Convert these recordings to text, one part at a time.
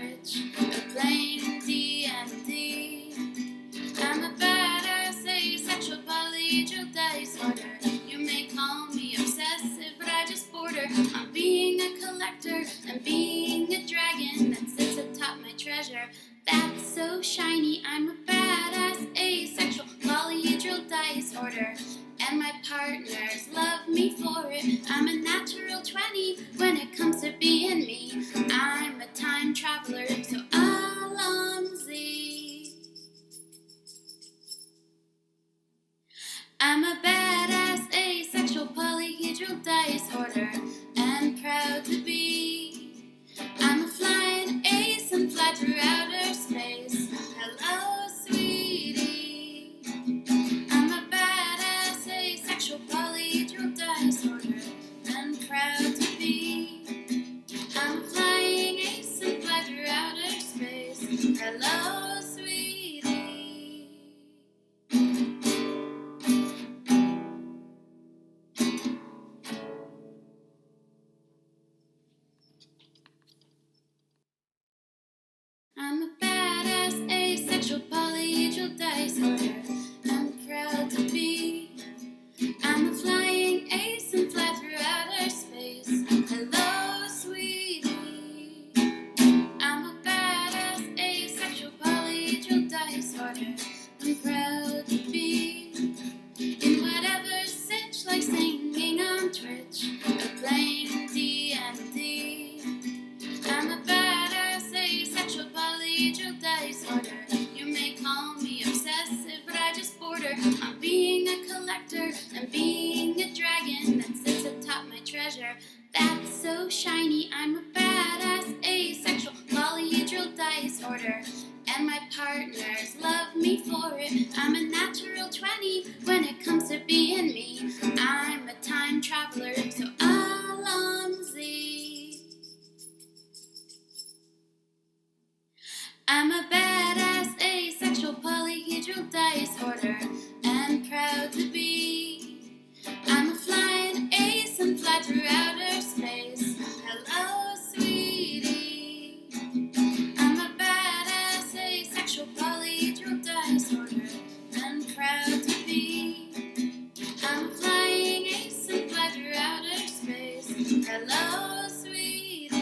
Twitch, playing D&D. I'm a badass asexual polyhedral disorder. You may call me obsessive, but I just border on being a collector and being a dragon that sits atop my treasure. That's so shiny. I'm a badass asexual polyhedral disorder. And my partners love me for it. I'm a natural 20 when it comes to being me. I'm a time traveler, so Alonzi. I'm a badass asexual polyhedral disorder and proud to be. I'm a flying ace and fly through outer space. Hello, sweetie. I'm a badass asexual polyhedral disorder and proud to be. I'm a flying ace and fly through outer space. Hello, sweetie. I'm a badass asexual polyhedral disorder. I'm proud to be. I'm a flying ace and fly through outer space. Hello, sweetie. I'm a badass asexual polyhedral disorder. I'm proud to be. In whatever sitch, like singing on Twitch or playing D&D. I'm a badass asexual polyhedral disorder. You may call me obsessive, but I just border on being a collector and being a dragon that sits atop my treasure. That's so shiny. I'm a badass asexual polyhedral disorder. And my partners love me for it. I'm a natural 20 when it comes to being me. I'm a time traveler, so Alonzi. I'm a badass asexual polyhedral disorder and proud to be. I'm a flying ace and fly through outer space. Hello, sweetie. I'm a badass asexual polyhedral disorder and proud to be. I'm a flying ace and fly through outer space. Hello, sweetie.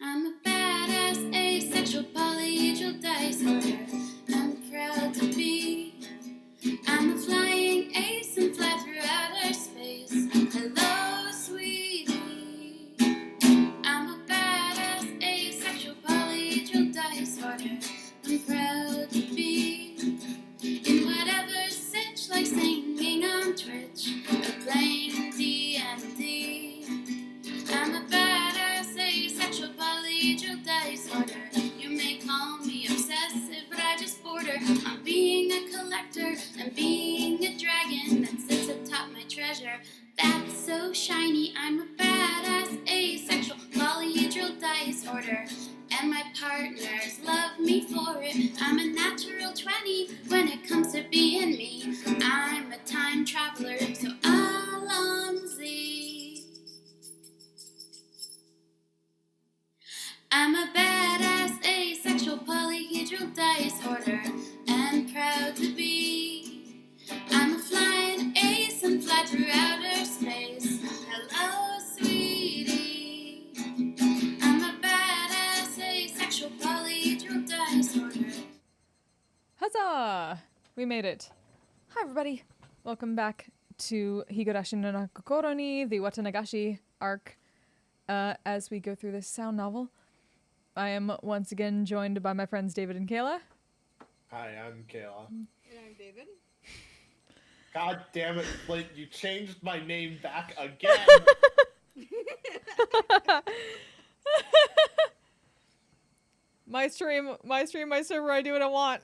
I'm a badass asexual polyhedral disorder. I'm proud to be. I'm a flying ace and fly through outer space. Hello, sweetie. I'm a badass asexual polyhedral disorder. I'm proud to be. In whatever sitch, like singing on Twitch or playing D&D. I'm a badass asexual polyhedral disorder. You may call me obsessive, but I just border on being a collector and being a dragon that sits atop my treasure. That's so shiny. I'm a badass asexual polyhedral disorder. And my partners love me for it. I'm a natural 20 when it comes to being me. I'm a time traveler, so Alonzi. I'm a badass asexual polyhedral disorder and proud to be. I'm a flying ace and fly through outer space. Hello, sweetie. I'm a badass asexual polyhedral disorder. Huzzah! We made it. Hi, everybody. Welcome back to Higurashi no Nakokoro ni, the Watanagashi arc, as we go through this sound novel. I am once again joined by my friends David and Kayla. Hi, I'm Kayla. And I'm David. God damn it, Flint, you changed my name back again! My stream, my server, I do what I want.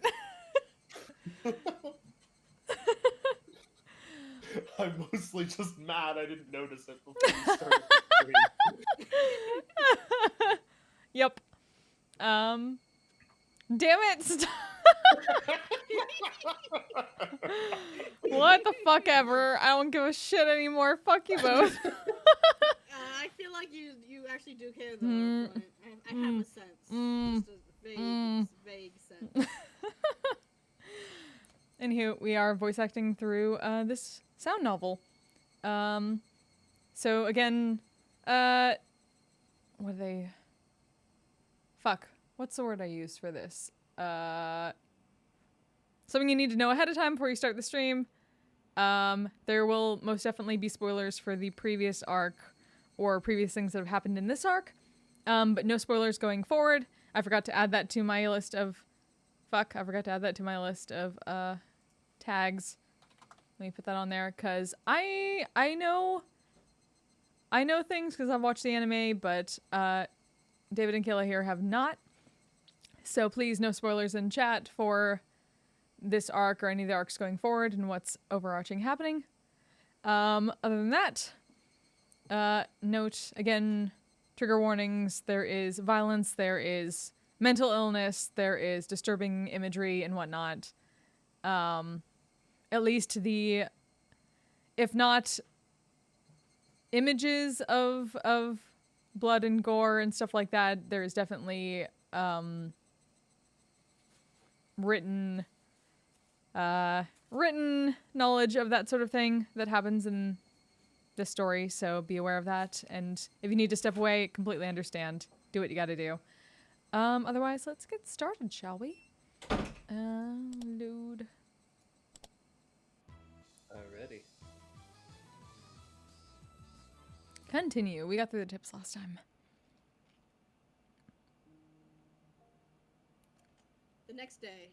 I'm mostly just mad I didn't notice it before you started the stream. Yep. Damn it! Stop. What the fuck ever. I don't give a shit anymore. Fuck you both. I feel like you actually do care though. I have a sense. Just a vague sense. Anywho, we are voice acting through this sound novel. So again, what are they? Fuck. What's the word I used for this? Something you need to know ahead of time before you start the stream. There will most definitely be spoilers for the previous arc or previous things that have happened in this arc. But no spoilers going forward. I forgot to add that to my list of... Fuck, I forgot to add that to my list of tags. Let me put that on there, because I know things because I've watched the anime, but David and Kayla here have not. So please, no spoilers in chat for this arc or any of the arcs going forward and what's overarching happening. Other than that, note, again, trigger warnings. There is violence, there is mental illness, there is disturbing imagery and whatnot. At least the, if not images of blood and gore and stuff like that, there is definitely written knowledge of that sort of thing that happens in this story, so be aware of that. And if you need to step away, completely understand. Do what you gotta do. Otherwise, let's get started, shall we? Load. Alrighty. Continue. We got through the tips last time. The next day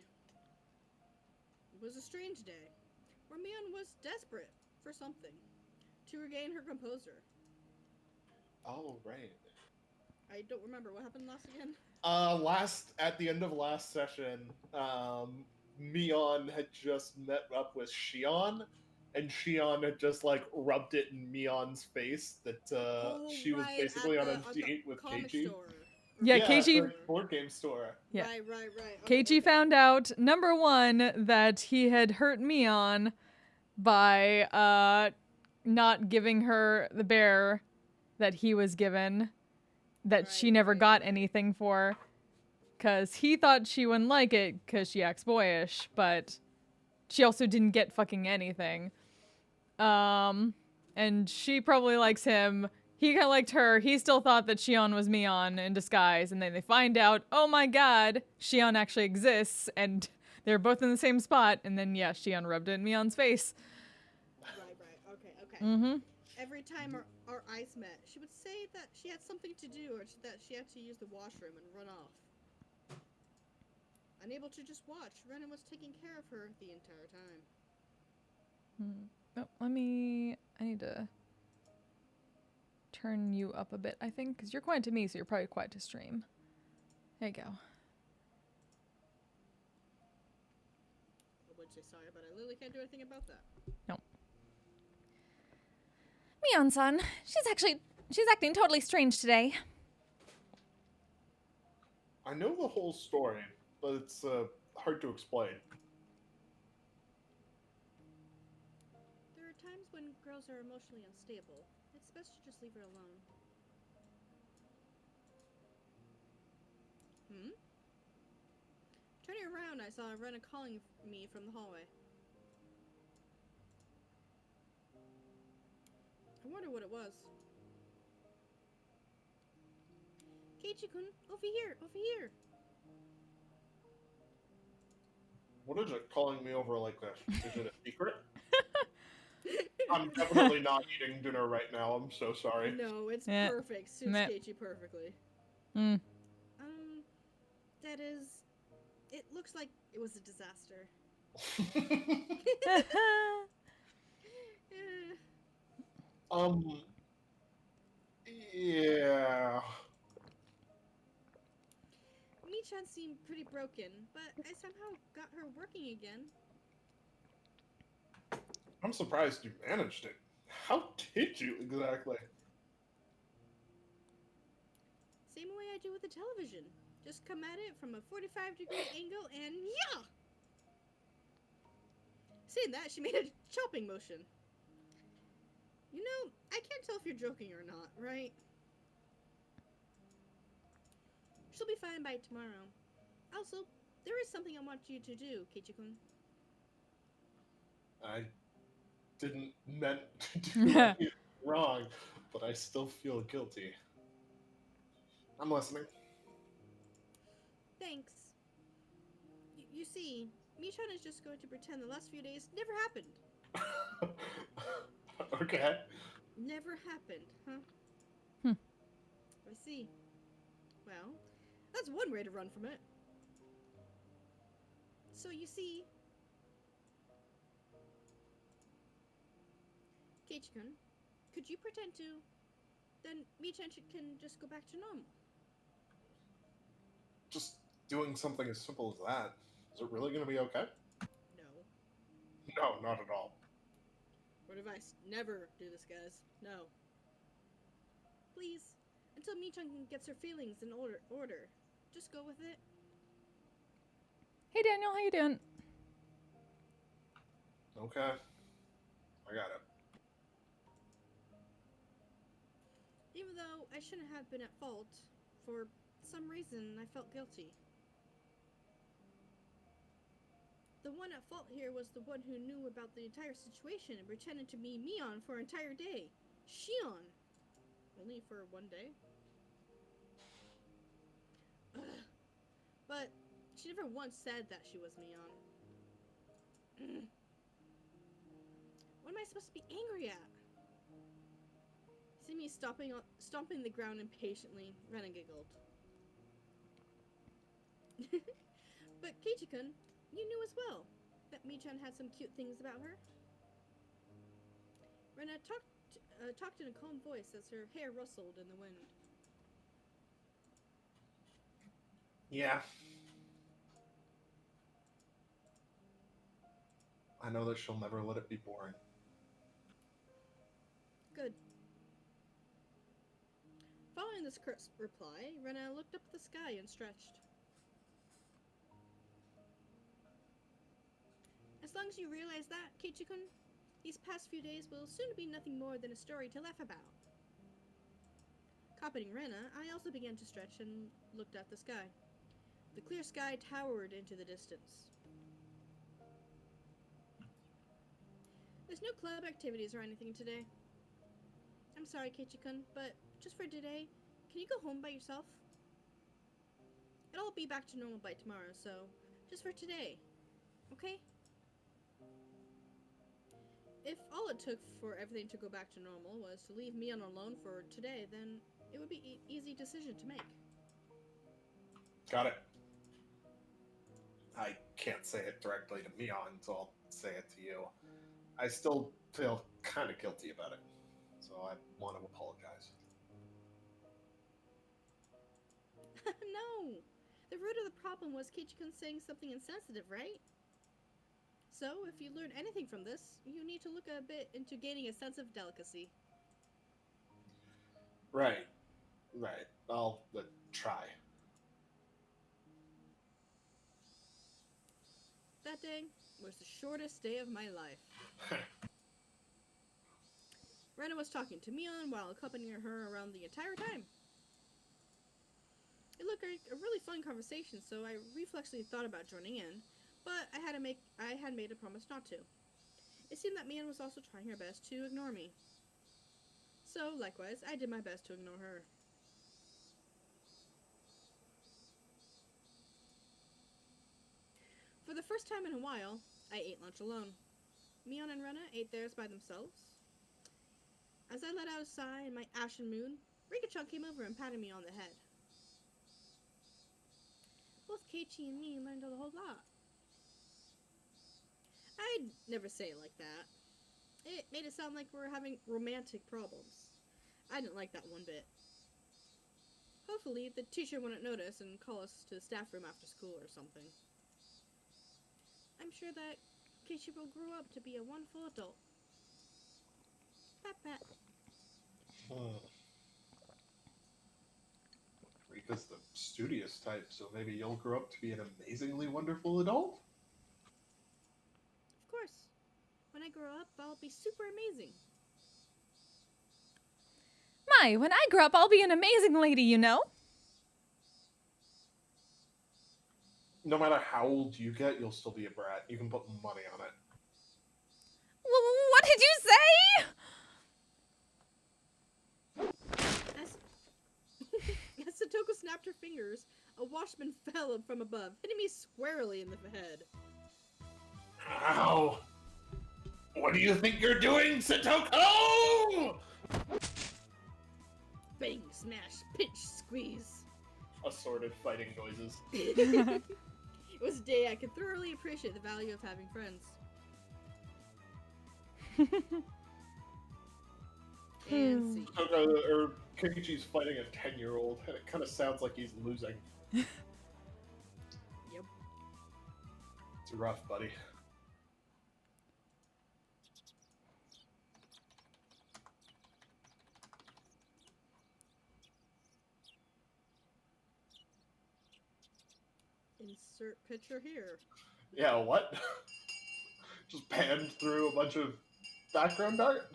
was a strange day, where Mion was desperate for something to regain her composure. Oh, right. I don't remember what happened last again. At the end of last session, Mion had just met up with Shion, and Shion had just like rubbed it in Mion's face that she was basically on a date with Keiichi. Store. Yeah, Yeah, Keiichi. the board game store. Yeah. Right. Keiichi found out, number one, that he had hurt Mion by not giving her the bear that he was given, that she never got anything for, because he thought she wouldn't like it because she acts boyish, but she also didn't get fucking anything. And she probably likes him. He kind of liked her. He still thought that Shion was Mion in disguise, and then they find out, oh my god, Shion actually exists, and they're both in the same spot, and then, yeah, Shion rubbed it in Mion's face. Right. Okay. Mm-hmm. Every time our eyes met, she would say that she had something to do, or that she had to use the washroom and run off. Unable to just watch, Renan was taking care of her the entire time. Oh, I need to turn you up a bit, I think, because you're quiet to me, so you're probably quiet to stream. There you go. I would say sorry, but I literally can't do anything about that. No. Mion-san, she's acting totally strange today. I know the whole story, but it's hard to explain. There are times when girls are emotionally unstable. It's best to just leave her alone. Turning around, I saw Rena calling me from the hallway. I wonder what it was. Keiichi-kun, over here, over here! What is it calling me over like this? Is it a secret? I'm definitely not eating dinner right now. I'm so sorry. No, it's Yeah. perfect. Suits Meh. Keiichi perfectly. That is... It looks like it was a disaster. Yeah. Mi-chan seemed pretty broken, but I somehow got her working again. I'm surprised you managed it. How did you exactly? Same way I do with the television. Just come at it from a 45-degree angle and yeah! Saying that, she made a chopping motion. You know, I can't tell if you're joking or not, right? She'll be fine by tomorrow. Also, there is something I want you to do, Keiichi-kun. I didn't meant to do anything wrong, but I still feel guilty. I'm listening. Thanks. You see, Michan is just going to pretend the last few days never happened. Okay. Never happened, huh? Hmm. I see. Well, that's one way to run from it. So you see, Keiichi-kun, could you pretend to? Then Michan can just go back to normal. Just doing something as simple as that. Is it really going to be okay? No. No, not at all. Word advice, never do this, guys. No. Please, until Michan gets her feelings in order. Just go with it. Hey Daniel, how you doing? Okay. I got it. Even though I shouldn't have been at fault, for some reason I felt guilty. The one at fault here was the one who knew about the entire situation and pretended to be Mion for an entire day. Shion! Only for one day? Ugh. But she never once said that she was Mion. What am I supposed to be angry at? See me stomping the ground impatiently. Rena giggled. But Keiichi-kun, you knew as well that Michan had some cute things about her. Rena talked in a calm voice as her hair rustled in the wind. Yeah. I know that she'll never let it be boring. Good. Following this curt reply, Rena looked up at the sky and stretched. As long as you realize that, Keiichi-kun, these past few days will soon be nothing more than a story to laugh about. Copying Rena, I also began to stretch and looked at the sky. The clear sky towered into the distance. There's no club activities or anything today. I'm sorry, Keiichi-kun, but just for today, can you go home by yourself? It'll be back to normal by tomorrow, so just for today, okay? If all it took for everything to go back to normal was to leave Mion alone for today, then it would be an easy decision to make. Got it. I can't say it directly to Mion, so I'll say it to you. I still feel kind of guilty about it, so I want to apologize. No! The root of the problem was Keiichi-kun saying something insensitive, right? So, if you learn anything from this, you need to look a bit into gaining a sense of delicacy. Right. I'll try. That day was the shortest day of my life. Rena was talking to Mion while accompanying her around the entire time. It looked like a really fun conversation, so I reflexively thought about joining in, but I had made a promise not to. It seemed that Mion was also trying her best to ignore me. So, likewise, I did my best to ignore her. For the first time in a while, I ate lunch alone. Mion and Rena ate theirs by themselves. As I let out a sigh in my ashen mood, Rika-chan came over and patted me on the head. Both Keiichi and me learned a whole lot. I'd never say it like that. It made it sound like we were having romantic problems. I didn't like that one bit. Hopefully, the teacher wouldn't notice and call us to the staff room after school or something. I'm sure that Keiichi will grow up to be a wonderful adult. Pat pat. Rika's the studious type, so maybe you'll grow up to be an amazingly wonderful adult? Of course. I grow up, I'll be super amazing. My, when I grow up, I'll be an amazing lady, you know? No matter how old you get, you'll still be a brat. You can put money on it. What did you say? As Satoko snapped her fingers, a watchman fell from above, hitting me squarely in the head. Ow! What do you think you're doing, Satoko? Bang, smash, pinch, squeeze. Assorted fighting noises. It was a day I could thoroughly appreciate the value of having friends. And see. Or Keiichi's fighting a 10-year-old, and it kind of sounds like he's losing. Yep. It's rough, buddy. Insert picture here. Yeah, what? Just panned through a bunch of background art?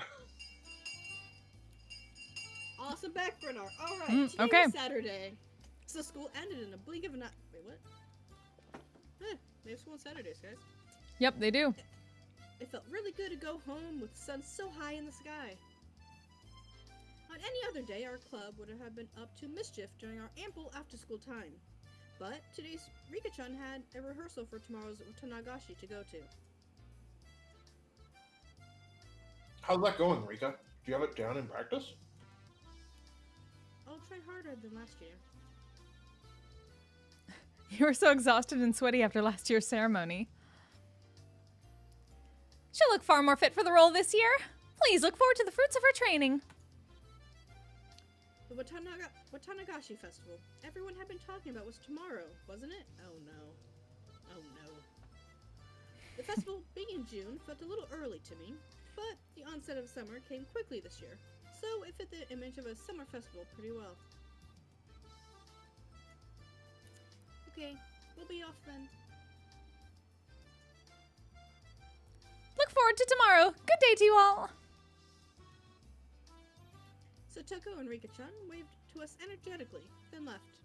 Awesome background art. Alright, today okay. was Saturday. So school ended in a blink of an eye. Wait, what? They have school on Saturdays, guys. Yep, they do. It felt really good to go home with the sun so high in the sky. On any other day, our club would have been up to mischief during our ample after-school time. But today's Rika-chan had a rehearsal for tomorrow's Tanagashi to go to. How's that going, Rika? Do you have it down in practice? I'll try harder than last year. You were so exhausted and sweaty after last year's ceremony. She'll look far more fit for the role this year. Please look forward to the fruits of her training. The Watanagashi Festival everyone had been talking about was tomorrow, wasn't it? Oh no. Oh no. The festival being in June felt a little early to me, but the onset of summer came quickly this year, so it fit the image of a summer festival pretty well. Okay, we'll be off then. Look forward to tomorrow. Good day to you all. Satoko and Rika-chan waved to us energetically, then left.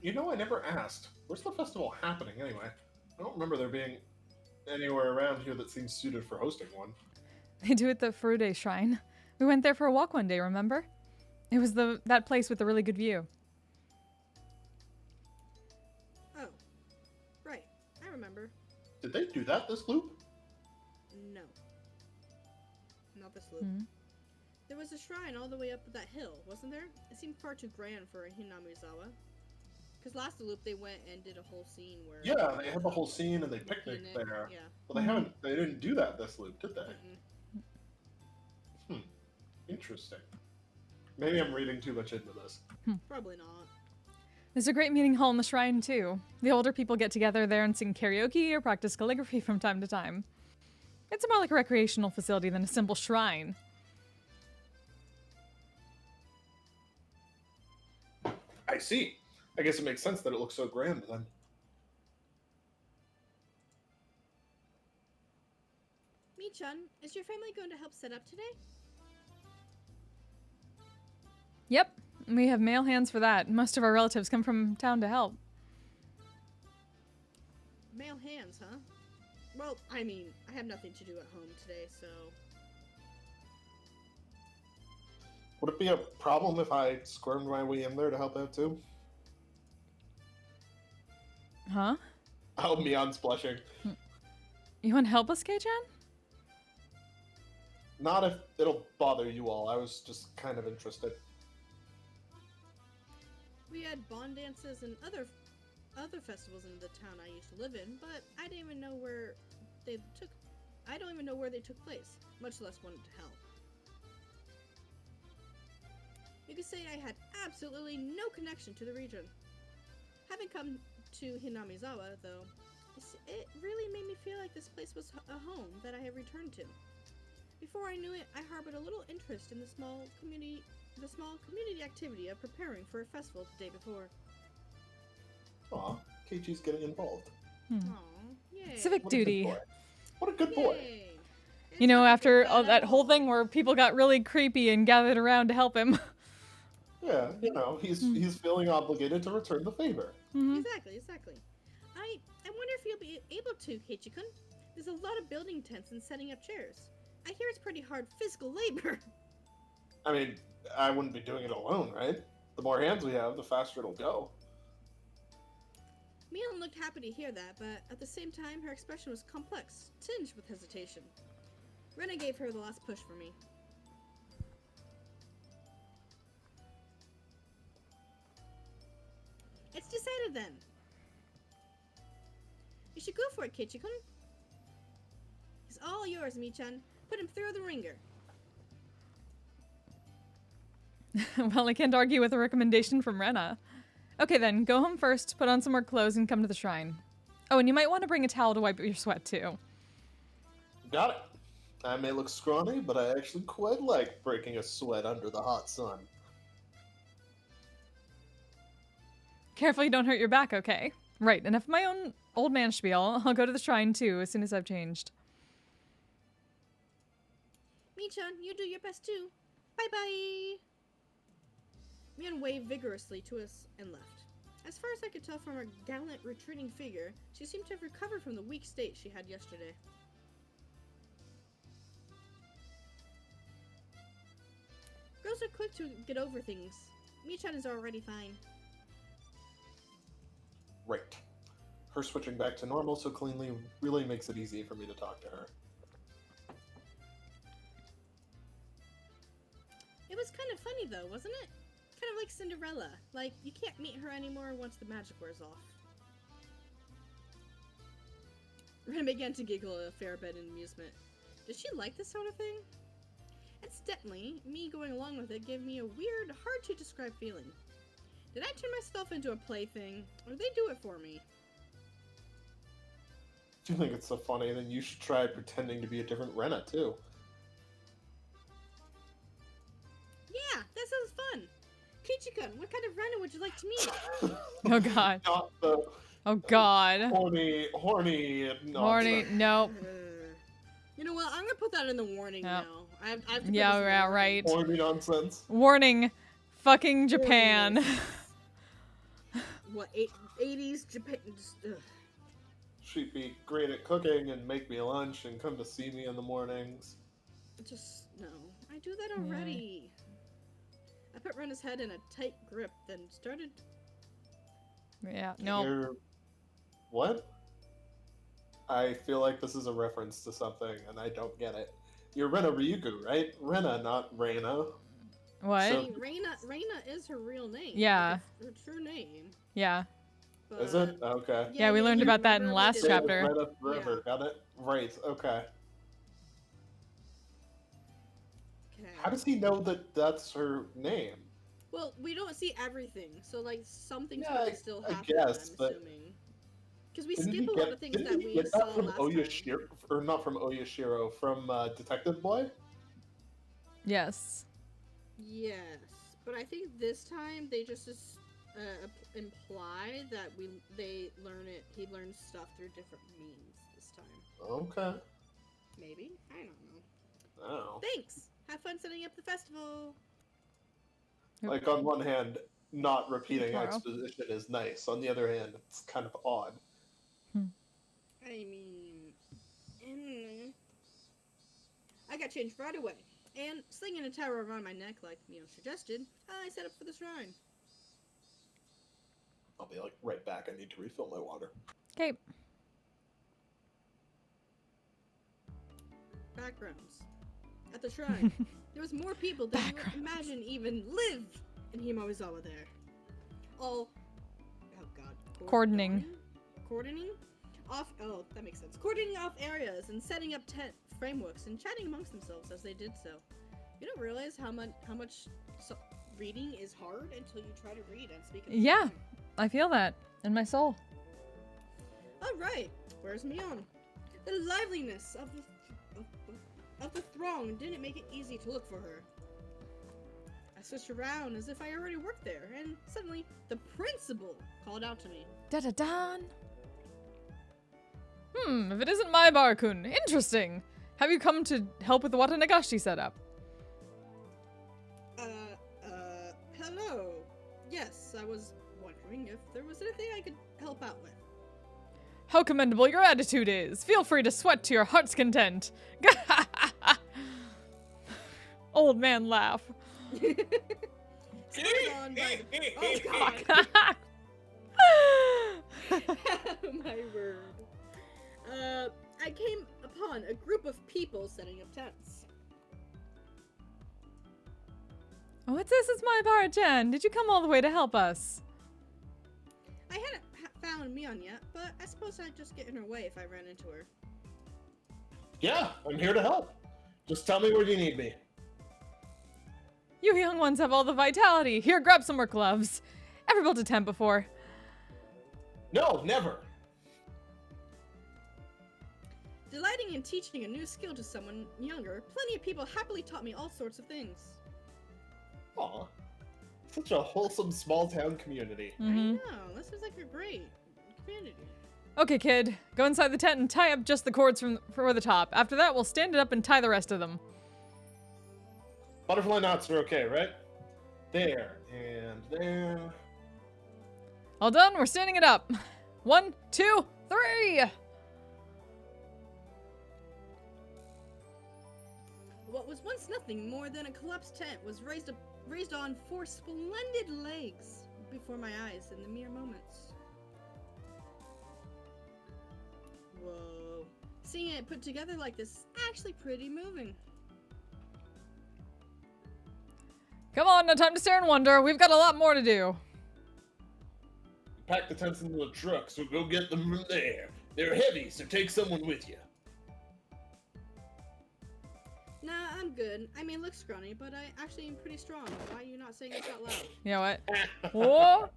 You know, I never asked. Where's the festival happening, anyway? I don't remember there being anywhere around here that seems suited for hosting one. They do at the Furude Shrine. We went there for a walk one day, remember? It was that place with the really good view. Oh, right, I remember. Did they do that this loop? No. Not this loop. Hmm. There was a shrine all the way up that hill, wasn't there? It seemed far too grand for a Hinamizua. Because last loop they went and did a whole scene where... Yeah, they had the whole scene and they picnicked there. Yeah. But they didn't do that this loop, did they? Mm-mm. Interesting. Maybe I'm reading too much into this. Probably not. There's a great meeting hall in the shrine, too. The older people get together there and sing karaoke or practice calligraphy from time to time. It's more like a recreational facility than a simple shrine. I see. I guess it makes sense that it looks so grand then. Mi-chan, is your family going to help set up today? Yep, we have male hands for that. Most of our relatives come from town to help. Male hands, huh? Well, I mean, I have nothing to do at home today, so... Would it be a problem if I squirmed my way in there to help out too? Huh? Oh, Mion's blushing. You want to help us, Kei-chan? Not if it'll bother you all. I was just kind of interested. We had bond dances and other festivals in the town I used to live in, but I didn't even know where they took... I don't even know where they took place, much less wanted to help. You could say I had absolutely no connection to the region. Having come to Hinamizua, though, it really made me feel like this place was a home that I had returned to. Before I knew it, I harbored a little interest in the small community activity of preparing for a festival the day before. Aw, Keiichi's getting involved. Aww. Yay. Civic What a good duty. boy. What a good boy. Yay. You It's know, not after bad all at that whole all. thing where people got really creepy and gathered around to help him. Yeah, you know, he's feeling obligated to return the favor. Mhm. Exactly. I wonder if you'll be able to, Keiichi-kun. There's a lot of building tents and setting up chairs. I hear it's pretty hard physical labor. I mean, I wouldn't be doing it alone, right? The more hands we have, the faster it'll go. Mion looked happy to hear that, but at the same time, her expression was complex, tinged with hesitation. Rena gave her the last push for me. It's decided then. You should go for it, Keiichi-kun. It's all yours, Michan. Put him through the ringer. Well, I can't argue with a recommendation from Rena. Okay then, go home first, put on some more clothes, and come to the shrine. Oh, and you might want to bring a towel to wipe your sweat, too. Got it. I may look scrawny, but I actually quite like breaking a sweat under the hot sun. Careful you don't hurt your back, okay? Right, enough of my own old man spiel. I'll go to the shrine, too, as soon as I've changed. Michan, you do your best too. Bye-bye. Mion waved vigorously to us and left. As far as I could tell from her gallant, retreating figure, she seemed to have recovered from the weak state she had yesterday. Girls are quick to get over things. Michan is already fine. Right. Her switching back to normal so cleanly really makes it easy for me to talk to her. It was kind of funny though, wasn't it? Kind of like Cinderella. Like, you can't meet her anymore once the magic wears off. Ren began to giggle a fair bit in amusement. Did she like this sort of thing? Incidentally, me going along with it gave me a weird, hard-to-describe feeling. Did I turn myself into a plaything, or did they do it for me? If you think it's so funny, then you should try pretending to be a different Rena, too. Yeah, that sounds fun! Keiichi-kun, what kind of Rena would you like to meet? Oh, God. Not the Oh, God. horny Horny. nonsense. Nope. You know what? I'm gonna put that in the warning Yep. now. I have to put this in Yeah, the yeah, warning. right. Horny nonsense. Warning. Fucking Japan. What, 80s Japan? Just, ugh. She'd be great at cooking and make me lunch and come to see me in the mornings. Just, no. I do that already. I put Rena's head in a tight grip, then started... Yeah, no. What? I feel like this is a reference to something, and I don't get it. You're Rena Ryugu, right? Rena, not Reina. What? So- Reina is her real name. Yeah. Like, her true name. Yeah. But, Is it? Okay. Yeah, we learned you about that in remember last they Say did- chapter. Rena forever, got it? Right, okay. Okay. How does he know that that's her name? Well, we don't see everything, so like something's Yeah, probably still I happening. guess, I'm but- assuming. Because we Didn't skip he a lot of things didn't that he we get saw that from last time. Oyashiro, or not from Oyashiro, from Detective Boy? Yes. Yes, but I think this time they just imply that they learn it. He learns stuff through different means this time. Okay. Maybe, I don't know. Oh. Thanks. Have fun setting up the festival. Like, on one hand, not repeating Tomorrow. exposition is nice. On the other hand, it's kind of odd. I mean, I got changed right away. And slinging a tower around my neck like Mio suggested, I set up for the shrine. I'll be like, right back. I need to refill my water. Okay. Backgrounds. At the shrine, there was more people than you would Backgrounds. imagine even live in Hinamizua there. All, oh god. Cordoning. Cordoning? Off, oh, that makes sense. Cordoning off areas and setting up tent frameworks and chatting amongst themselves as they did so. You don't realize how much reading is hard until you try to read and speak. At the Yeah. same time. I feel that in my soul. Alright, where's Mion? The liveliness of the throng didn't make it easy to look for her. I switched around as if I already worked there, and suddenly the principal called out to me. Da da dan. If it isn't my Barakun. Interesting. Have you come to help with the Watanagashi setup? Hello. Yes, I was wondering if there was anything I could help out with. How commendable your attitude is. Feel free to sweat to your heart's content. Old man laugh. On by the... Oh, God. My word. I came upon a group of people setting up tents. Oh, what's this? It's my Bara-chan. Did you come all the way to help us? I hadn't found Mion yet, but I suppose I'd just get in her way if I ran into her. Yeah, I'm here to help. Just tell me where you need me. You young ones have all the vitality. Here, grab some more gloves. Ever built a tent before? No, never. Delighting in teaching a new skill to someone younger, plenty of people happily taught me all sorts of things. Aw. Such a wholesome small town community. I know, this is like a great community. Okay, kid. Go inside the tent and tie up just the cords for the top. After that, we'll stand it up and tie the rest of them. Butterfly knots are okay, right? There, and there. All done? We're standing it up. 1, 2, 3! What was once nothing more than a collapsed tent was raised on 4 splendid legs before my eyes in the mere moments. Whoa. Seeing it put together like this is actually pretty moving. Come on, no time to stare and wonder. We've got a lot more to do. Pack the tents into the truck, so go get them from there. They're heavy, so take someone with you. Nah, I'm good. I may look scrawny, but I actually am pretty strong. Why are you not saying this out loud? You know what? Whoa!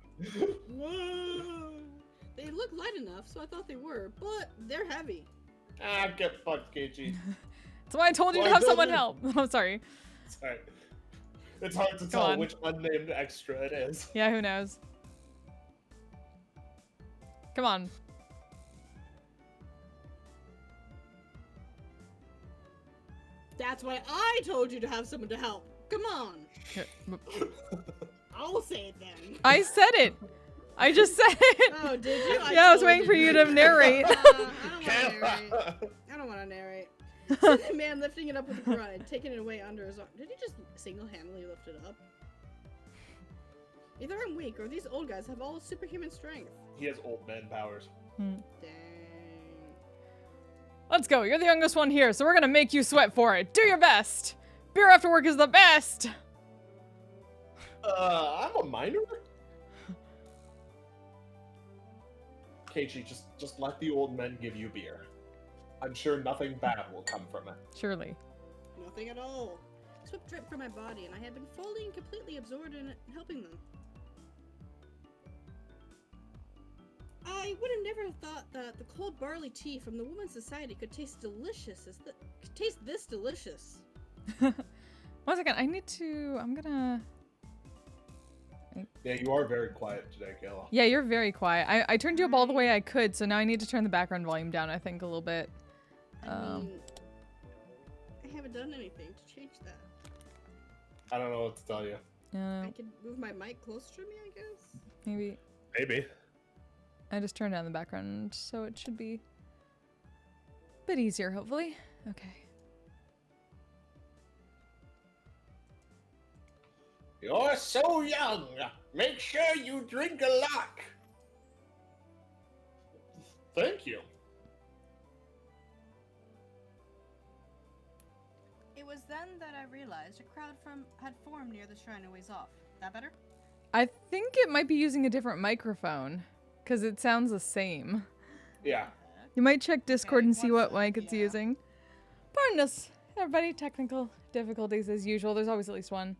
Whoa! They look light enough, so I thought they were, but they're heavy. Ah, get fucked, KG. That's why I told you to Why have don't someone you- help. I'm sorry. Sorry. It's hard to Go tell on. which unnamed extra it is. Yeah, who knows? Come on. That's why I told you to have someone to help. Come on. Here, I'll say it then. I said it. I just said it. Oh, did you? Yeah, I was totally waiting for you to didn't. narrate. I don't want to narrate. See the man lifting it up with a grunt, taking it away under his arm. Did he just single-handedly lift it up? Either I'm weak, or these old guys have all superhuman strength. He has old man powers. Dang. Let's go. You're the youngest one here, so we're gonna make you sweat for it. Do your best. Beer after work is the best. I'm a minor? KG, just let the old men give you beer. I'm sure nothing bad will come from it. Surely. Nothing at all. Sweat dripped from my body, and I had been fully and completely absorbed in it, helping them. I would have never thought that the cold barley tea from the Women's Society could taste delicious. Could taste this delicious. 1 second. I'm gonna. Yeah, you are very quiet today, Kayla. Yeah, you're very quiet. I turned you up all the way I could, so now I need to turn the background volume down, I think, a little bit. I mean, I haven't done anything to change that. I don't know what to tell you. I could move my mic closer to me, I guess. Maybe. Maybe. I just turned down the background, so it should be a bit easier, hopefully. Okay. You're so young. Make sure you drink a lot. Thank you. It was then that I realized a crowd had formed near the shrine a ways off. That better? I think it might be using a different microphone, because it sounds the same. Yeah. You might check Discord and see what what's mic it's using. Pardon us, everybody. Technical difficulties as usual. There's always at least one.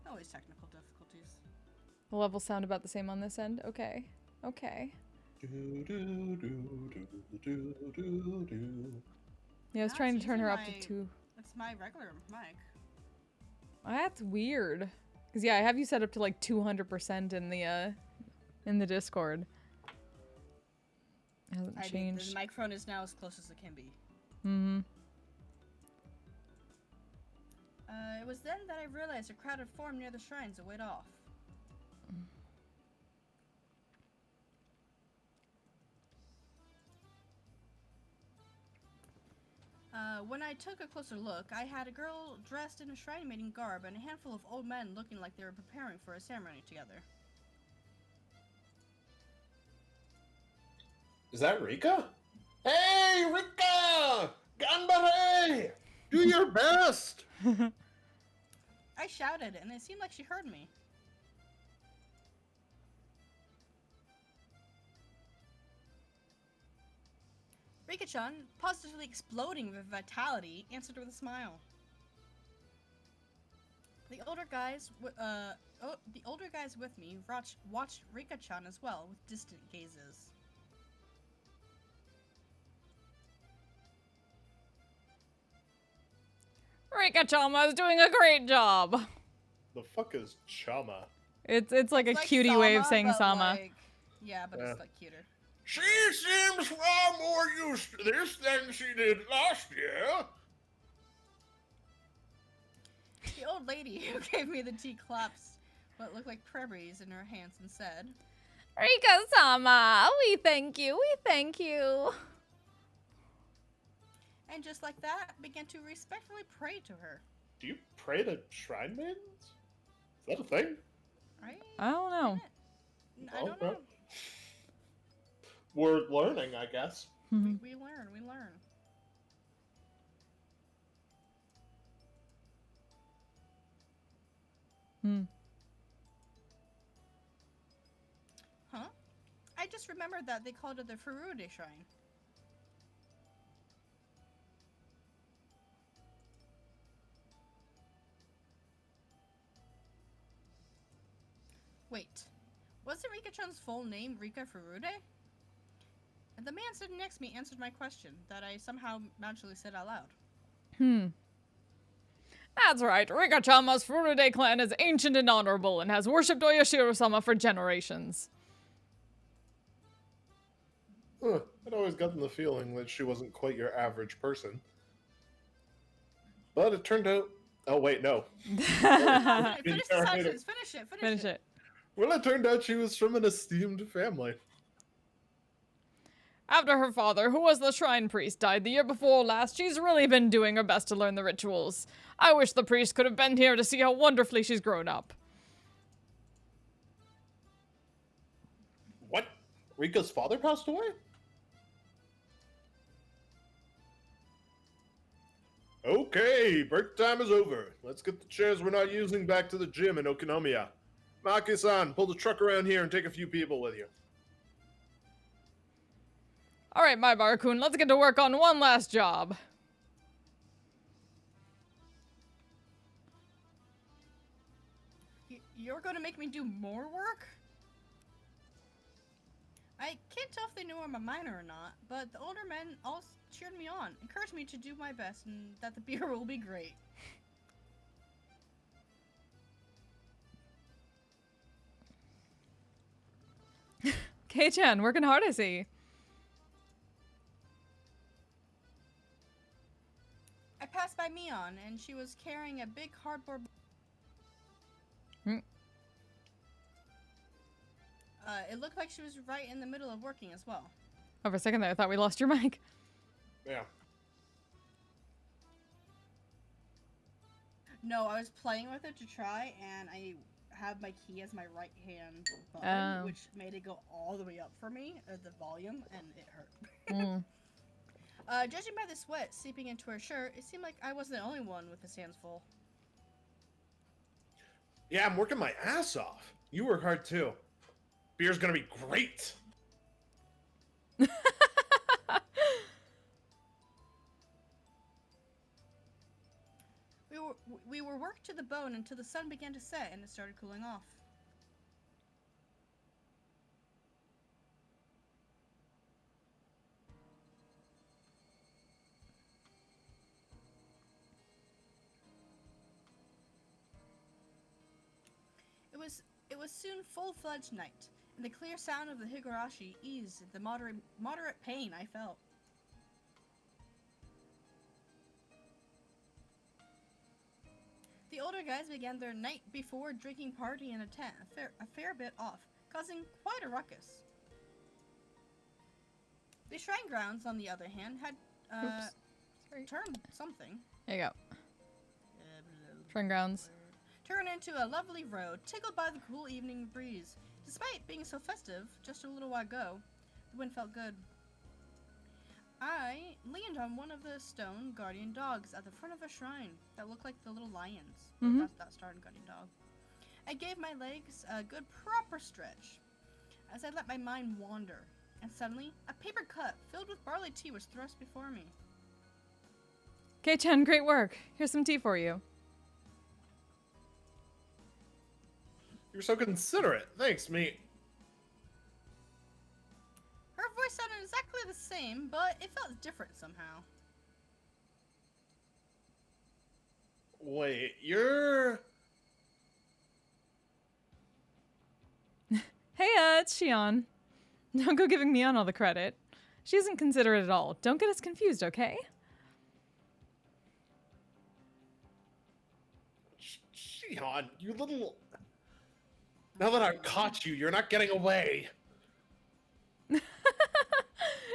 Always technical difficulties. The levels sound about the same on this end. Okay. Okay. Yeah, I was No, trying it's to turn her up using to 2. That's my regular mic. That's weird. Cause yeah, I have you set up to like 200% in the Discord. hasn't I did. changed. The microphone is now as close as it can be. Mm-hmm. It was then that I realized a crowd had formed near the shrines a ways off. When I took a closer look, I had a girl dressed in a shrine maiden garb and a handful of old men looking like they were preparing for a ceremony together. Is that Rika? Hey, Rika! Ganbare! Do your best! I shouted, and it seemed like she heard me. Rika-chan, positively exploding with vitality, answered with a smile. The older guys with me watched Rika-chan as well, with distant gazes. Rika-chama is doing a great job. The fuck is Chama? It's like a Like cutie Sama, way of saying but Sama. like- yeah, but it's like cuter. She seems far more used to this than she did last year. The old lady who gave me the tea claps what looked like prairies in her hands and said, Rika-sama, we thank you, we thank you. and just like that, began to respectfully pray to her. Do you pray to shrine maidens? Is that a thing? Right? I don't know. I don't know. We're learning, I guess. Mhm. We learn. Hmm. Huh? I just remembered that they called it the Furude Shrine. Wait, wasn't Rika-chan's full name Rika Furude? And the man sitting next to me answered my question that I somehow magically said out loud. That's right. Rika-chama's Furude clan is ancient and honorable and has worshipped Oyashiro-sama for generations. I'd always gotten the feeling that she wasn't quite your average person. But it turned out... Oh, wait, no. Finish the sentence. Finish it. Well, it turned out she was from an esteemed family. After her father, who was the shrine priest, died the year before last, she's really been doing her best to learn the rituals. I wish the priest could have been here to see how wonderfully she's grown up. What? Rika's father passed away? Okay, break time is over. Let's get the chairs we're not using back to the gym in Okinomiya. Maki-san, pull the truck around here and take a few people with you. All right, my Barakun, let's get to work on one last job. You're going to make me do more work? I can't tell if they knew I'm a minor or not, but the older men all cheered me on, encouraged me to do my best, and that the beer will be great. Kei-chan, working hard, I see. I passed by Mion, and she was carrying a big cardboard... it looked like she was right in the middle of working as well. Oh, for a second there, I thought we lost your mic. Yeah. No, I was playing with it to try, and I have my key as my right hand button, which made it go all the way up for me, the volume, and it hurt. Judging by the sweat seeping into her shirt, it seemed like I wasn't the only one with his hands full. Yeah, I'm working my ass off. You work hard too. Beer's gonna be great. We were worked to the bone until the sun began to set and it started cooling off. It was soon full-fledged night, and the clear sound of the Higurashi eased the moderate pain I felt. The older guys began their night before drinking party in a tent, a fair bit off, causing quite a ruckus. The shrine grounds, on the other hand, had turned something. There you go. Shrine grounds. Turned into a lovely road, tickled by the cool evening breeze. Despite being so festive just a little while ago, the wind felt good. I leaned on one of the stone guardian dogs at the front of a shrine that looked like the little lions. That's that star guardian dog. I gave my legs a good proper stretch as I let my mind wander, and suddenly a paper cup filled with barley tea was thrust before me. Kei-chan, great work. Here's some tea for you. You're so considerate. Thanks, mate. Her voice sounded exactly the same, but it felt different somehow. Wait, you're... Hey, it's Shion. Don't go giving Mion all the credit. She isn't considerate at all. Don't get us confused, okay? Shion, you little... Now that I've caught you, you're not getting away.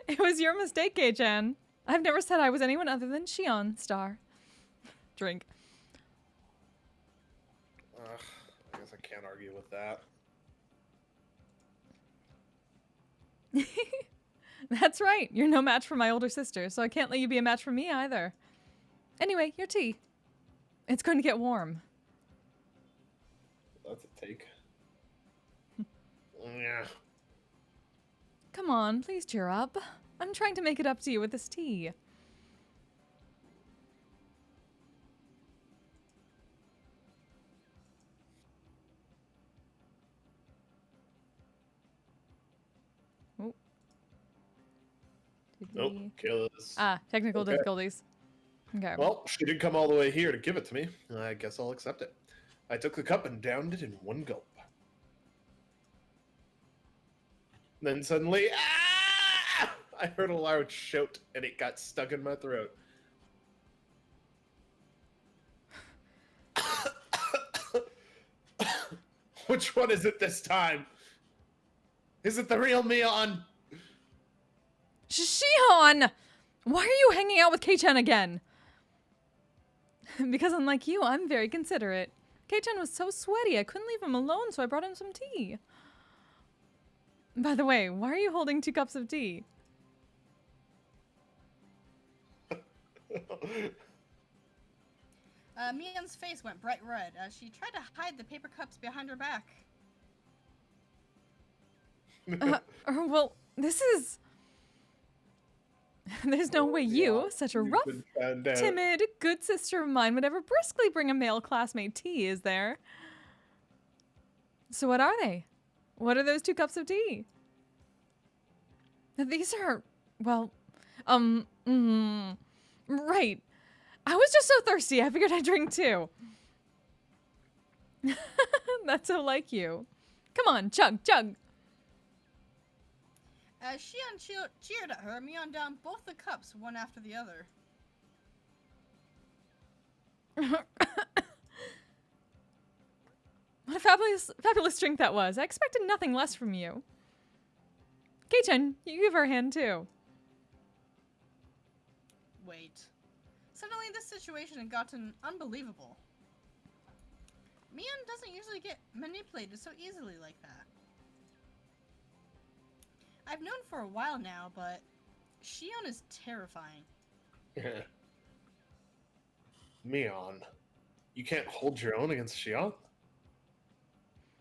It was your mistake, Kei-chan. I've never said I was anyone other than Shion, star. Drink. I guess I can't argue with that. That's right. You're no match for my older sister, so I can't let you be a match for me either. Anyway, your tea. It's going to get warm. That's a take. Yeah. Come on, please cheer up. I'm trying to make it up to you with this tea. Oh. Nope, killers. Technical Okay. difficulties. Okay. Well, she did come all the way here to give it to me. I guess I'll accept it. I took the cup and downed it in one gulp. Then suddenly, I heard a loud shout, and it got stuck in my throat. Which one is it this time? Is it the real Mion? Shion! Why are you hanging out with Kei-chan again? Because unlike you, I'm very considerate. Kei-chan was so sweaty, I couldn't leave him alone, so I brought him some tea. By the way, why are you holding 2 cups of tea? Mion's face went bright red as she tried to hide the paper cups behind her back. Well, this is... There's no way you, such a rough, timid, good sister of mine, would ever briskly bring a male classmate tea, is there? So what are they? What are those 2 cups of tea? These are, well, right. I was just so thirsty, I figured I'd drink too. That's so like you. Come on, chug, chug. As Shion cheered at her, Mion downed both the cups, one after the other. What a fabulous drink that was. I expected nothing less from you. Kei-chan, you give her a hand too. Wait. Suddenly this situation had gotten unbelievable. Mion doesn't usually get manipulated so easily like that. I've known for a while now, but Shion is terrifying. Mion, you can't hold your own against Shion?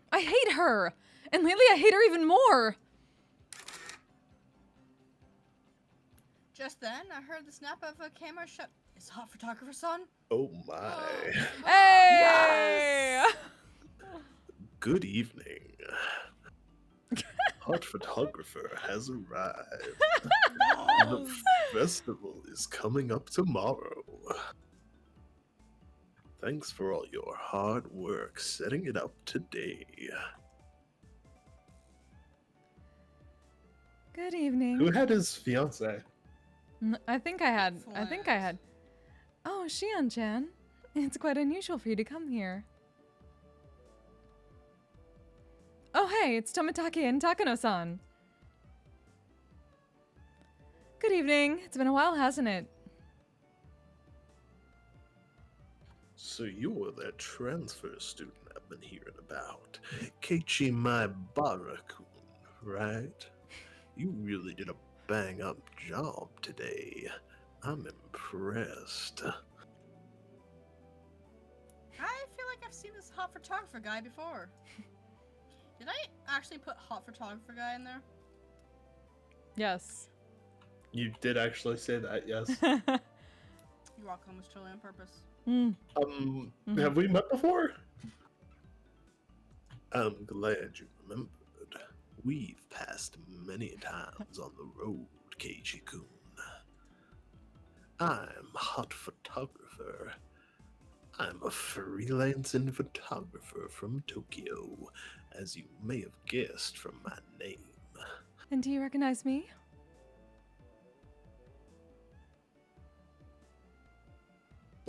I hate her! And lately I hate her even more! Just then, I heard the snap of a camera shut. Is hot photographer son? Oh my. Hey! Yes! Good evening. Hot photographer has arrived. The festival is coming up tomorrow. Thanks for all your hard work setting it up today. Good evening. Who had his fiance? I think I had. Oh, Shion-chan. It's quite unusual for you to come here. Oh, hey, it's Tomitake and Takano-san. Good evening. It's been a while, hasn't it? So you're that transfer student I've been hearing about. Keiichi Maibara-kun, right? You really did a bang-up job today. I'm impressed. I feel like I've seen this hot photographer guy before. Did I actually put hot photographer guy in there? Yes. You did actually say that, yes. You're welcome. It was totally on purpose. Have we met before? I'm glad you remembered. We've passed many times on the road, Keiichi-kun. I'm hot photographer. I'm a freelancing photographer from Tokyo, as you may have guessed from my name. And do you recognize me?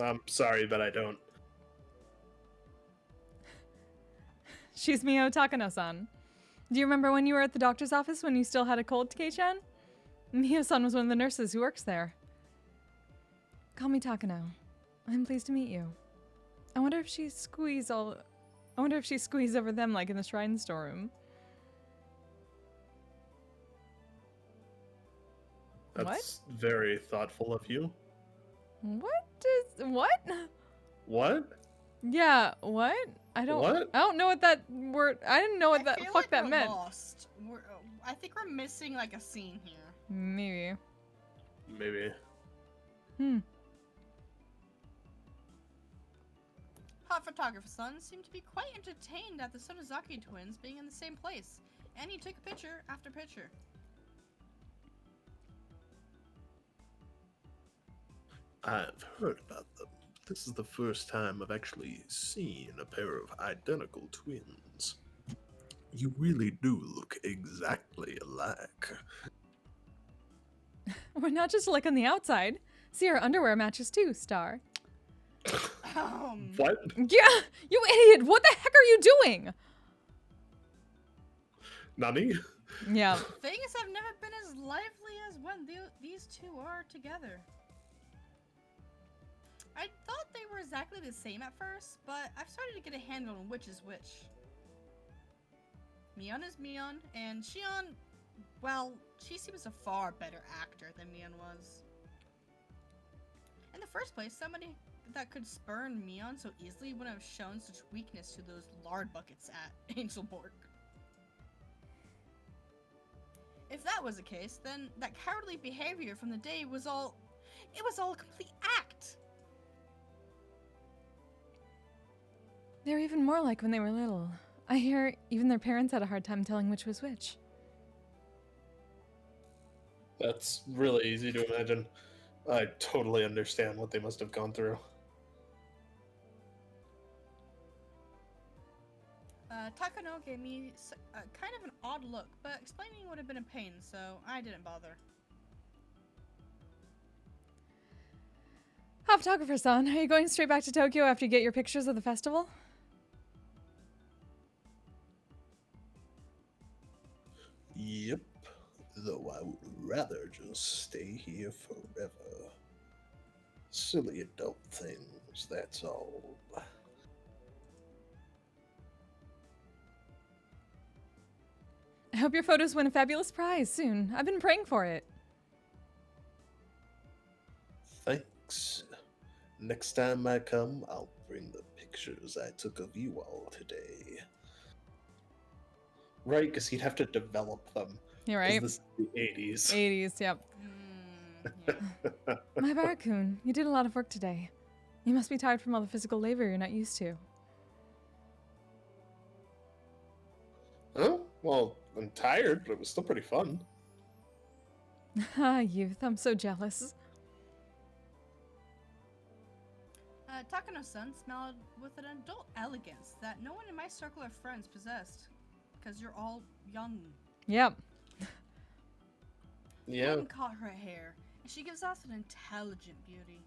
I'm sorry, but I don't. She's Mio Takano-san. Do you remember when you were at the doctor's office when you still had a cold, Kei-chan? Mio-san was one of the nurses who works there. Call me Takano. I'm pleased to meet you. I wonder if she squeezed over them like in the shrine storeroom. That's very thoughtful of you. What? What? Yeah, what? I don't know what that word. I didn't know what I feel fuck like that we're meant. Lost. I think we're missing like a scene here. Maybe. Maybe. Hot photographer's son seemed to be quite entertained at the Sonozaki twins being in the same place, and he took picture after picture. I've heard about them. This is the first time I've actually seen a pair of identical twins. You really do look exactly alike. We're not just alike on the outside. See, our underwear matches too, Star. What? Yeah, you idiot! What the heck are you doing? Nani? Yeah. Things have never been as lively as when these two are together. I thought they were exactly the same at first, but I've started to get a handle on which is which. Mion is Mion, and Shion, well, she seems a far better actor than Mion was. In the first place, somebody that could spurn Mion so easily wouldn't have shown such weakness to those lard buckets at Angelborg. If that was the case, then that cowardly behavior from the day was all a complete act. They were even more like when they were little. I hear even their parents had a hard time telling which was which. That's really easy to imagine. I totally understand what they must have gone through. Takano gave me kind of an odd look, but explaining would have been a pain, so I didn't bother. Hot photographer-san, are you going straight back to Tokyo after you get your pictures of the festival? Yep, though I would rather just stay here forever. Silly adult things, that's all. I hope your photos win a fabulous prize soon. I've been praying for it. Thanks. Next time I come, I'll bring the pictures I took of you all today. Right, because he'd have to develop them. You're right. This is the 80s. 80s, yep. Yeah. My Barakun, you did a lot of work today. You must be tired from all the physical labor you're not used to. Oh, well, I'm tired, but it was still pretty fun. Ah, youth, I'm so jealous. Takano-san smelled with an adult elegance that no one in my circle of friends possessed. Because you're all young. Yep. Yeah. wouldn't caught her hair, and she gives off an intelligent beauty.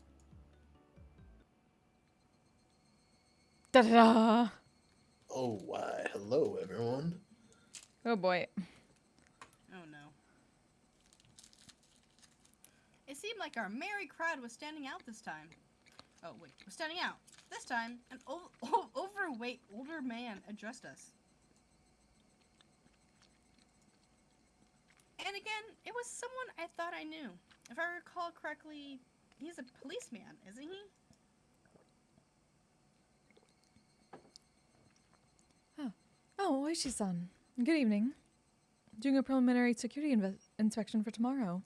Da da da. Oh, why, hello, everyone. Oh boy. Oh no. It seemed like our merry crowd was standing out this time. Oh wait, was standing out. This time, an overweight older man addressed us. And again, it was someone I thought I knew. If I recall correctly, he's a policeman, isn't he? Oh, Oishi-san. Good evening. Doing a preliminary security inspection for tomorrow.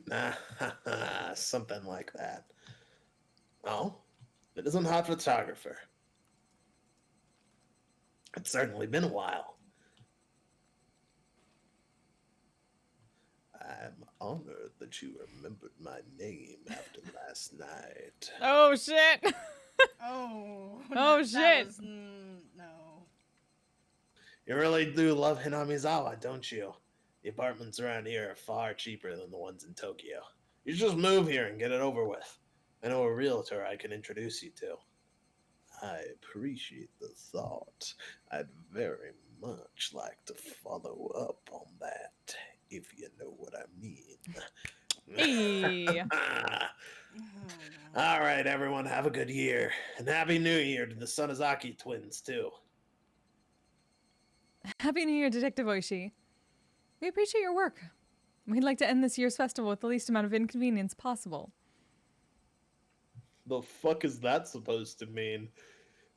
Nah, something like that. Oh, it isn't hot photographer. It's certainly been a while. I'm honored that you remembered my name after last night. Oh shit! Oh. Oh, that shit. Was, no. You really do love Hinamizua, don't you? The apartments around here are far cheaper than the ones in Tokyo. You should just move here and get it over with. I know a realtor I can introduce you to. I appreciate the thought. I'd very much like to follow up on that, if you know what I mean. Hey. All right, everyone, have a good year. And Happy New Year to the Sonozaki twins, too. Happy New Year, Detective Oishi. We appreciate your work. We'd like to end this year's festival with the least amount of inconvenience possible. The fuck is that supposed to mean?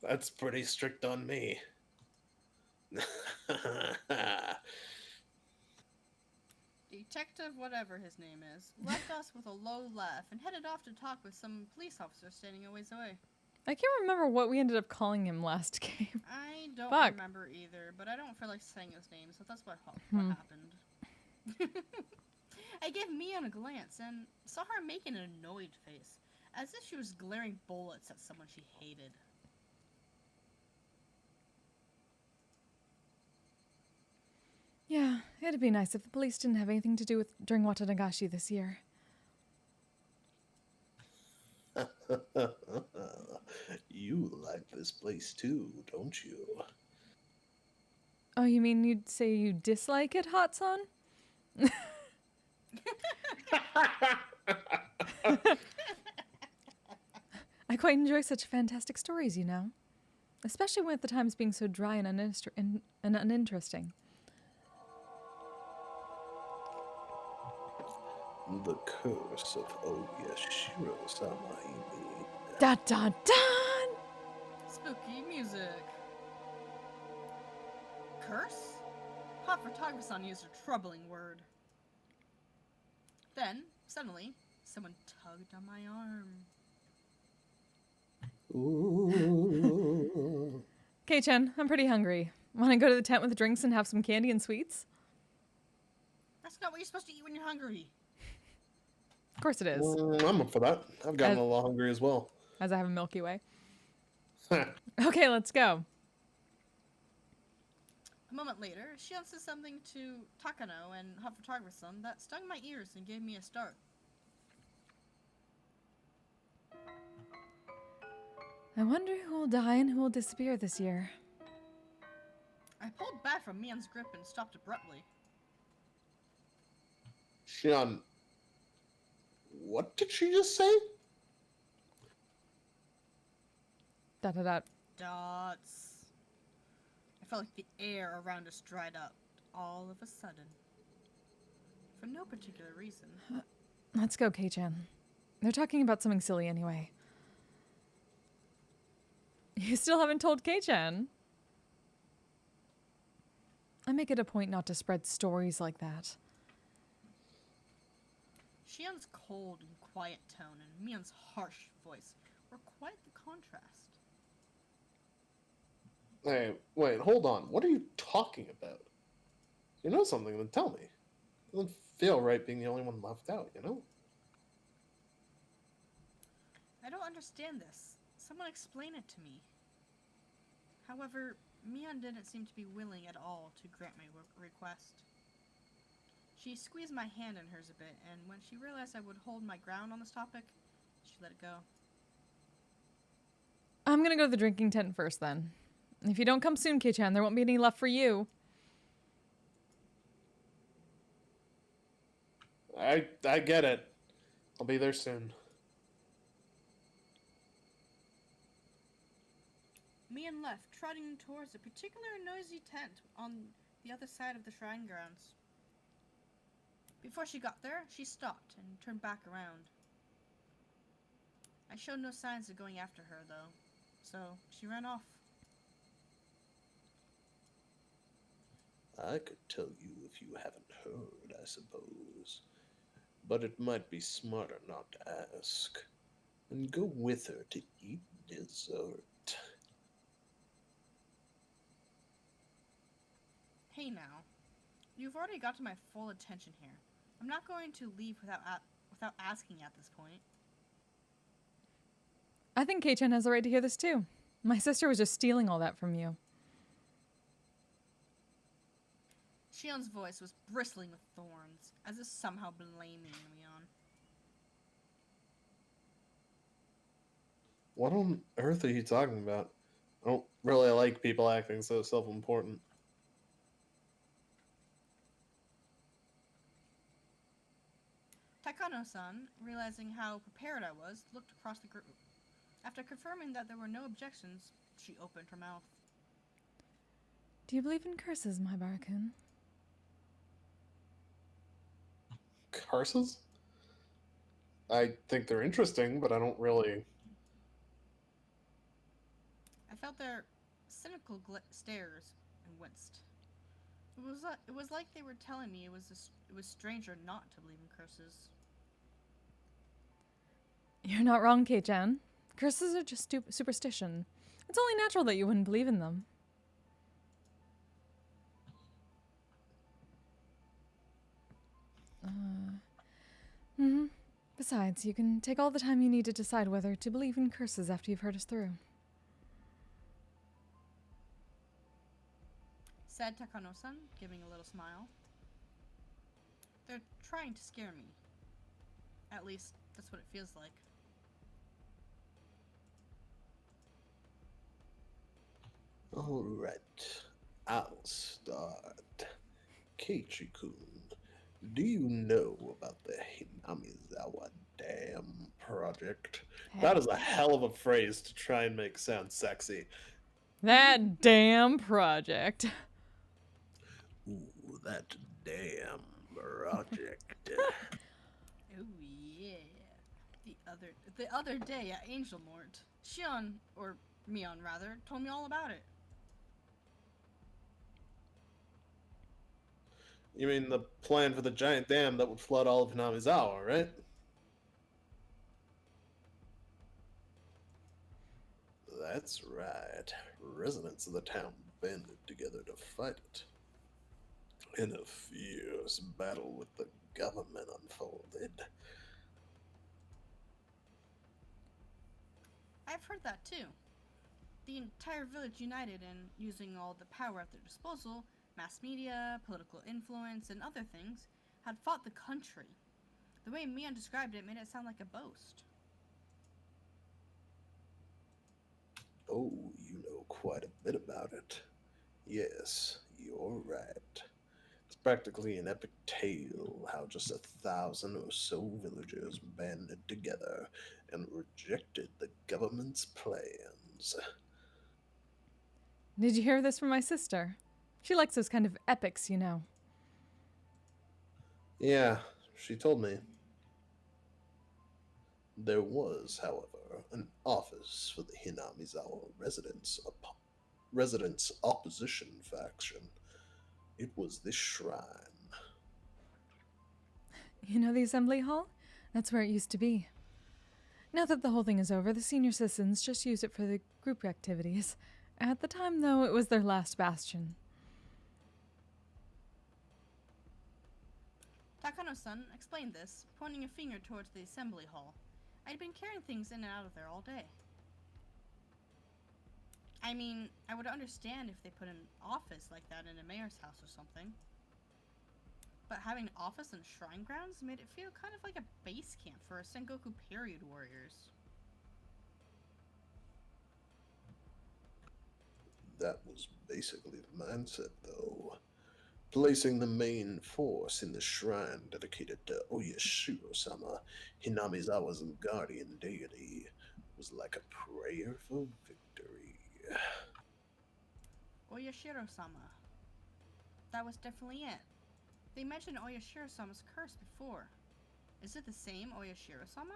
That's pretty strict on me. Detective whatever his name is left us with a low laugh and headed off to talk with some police officers standing a ways away. I can't remember what we ended up calling him last game. I don't Fuck. remember either, but I don't feel like saying his name, so that's what happened. I gave Mian a glance and saw her making an annoyed face, as if she was glaring bullets at someone she hated. Yeah, it'd be nice if the police didn't have anything to do with during Watanagashi this year. You like this place too, don't you? Oh, you mean you'd say you dislike it, Hot-san? I quite enjoy such fantastic stories, you know. Especially when at the times being so dry and uninteresting. The curse of Oyashiro-sama, you mean? Da da da! Spooky music. Curse? Hot Photographer used a troubling word. Then, suddenly, someone tugged on my arm. Ooh. Kei-chan, I'm pretty hungry. Want to go to the tent with drinks and have some candy and sweets? That's not what you're supposed to eat when you're hungry. Of course it is, I'm up for that. I've gotten a little hungry as well. as I have a Milky Way. Okay, let's go. A moment later, she said something to Takano and Hot Photographer that stung my ears and gave me a start. I wonder who will die and who will disappear this year. I pulled back from Mian's grip and stopped abruptly. Shion, what did she just say? Da da da. Dots. I felt like the air around us dried up all of a sudden. For no particular reason. Let's go, Kei-chan. They're talking about something silly anyway. You still haven't told Kei-chan? I make it a point not to spread stories like that. Xian's cold and quiet tone and Mian's harsh voice were quite the contrast. Hey, wait, hold on. What are you talking about? You know something, then tell me. It doesn't feel right being the only one left out, you know? I don't understand this. Someone explain it to me. However, Mion didn't seem to be willing at all to grant my request. She squeezed my hand in hers a bit, and when she realized I would hold my ground on this topic, she let it go. I'm gonna go to the drinking tent first, then. If you don't come soon, Kei-chan, there won't be any left for you. I get it. I'll be there soon. Mion left, trotting towards a particular noisy tent on the other side of the shrine grounds. Before she got there, she stopped and turned back around. I showed no signs of going after her, though, so she ran off. I could tell you if you haven't heard, I suppose. But it might be smarter not to ask. And go with her to eat dessert. Hey now, you've already got to my full attention here. I'm not going to leave without asking at this point. I think Kei-chan has the right to hear this too. My sister was just stealing all that from you. Shion's voice was bristling with thorns, as if somehow blaming Mion. What on earth are you talking about? I don't really like people acting so self-important. Takano-san, realizing how prepared I was, looked across the group. After confirming that there were no objections, she opened her mouth. Do you believe in curses, my Barakun? Curses? I think they're interesting, but I don't really... I felt their cynical stares and winced. It was like they were telling me it was strange or not to believe in curses. You're not wrong, Kei-chan. Curses are just superstition. It's only natural that you wouldn't believe in them. Besides, you can take all the time you need to decide whether to believe in curses after you've heard us through. Said Takano-san, giving a little smile. They're trying to scare me. At least, that's what it feels like. Alright, I'll start. Keiichi-kun, do you know about the Hinamizua Dam project? That is a hell of a phrase to try and make sound sexy. That damn project. Ooh, that damn project. Oh yeah. The other day at Angel Mort, Shion, or Mion rather, told me all about it. You mean the plan for the giant dam that would flood all of Hinamizawa, right? That's right. Residents of the town banded together to fight it. And a fierce battle with the government unfolded. I've heard that too. The entire village united in using all the power at their disposal, mass media, political influence, and other things, had fought the country. The way Mion described it made it sound like a boast. Oh, you know quite a bit about it. Yes, you're right. It's practically an epic tale how just 1,000 or so villagers banded together and rejected the government's plans. Did you hear this from my sister? She likes those kind of epics, you know. Yeah, she told me. There was, however, an office for the Hinamizawa residents' opposition faction. It was this shrine. You know the assembly hall? That's where it used to be. Now that the whole thing is over, the senior citizens just use it for the group activities. At the time, though, it was their last bastion. Takano-san explained this, pointing a finger towards the assembly hall. I'd been carrying things in and out of there all day. I mean, I would understand if they put an office like that in a mayor's house or something. But having an office in shrine grounds made it feel kind of like a base camp for Sengoku period warriors. That was basically the mindset, though. Placing the main force in the shrine dedicated to Oyashiro-sama, Hinamizawa's guardian deity, was like a prayer for victory. Oyashiro-sama. That was definitely it. They mentioned Oyashiro-sama's curse before. Is it the same Oyashiro-sama?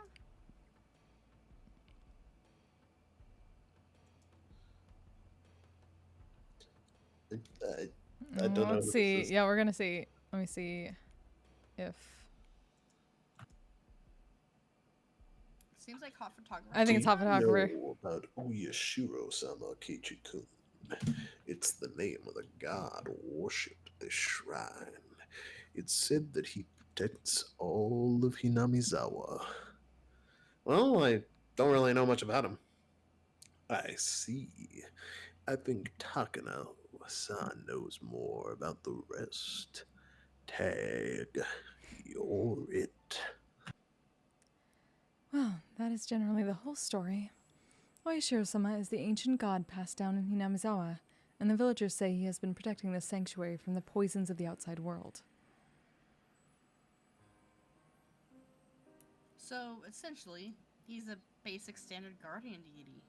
I don't know. Let's see. Yeah, we're gonna see. Let me see if Seems like hot photographer. I think it's hot photographer. Know about Oyashiro-sama, Keiichi-kun. It's the name of the god worshipped at this shrine. It's said that he protects all of Hinamizawa. Well, I don't really know much about him. I see. I think Takano-san knows more about the rest. Tag, you're it. Well, that is generally the whole story. Oyashiro-sama is the ancient god passed down in Hinamizawa, and the villagers say he has been protecting this sanctuary from the poisons of the outside world. So, essentially, he's a basic standard guardian deity.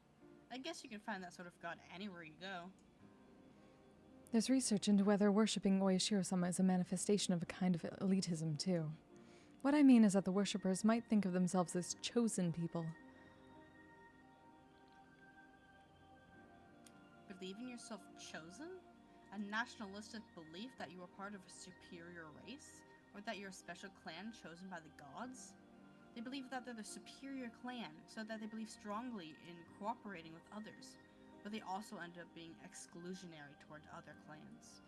I guess you can find that sort of god anywhere you go. There's research into whether worshipping Oyashiro-sama is a manifestation of a kind of elitism, too. What I mean is that the worshippers might think of themselves as chosen people. Believing yourself chosen? A nationalistic belief that you are part of a superior race? Or that you're a special clan chosen by the gods? They believe that they're the superior clan, so that they believe strongly in cooperating with others, but they also end up being exclusionary toward other clans.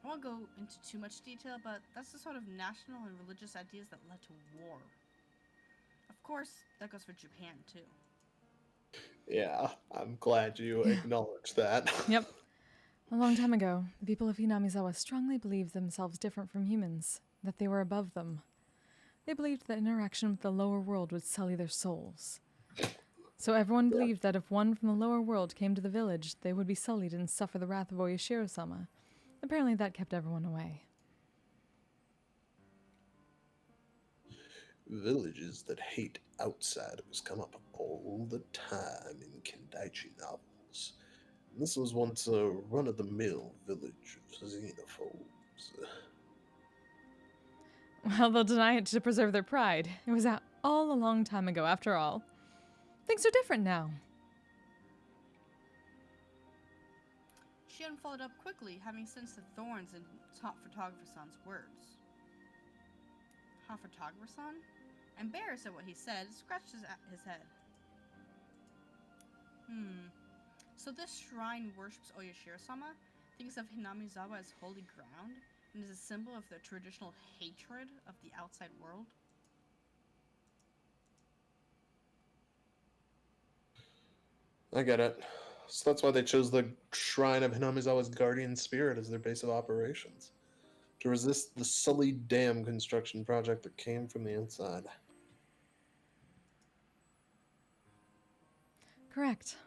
I won't go into too much detail, but that's the sort of national and religious ideas that led to war. Of course, that goes for Japan, too. Yeah, I'm glad you acknowledge that. Yep. A long time ago, the people of Hinamizawa strongly believed themselves different from humans, that they were above them. They believed that interaction with the lower world would sully their souls. So everyone believed that if one from the lower world came to the village, they would be sullied and suffer the wrath of Oyashiro-sama. Apparently that kept everyone away. Villages that hate outsiders come up all the time in Kendaichi novels. This was once a run-of-the-mill village of xenophobes. Well, they'll deny it to preserve their pride. It was all a long time ago, after all. Things are different now. She followed up quickly, having sensed the thorns in Hot Photographer-san's words. Hot Photographer-san? Embarrassed at what he said, scratched his head. So this shrine worships Oyashiro-sama, thinks of Hinamizawa as holy ground, and is a symbol of the traditional hatred of the outside world? I get it. So that's why they chose the shrine of Hinamizawa's guardian spirit as their base of operations. To resist the sullied dam construction project that came from the inside. Correct.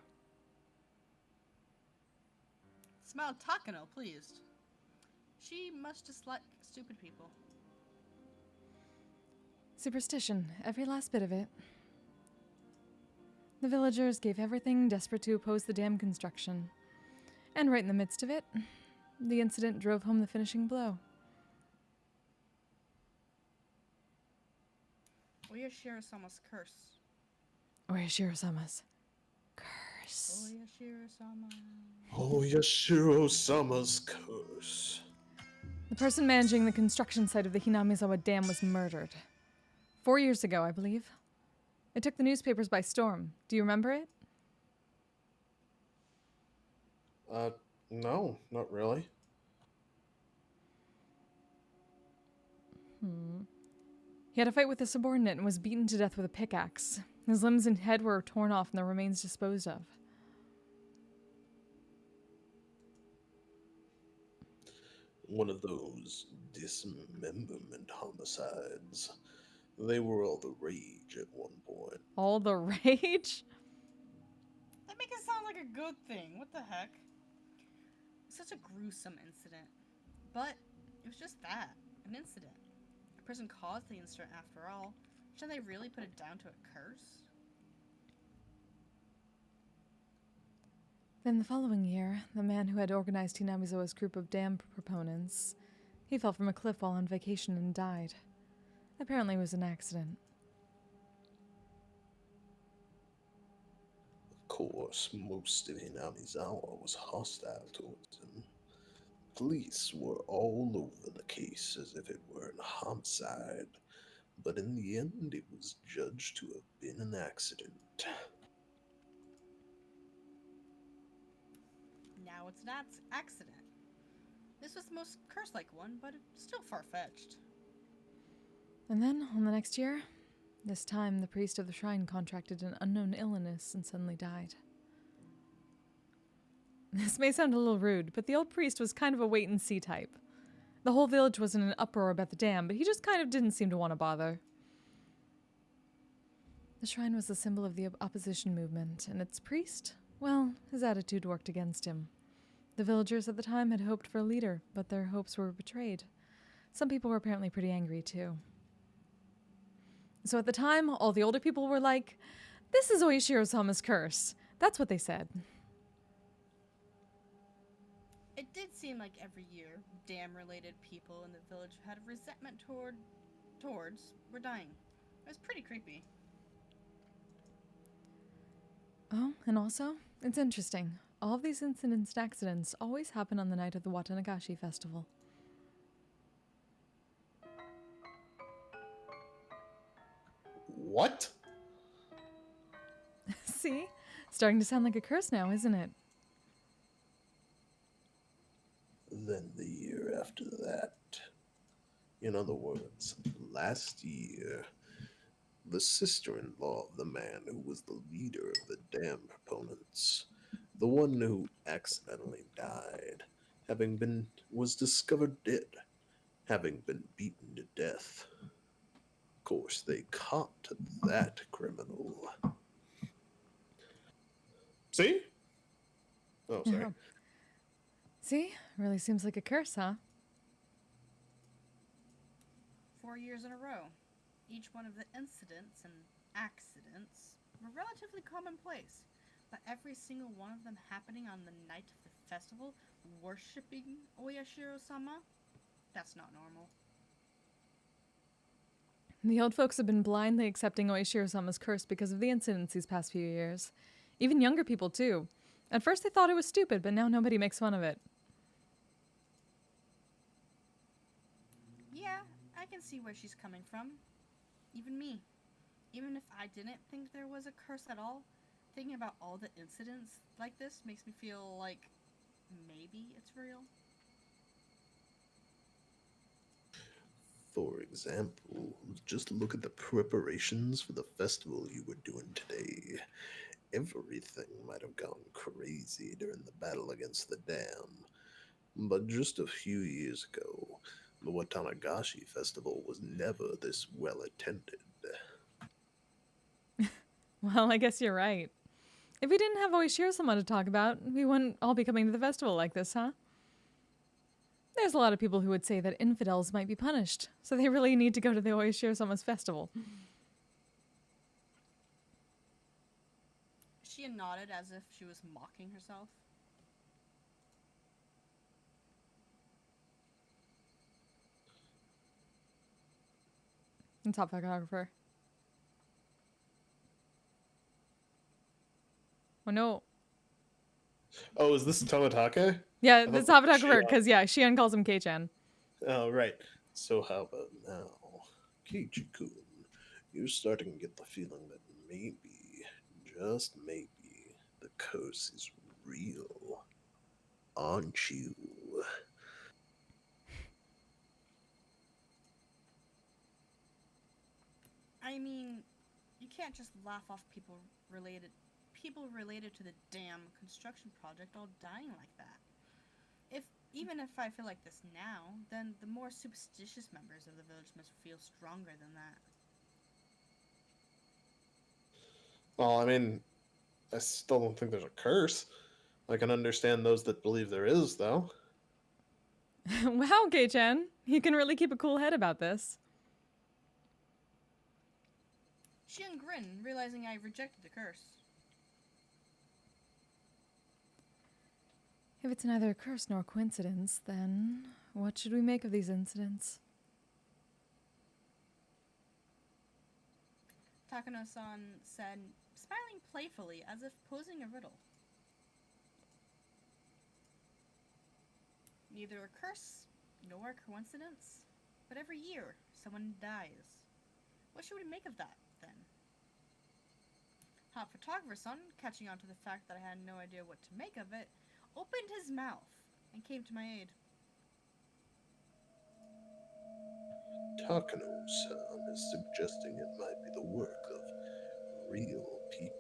Smile Takano, pleased. She must dislike stupid people. Superstition, every last bit of it. The villagers gave everything desperate to oppose the dam construction. And right in the midst of it, the incident drove home the finishing blow. Oyashiro-sama's curse. Oyashiro-sama's curse. Oyashiro-sama. Oyashiro-sama's curse. The person managing the construction site of the Hinamizawa Dam was murdered. 4 years ago, I believe. It took the newspapers by storm. Do you remember it? No, not really. He had a fight with a subordinate and was beaten to death with a pickaxe. His limbs and head were torn off and the remains disposed of. One of those dismemberment homicides. They were all the rage at one point. All the rage? That makes it sound like a good thing. What the heck? Such a gruesome incident. But it was just that, an incident. A person caused the incident after all. Should they really put it down to a curse? Then the following year, the man who had organized Hinamizua's group of dam proponents, he fell from a cliff while on vacation and died. Apparently it was an accident. Of course, most of Hinamizawa was hostile towards him. Police were all over the case as if it were a homicide, but in the end it was judged to have been an accident. Now it's an accident. This was the most curse-like one, but it's still far-fetched. And then, on the next year, this time the priest of the shrine contracted an unknown illness and suddenly died. This may sound a little rude, but the old priest was kind of a wait-and-see type. The whole village was in an uproar about the dam, but he just kind of didn't seem to want to bother. The shrine was the symbol of the opposition movement, and its priest, well, his attitude worked against him. The villagers at the time had hoped for a leader, but their hopes were betrayed. Some people were apparently pretty angry, too. So at the time, all the older people were like, "This is Oishiro-sama's curse." That's what they said. It did seem like every year, dam-related people in the village who had resentment towards were dying. It was pretty creepy. Oh, and also, it's interesting. All of these incidents and accidents always happen on the night of the Watanagashi festival. What? See? Starting to sound like a curse now, isn't it? Then the year after that, in other words, last year, the sister-in-law of the man who was the leader of the dam proponents, the one who accidentally died, was discovered dead, having been beaten to death. Of course, they caught that criminal. See? Oh, sorry. Yeah. See? Really seems like a curse, huh? 4 years in a row. Each one of the incidents and accidents were relatively commonplace, but every single one of them happening on the night of the festival, worshipping Oyashiro-sama? That's not normal. The old folks have been blindly accepting Oishiro-sama's curse because of the incidents these past few years. Even younger people, too. At first they thought it was stupid, but now nobody makes fun of it. Yeah, I can see where she's coming from. Even me. Even if I didn't think there was a curse at all, thinking about all the incidents like this makes me feel like maybe it's real. For example, just look at the preparations for the festival you were doing today. Everything might have gone crazy during the battle against the dam, but just a few years ago, the Watanagashi festival was never this well attended. Well, I guess you're right. If we didn't have Oishiro-sama to talk about, we wouldn't all be coming to the festival like this, huh? There's a lot of people who would say that infidels might be punished, so they really need to go to the Oishiro-sama's festival. She nodded as if she was mocking herself. And top photographer. Oh no. Oh, is this Tomatake? Yeah, thought the top that was photographer, Shion. because yeah, Shion calls him Kei-chan. Oh, right. So how about now? Kiichi-kun, you're starting to get the feeling that maybe, just maybe, the curse is real. Aren't you? I mean, you can't just laugh off people related to the dam construction project all dying like that. If even if I feel like this now, then the more superstitious members of the village must feel stronger than that. Well, I mean, I still don't think there's a curse. I can understand those that believe there is, though. Wow, Kei-chan. You can really keep a cool head about this. Shion grinned, realizing I rejected the curse. If it's neither a curse nor coincidence, then what should we make of these incidents? Takano-san said, smiling playfully as if posing a riddle. Neither a curse nor a coincidence, but every year someone dies. What should we make of that, then? Hot Photographer-san, catching on to the fact that I had no idea what to make of it, opened his mouth and came to my aid. Takano-san is suggesting it might be the work of real people.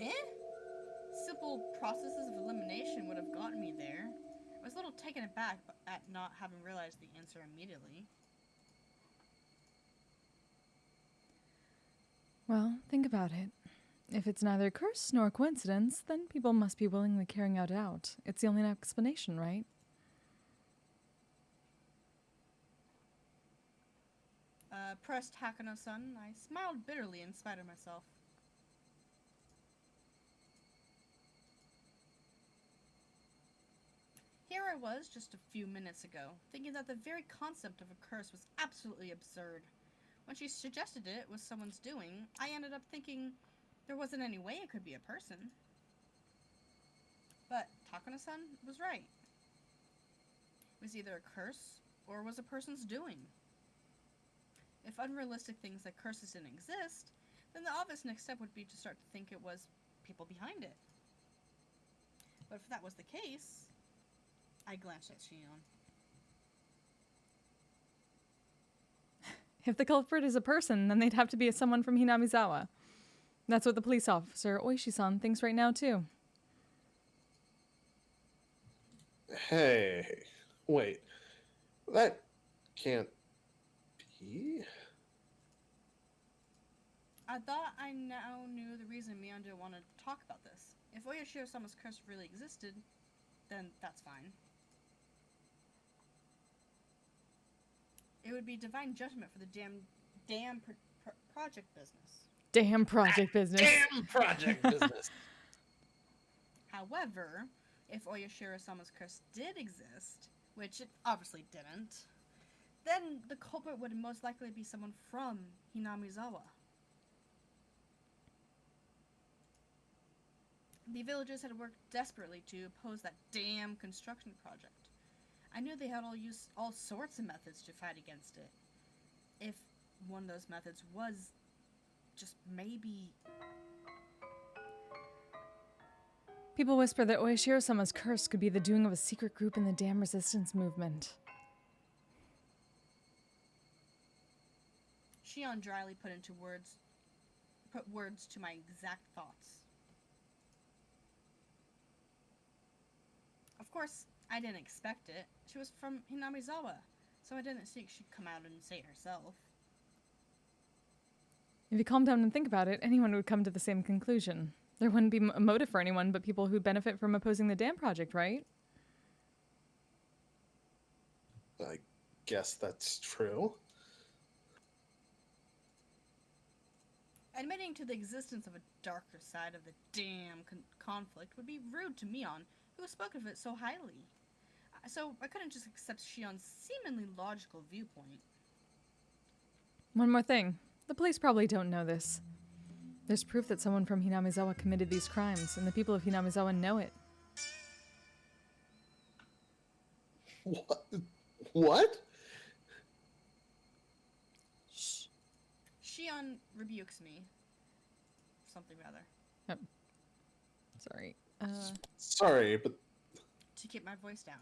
Eh? Simple processes of elimination would have gotten me there. I was a little taken aback at not having realized the answer immediately. Well, think about it. If it's neither a curse nor a coincidence, then people must be willingly carrying it out. It's the only explanation, right? Pressed Takano-san, I smiled bitterly in spite of myself. Here I was just a few minutes ago, thinking that the very concept of a curse was absolutely absurd. When she suggested it was someone's doing, I ended up thinking there wasn't any way it could be a person. But Takano-san was right. It was either a curse or was a person's doing. If unrealistic things like curses didn't exist, then the obvious next step would be to start to think it was people behind it. But if that was the case, I glanced at Shion. If the culprit is a person, then they'd have to be someone from Hinamizua. That's what the police officer, Oishi-san, thinks right now, too. Hey, wait. That can't be. I thought I now knew the reason Mion didn't want to talk about this. If Oyashiro-sama's curse really existed, then that's fine. It would be divine judgment for the damn project business. Damn project business. Damn project business. However, if Oyashiro-sama's curse did exist, which it obviously didn't, then the culprit would most likely be someone from Hinamizua. The villagers had worked desperately to oppose that damn construction project. I knew they had used all sorts of methods to fight against it. If one of those methods was just maybe... People whisper that Oishiro-sama's curse could be the doing of a secret group in the dam resistance movement. Shion dryly put words to my exact thoughts. Of course, I didn't expect it. She was from Hinamizua, so I didn't think she'd come out and say it herself. If you calm down and think about it, anyone would come to the same conclusion. There wouldn't be a motive for anyone but people who'd benefit from opposing the dam project, right? I guess that's true. Admitting to the existence of a darker side of the damn conflict would be rude to Mion, who spoke of it so highly. So I couldn't just accept Shion's seemingly logical viewpoint. One more thing. The police probably don't know this. There's proof that someone from Hinamizua committed these crimes, and the people of Hinamizua know it. What? What? Shh. Shion rebukes me. Something rather. Sorry. Sorry, but To keep my voice down.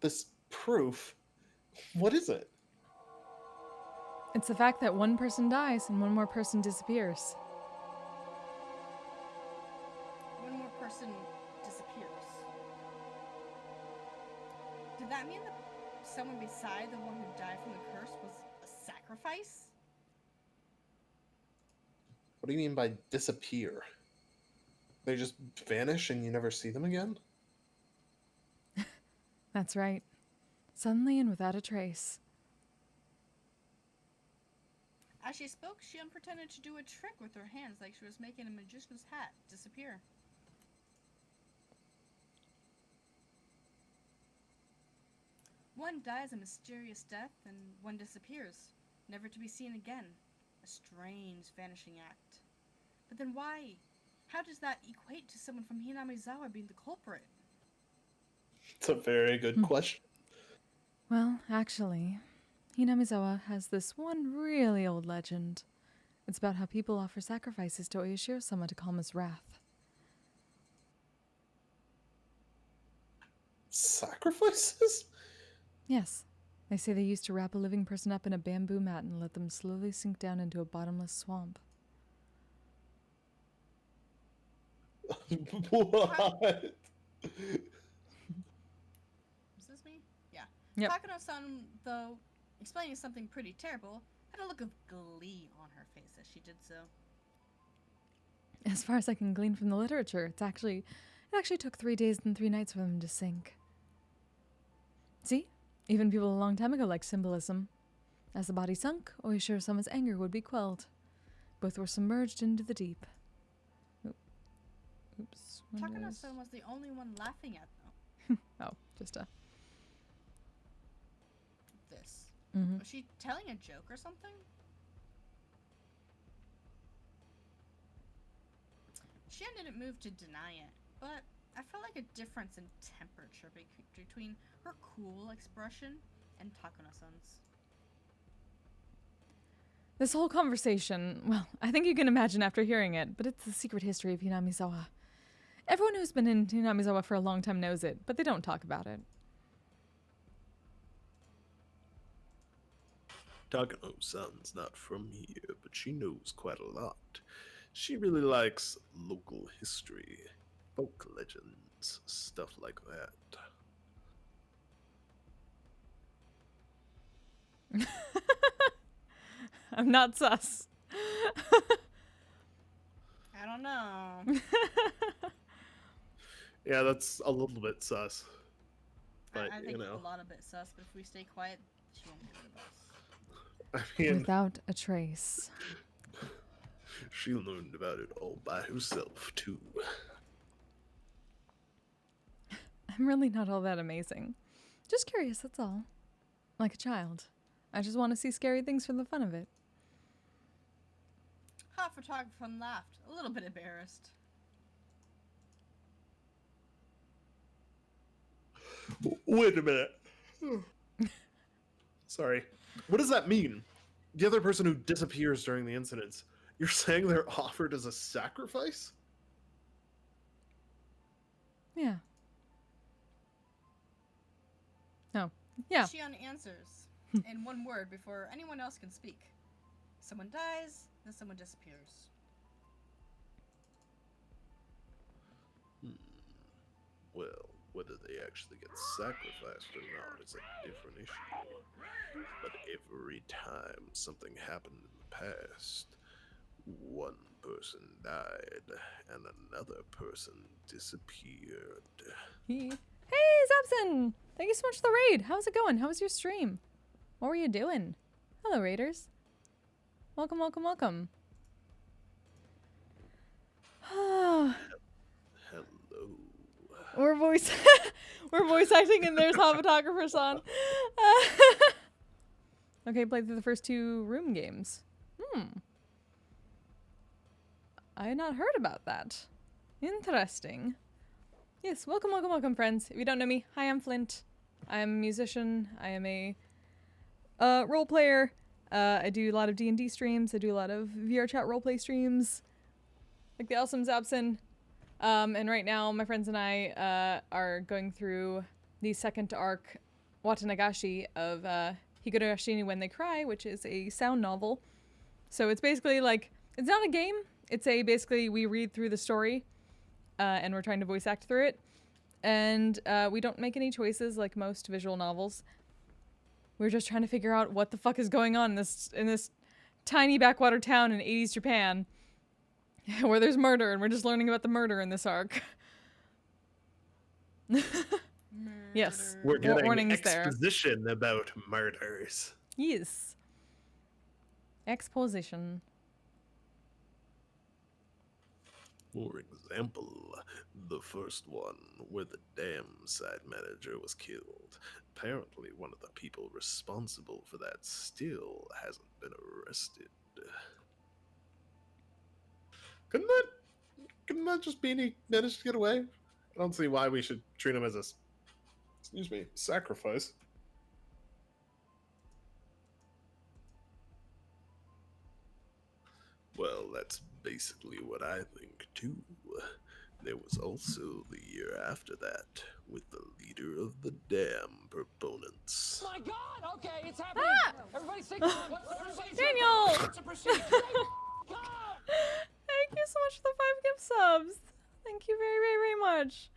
this proof, what is it? It's the fact that one person dies and one more person disappears. One more person disappears. would that mean that someone beside the one who died from the curse was a sacrifice? What do you mean by disappear? They just vanish and you never see them again? That's right. Suddenly and without a trace. As she spoke, she pretended to do a trick with her hands like she was making a magician's hat disappear. One dies a mysterious death, and one disappears, never to be seen again. A strange vanishing act. But then why? How does that equate to someone from Hinamizua being the culprit? It's a very good question. Well, actually, Hinamizua has this one really old legend. It's about how people offer sacrifices to Oyashiro-sama to calm his wrath. Sacrifices? Yes, they say they used to wrap a living person up in a bamboo mat and let them slowly sink down into a bottomless swamp. What? Is this me? Yeah. Yep. Takano-san, though explaining something pretty terrible, had a look of glee on her face as she did so. As far as I can glean from the literature, it actually took 3 days and 3 nights for them to sink. See? Even people a long time ago liked symbolism. As the body sunk, Oyashiro-sama's anger would be quelled. Both were submerged into the deep. Oops. Takano-san was the only one laughing at them. Oh, just a... This. Mm-hmm. Was she telling a joke or something? Shion didn't move to deny it, but I felt like a difference in temperature between her cool expression and Takano-san's. This whole conversation, well, I think you can imagine after hearing it, but it's the secret history of Hinamizua. Everyone who's been in Hinamizua for a long time knows it, but they don't talk about it. Takano-san's not from here, but she knows quite a lot. She really likes local history, folk legends, stuff like that. I'm not sus. I don't know. Yeah, that's a little bit sus. But, I think you know. a lot of it sus, but if we stay quiet, she won't get rid of us. I mean, Without a trace. She learned about it all by herself, too. I'm really not all that amazing. Just curious, that's all. Like a child. I just want to see scary things for the fun of it. Hot photographer laughed, a little bit embarrassed. wait a minute. Sorry. What does that mean? The other person who disappears during the incidents, you're saying they're offered as a sacrifice? Yeah. Oh, yeah. Shion answers in one word before anyone else can speak. Someone dies, then someone disappears. Well, whether they actually get sacrificed or not is a different issue. But every time something happened in the past, one person died and another person disappeared. Hey, Zabson! Thank you so much for the raid. How's it going? How was your stream? What were you doing? Hello, raiders. Welcome, welcome, welcome. Hello. We're voice acting, and there's hot photographer son. Okay, played through the first 2 room games. I had not heard about that. Interesting. Yes, welcome, welcome, welcome, friends. If you don't know me, hi, I'm Flint. I'm a musician. I am a role player. I do a lot of D&D streams. I do a lot of VR chat roleplay streams, like the awesome Zabson. And right now, my friends and I are going through the second arc, Watanagashi, of Higurashi When They Cry, which is a sound novel. So it's basically like, it's not a game. It's basically we read through the story, and we're trying to voice act through it. and we don't make any choices like most visual novels. We're just trying to figure out what the fuck is going on in this tiny backwater town in 80s Japan where there's murder, and we're just learning about the murder in this arc. Yes. We're getting warnings there. exposition about murders. Yes. Exposition. For example, the first one where the damn side manager was killed. Apparently, one of the people responsible for that still hasn't been arrested. Couldn't that just mean he managed to get away? I don't see why we should treat him as a, sacrifice. Well, that's basically what I think too. There was also the year after that, with the leader of the damn proponents. My God! Okay, it's happening. Everybody stay calm. Daniel! What's the procedure? Thank you so much for the 5 gift subs. Thank you very, very, very much.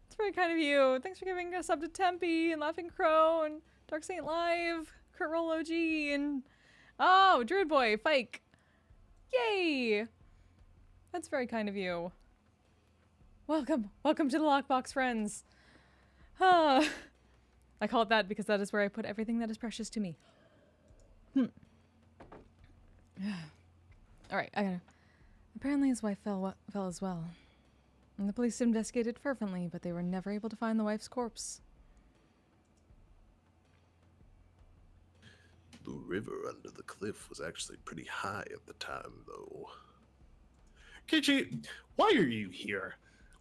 It's very kind of you. Thanks for giving a sub to Tempe and Laughing Crow and Dark Saint Live, Kurt Roll OG, and Druid Boy, Fike. Yay! That's very kind of you. Welcome to the Lockbox, friends. I call it that because that is where I put everything that is precious to me. Alright, I gotta... Apparently his wife fell as well. And the police investigated fervently, but they were never able to find the wife's corpse. The river under the cliff was actually pretty high at the time, though. Kichi, why are you here?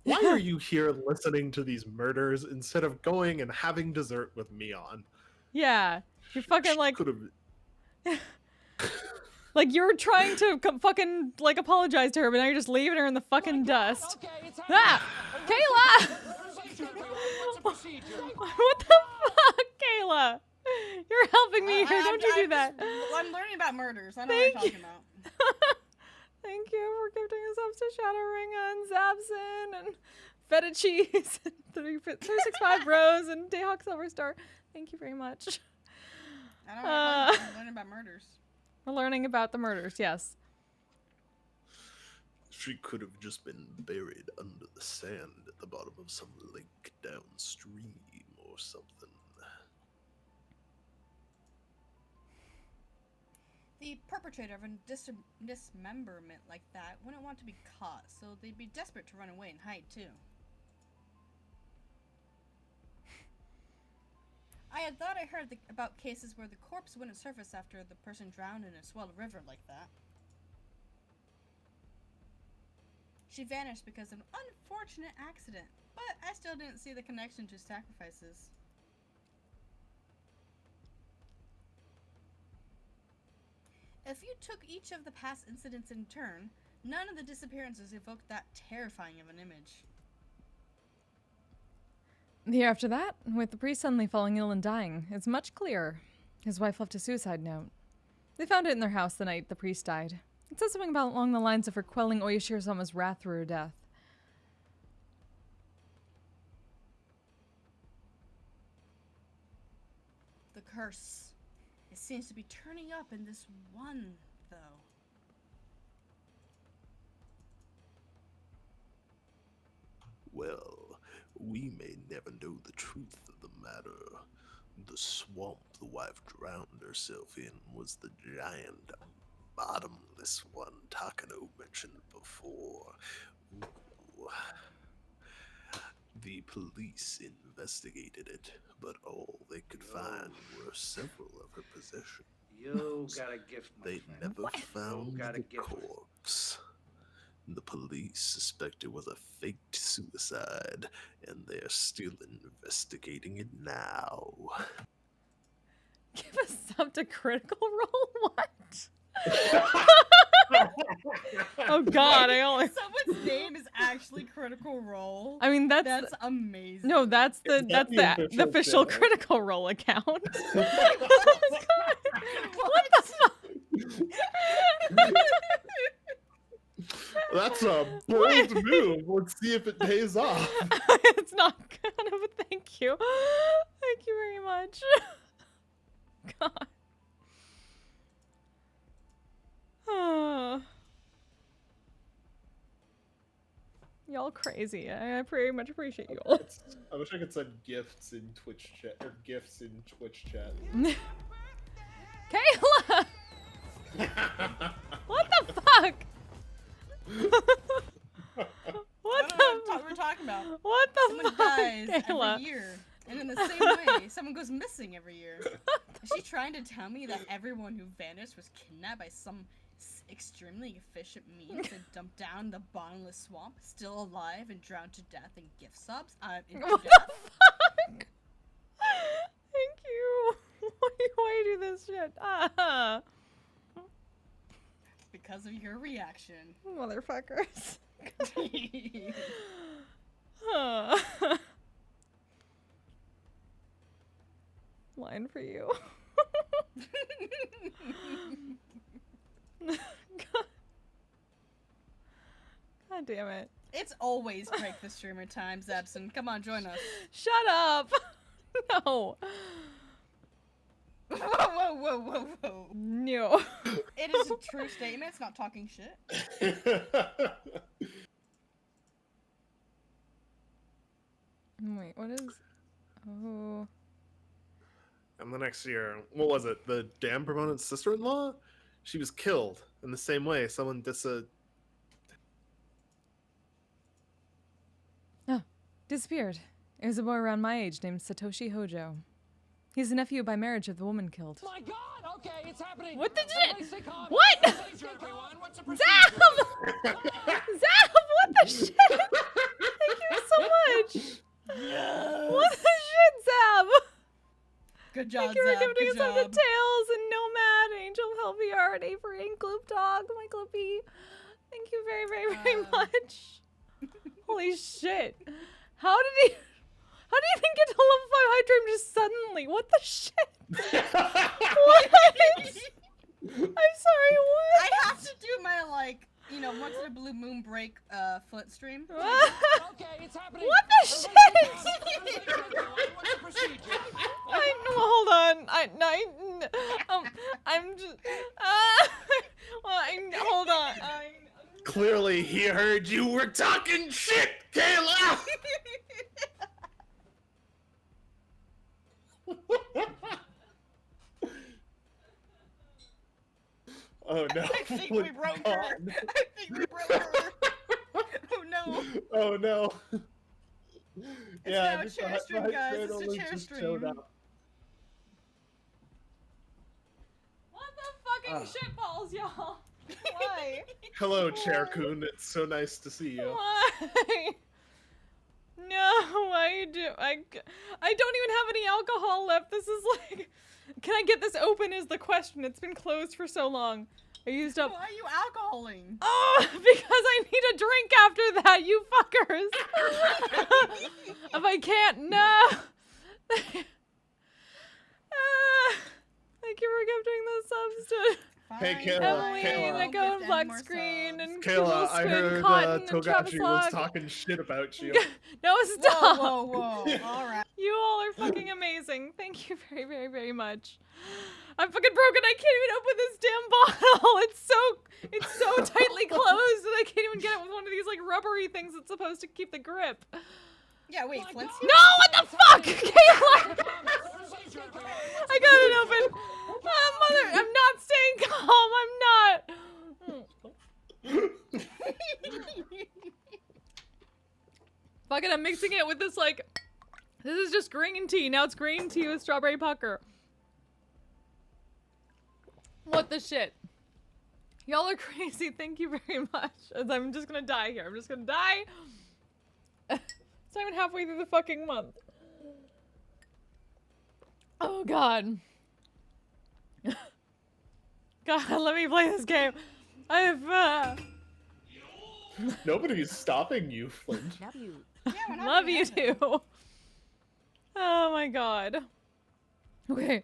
Why are you here listening to these murders instead of going and having dessert with Mion? Yeah, you're fucking like... Could have... Like, you're trying to fucking, like, apologize to her, but now you're just leaving her in the fucking dust. Okay, it's Kayla! What's the procedure? What the fuck, Kayla? You're helping me here, don't you do that. I'm learning about murders. I know Thank what you're talking about. Thank you for gifting us up to Shadowring and Zabson and Feta Cheese and 365 Rose and Dayhawk Silver Star. Thank you very much. I know what you're talking about. I'm learning about murders. We're learning about the murders, yes. She could have just been buried under the sand at the bottom of some lake downstream or something. The perpetrator of a dismemberment like that wouldn't want to be caught, so they'd be desperate to run away and hide too. I had thought I heard about cases where the corpse wouldn't surface after the person drowned in a swelled river like that. She vanished because of an unfortunate accident, but I still didn't see the connection to sacrifices. If you took each of the past incidents in turn, none of the disappearances evoked that terrifying of an image. The year after that, with the priest suddenly falling ill and dying, it's much clearer. His wife left a suicide note. They found it in their house the night the priest died. It says something about along the lines of her quelling Oyashiro-sama's wrath through her death. The curse. It seems to be turning up in this one, though. Well, we may never know the truth of the matter. The swamp the wife drowned herself in was the giant, bottomless one Takano mentioned before. Ooh. The police investigated it, but all they could find were several of her possessions. You got a gift, my They friend. never found got a the gift. corpse. The police suspect it was a faked suicide, and they're still investigating it now. Give us sub to Critical Role? What? Oh god, I only... Someone's name is actually Critical Role. I mean, That's amazing. No, that's the the official official Critical Role account. What the fuck? That's a bold move. Let's see if it pays off. It's not kind of a thank you. Thank you very much. God. Y'all crazy. I very much appreciate you all. I wish I could send gifts in Twitch chat or gifts in Twitch chat. Kayla! What the fuck? What I don't know the what we're talking about. What the Someone fuck, dies Kayla? every year, and in the same way, someone goes missing every year. Is she trying to tell me that everyone who vanished was kidnapped by some extremely efficient means and dumped down the bottomless swamp, still alive and drowned to death in gift subs? What the fuck? Thank you. Why you do this shit? Because of your reaction. Motherfuckers. Line for you. God damn it. It's always break the streamer time, Zebson. Come on, join us. Shut up. No. Whoa, whoa, whoa, whoa, whoa. No. It is a true statement. It's not talking shit. Wait, what is... Oh... And the next year, what was it? The dam proponent's sister-in-law? She was killed in the same way. Someone disappeared. It was a boy around my age named Satoshi Hojo. He's a nephew by marriage of the woman killed. My God! Okay, it's happening. What the Everybody shit? stay calm. What? Procedure, everyone. What's the procedure? Zab! Zab, what the shit? Thank you so much. Yes. What the shit, Zab? Good job, Thank you for Zab. gifting Good us up to job. Tails and Nomad, Angel of Healthy Art, Avery, and Gloop Dog, my Gloopy. Thank you very, very, very much. Holy shit. How did he get to level 5 high dream just suddenly? What the shit? What? I'm sorry, what? I have to do my, like, you know, once in a blue moon break foot stream. Okay, it's happening. What the shit? Everybody stay calm. What's the procedure? Hold on. I'm just. Hold on. Clearly, he heard you were talking shit, Kayla! Oh no. I think we broke her. I think we broke her. Oh no. Oh no. It's now a chair stream, guys. It's a chair stream. What the fucking shitballs, y'all? Why? Hello, Chair-kun. It's so nice to see you. Why? No, I don't even have any alcohol left. This is like, can I get this open is the question. It's been closed for so long. I used up. Why are you alcoholing? Oh, because I need a drink after that, you fuckers. If I can't, no. Thank you for gifting the subs to Hey, Kayla, Emily, Kayla. Let Go of Black Screen, and Kayla, I Spin heard Cotton, and Travis Togachi was Log. talking shit about you. No, stop. Whoa, whoa, whoa. All right. You all are fucking amazing. Thank you very, very, very much. I'm fucking broken. I can't even open this damn bottle. It's so tightly closed that I can't even get it with one of these like rubbery things that's supposed to keep the grip. Yeah, wait, Flint's No, what the fuck, Kayla? I got it open. Mother, I'm not staying calm. I'm not. Fuck it, I'm mixing it with this like. This is just green tea. Now it's green tea with strawberry pucker. What the shit? Y'all are crazy. Thank you very much. I'm just gonna die here. I'm just gonna die. It's not even halfway through the fucking month. Oh god. God, let me play this game. Nobody's stopping you, Flint. Yeah, Love you too. Oh my god. Okay.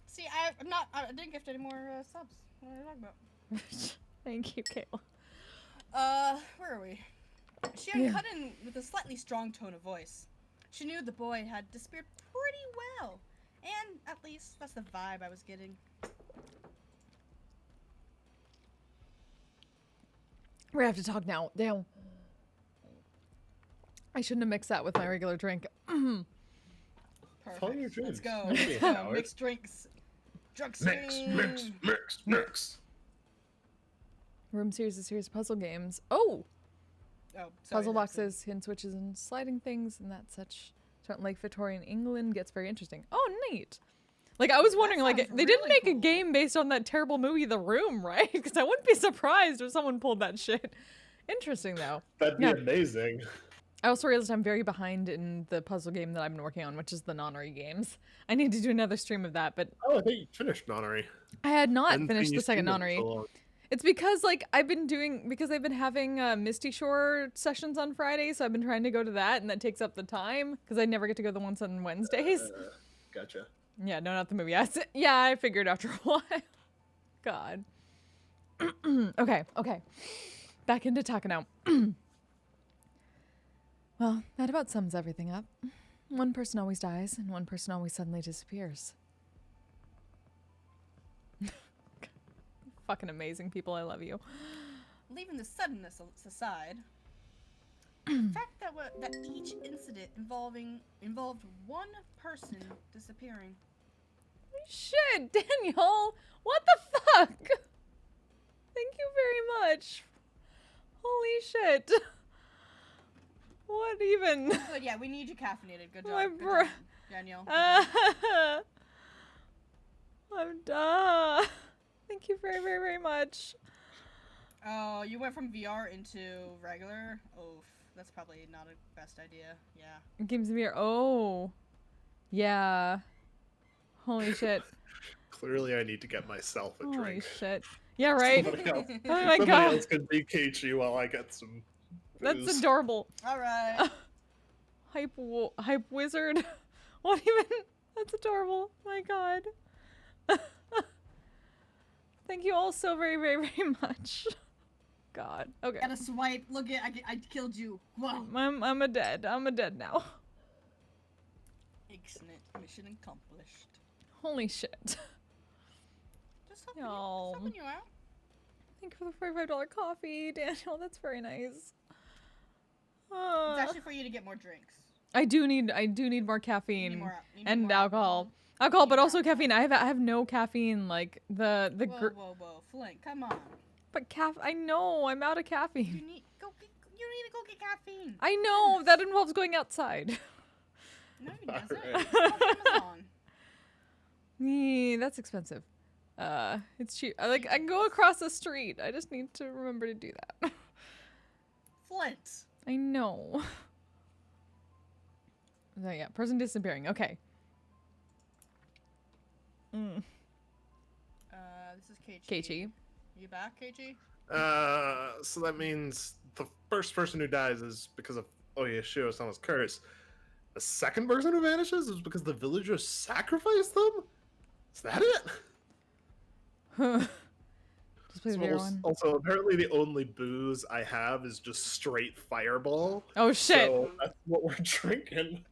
See, I didn't gift any more subs. What are you talking about? Thank you, Kayla. Where are we? She had cut in with a slightly strong tone of voice. She knew the boy had disappeared pretty well. And, at least, that's the vibe I was getting. We have to talk now. Damn. I shouldn't have mixed that with my regular drink. Follow your Perfect. Let's dreams. go. Okay, Let's go. Howard. Mixed drinks. Drunk Mix. Room series is series of puzzle games. Oh! Oh, sorry, Puzzle that's boxes, hidden switches, and sliding things, and that such. Certain Lake Victorian England gets very interesting. Oh, neat. Like, I was wondering, like, sounds they didn't really make a cool. game based on that terrible movie, The Room, right? Because I wouldn't be surprised if someone pulled that shit. Interesting, though. That'd be amazing. I also realized I'm very behind in the puzzle game that I've been working on, which is the Nonary games. I need to do another stream of that, but Oh, I think you finished Nonary. I had not Hadn't finished seen the you second stream it in Nonary. so long. It's because, like, I've been having Misty Shore sessions on Friday, so I've been trying to go to that, and that takes up the time, because I never get to go to the ones on Wednesdays. Gotcha. Yeah, no, not the movie. Yeah, I figured after a while. God. Okay. Back into Takano. Well, that about sums everything up. One person always dies, and one person always suddenly disappears. Fucking amazing people, I love you. Leaving the suddenness aside, the fact that each incident involved one person disappearing. Shit, Daniel! What the fuck? Thank you very much. Holy shit. What even? Good, yeah, we need you caffeinated. Good My job, br- Daniel. I'm done. Thank you very, very, very much. Oh, you went from VR into regular? Oof, that's probably not a best idea. Yeah. Games of Year. Oh. Yeah. Holy shit. Clearly, I need to get myself a Holy drink. shit. Yeah, right? Somebody else, Oh my somebody god. else can be Keiichi while I get some That's booze. adorable. All right. Hype wizard. What even? That's adorable. My god. Thank you all so very, very, very much. God. Okay. Got a swipe. Look at I killed you. Wow. I'm a dead. I'm a dead now. Excellent. Mission accomplished. Holy shit. Just helping, Y'all. just helping you out. Thank you for the $45 coffee, Daniel. That's very nice. It's actually for you to get more drinks. I do need more You caffeine need more, you need and more alcohol. You But need also alcohol. caffeine. I have no caffeine. Like Whoa, Flint, come on. But I know I'm out of You caffeine. need you need to go get caffeine. I know that involves going outside. No, it doesn't. Alright. It's on Amazon. That's expensive. It's cheap. I can go across the street. I just need to remember to do that. Flint. I know. So yeah, person disappearing. Okay. This is Keiichi. Keiichi. You back, Keiichi? So that means the first person who dies is because of Oyashiro-sama's curse. The second person who vanishes is because the villagers sacrificed them? Is that it? Just play the beer one. Also, apparently the only booze I have is just straight Fireball. Oh shit! So that's what we're drinking.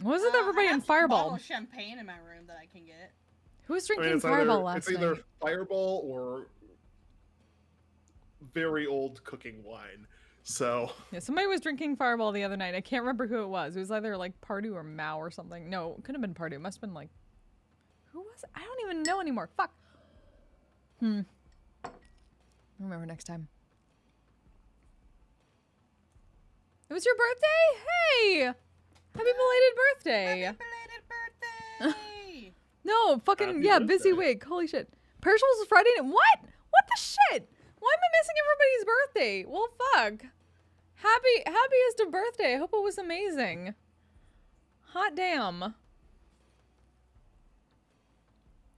What is it everybody I in have a bottle Fireball? of champagne in my room that I can get. Who was I drinking mean, Fireball last it's either night? Fireball or very old cooking wine. So Yeah, somebody was drinking Fireball the other night. I can't remember who it was. It was either like Pardew or Mao or something. No, it couldn't have been Pardew. It must have been like... Who was it? I don't even know anymore. Fuck. I'll remember next time. It was your birthday? Hey! Happy belated birthday! Happy belated birthday! No, fucking, Happy yeah, birthday. busy week. Holy shit. Perishables is Friday night. What? What the shit? Why am I missing everybody's birthday? Well, fuck. Happiest of birthday. I hope it was amazing. Hot damn.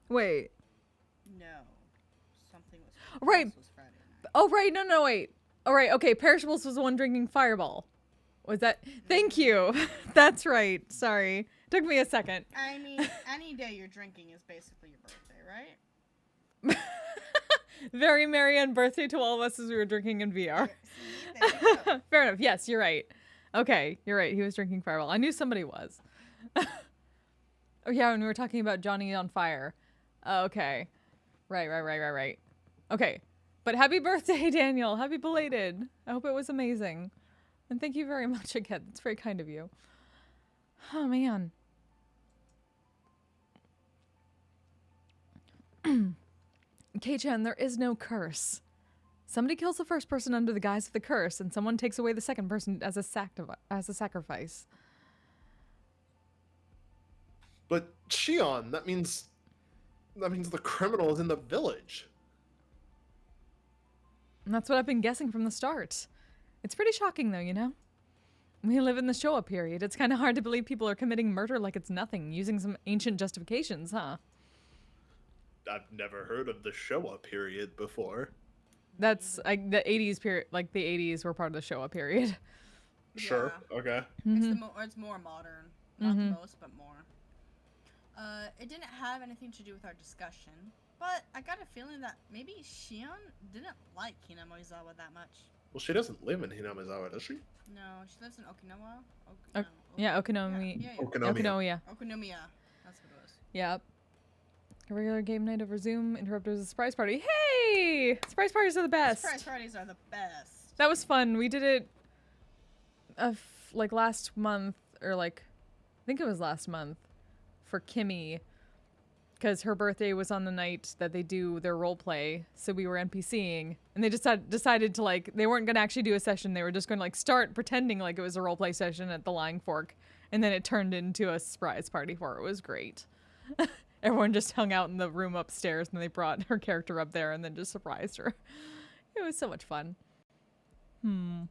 Wait. No. Something was... Right. This was Friday night. Oh, right. No, wait. All right. Okay. Perishables was the one drinking Fireball. Was that? Thank you. That's right. Sorry. Took me a second. I mean, any day you're drinking is basically your birthday, right? Very Marianne birthday to all of us as we were drinking in VR. See, there you go. Fair enough. Yes, you're right. Okay, you're right. He was drinking Fireball. I knew somebody was. Oh yeah, when we were talking about Johnny on Fire. Okay. Right. Okay. But happy birthday, Daniel. Happy belated. I hope it was amazing. And thank you very much again. That's very kind of you. Oh man. K-chan, there is no curse. Somebody kills the first person under the guise of the curse, and someone takes away the second person as a sacrifice. But Shion, that means the criminal is in the village. And that's what I've been guessing from the start. It's pretty shocking though, you know? We live in the Showa period. It's kind of hard to believe people are committing murder like it's nothing, using some ancient justifications, huh? I've never heard of the Showa period before. That's like the 80s period, like the 80s were part of the Showa period. Sure. Okay. It's more modern. Not the most, but more. It didn't have anything to do with our discussion, but I got a feeling that maybe Shion didn't like Hinamizua that much. Well, she doesn't live in Hinamizawa, does she? No, she lives in Okinawa. Yeah, Okinomi. Yeah. Okinomi. Okonomiya. That's what it was. Yep. A regular game night over Zoom interrupted with a surprise party. Hey! Surprise parties are the best. Surprise parties are the best. That was fun. We did it like last month, or like, I think it was last month for Kimmy, because her birthday was on the night that they do their role play. So we were NPCing, and they decided to like, they weren't going to actually do a session. They were just going to like start pretending like it was a role play session at the Lying Fork. And then it turned into a surprise party for her. It was great. Everyone just hung out in the room upstairs, and they brought her character up there and then just surprised her. It was so much fun. Mia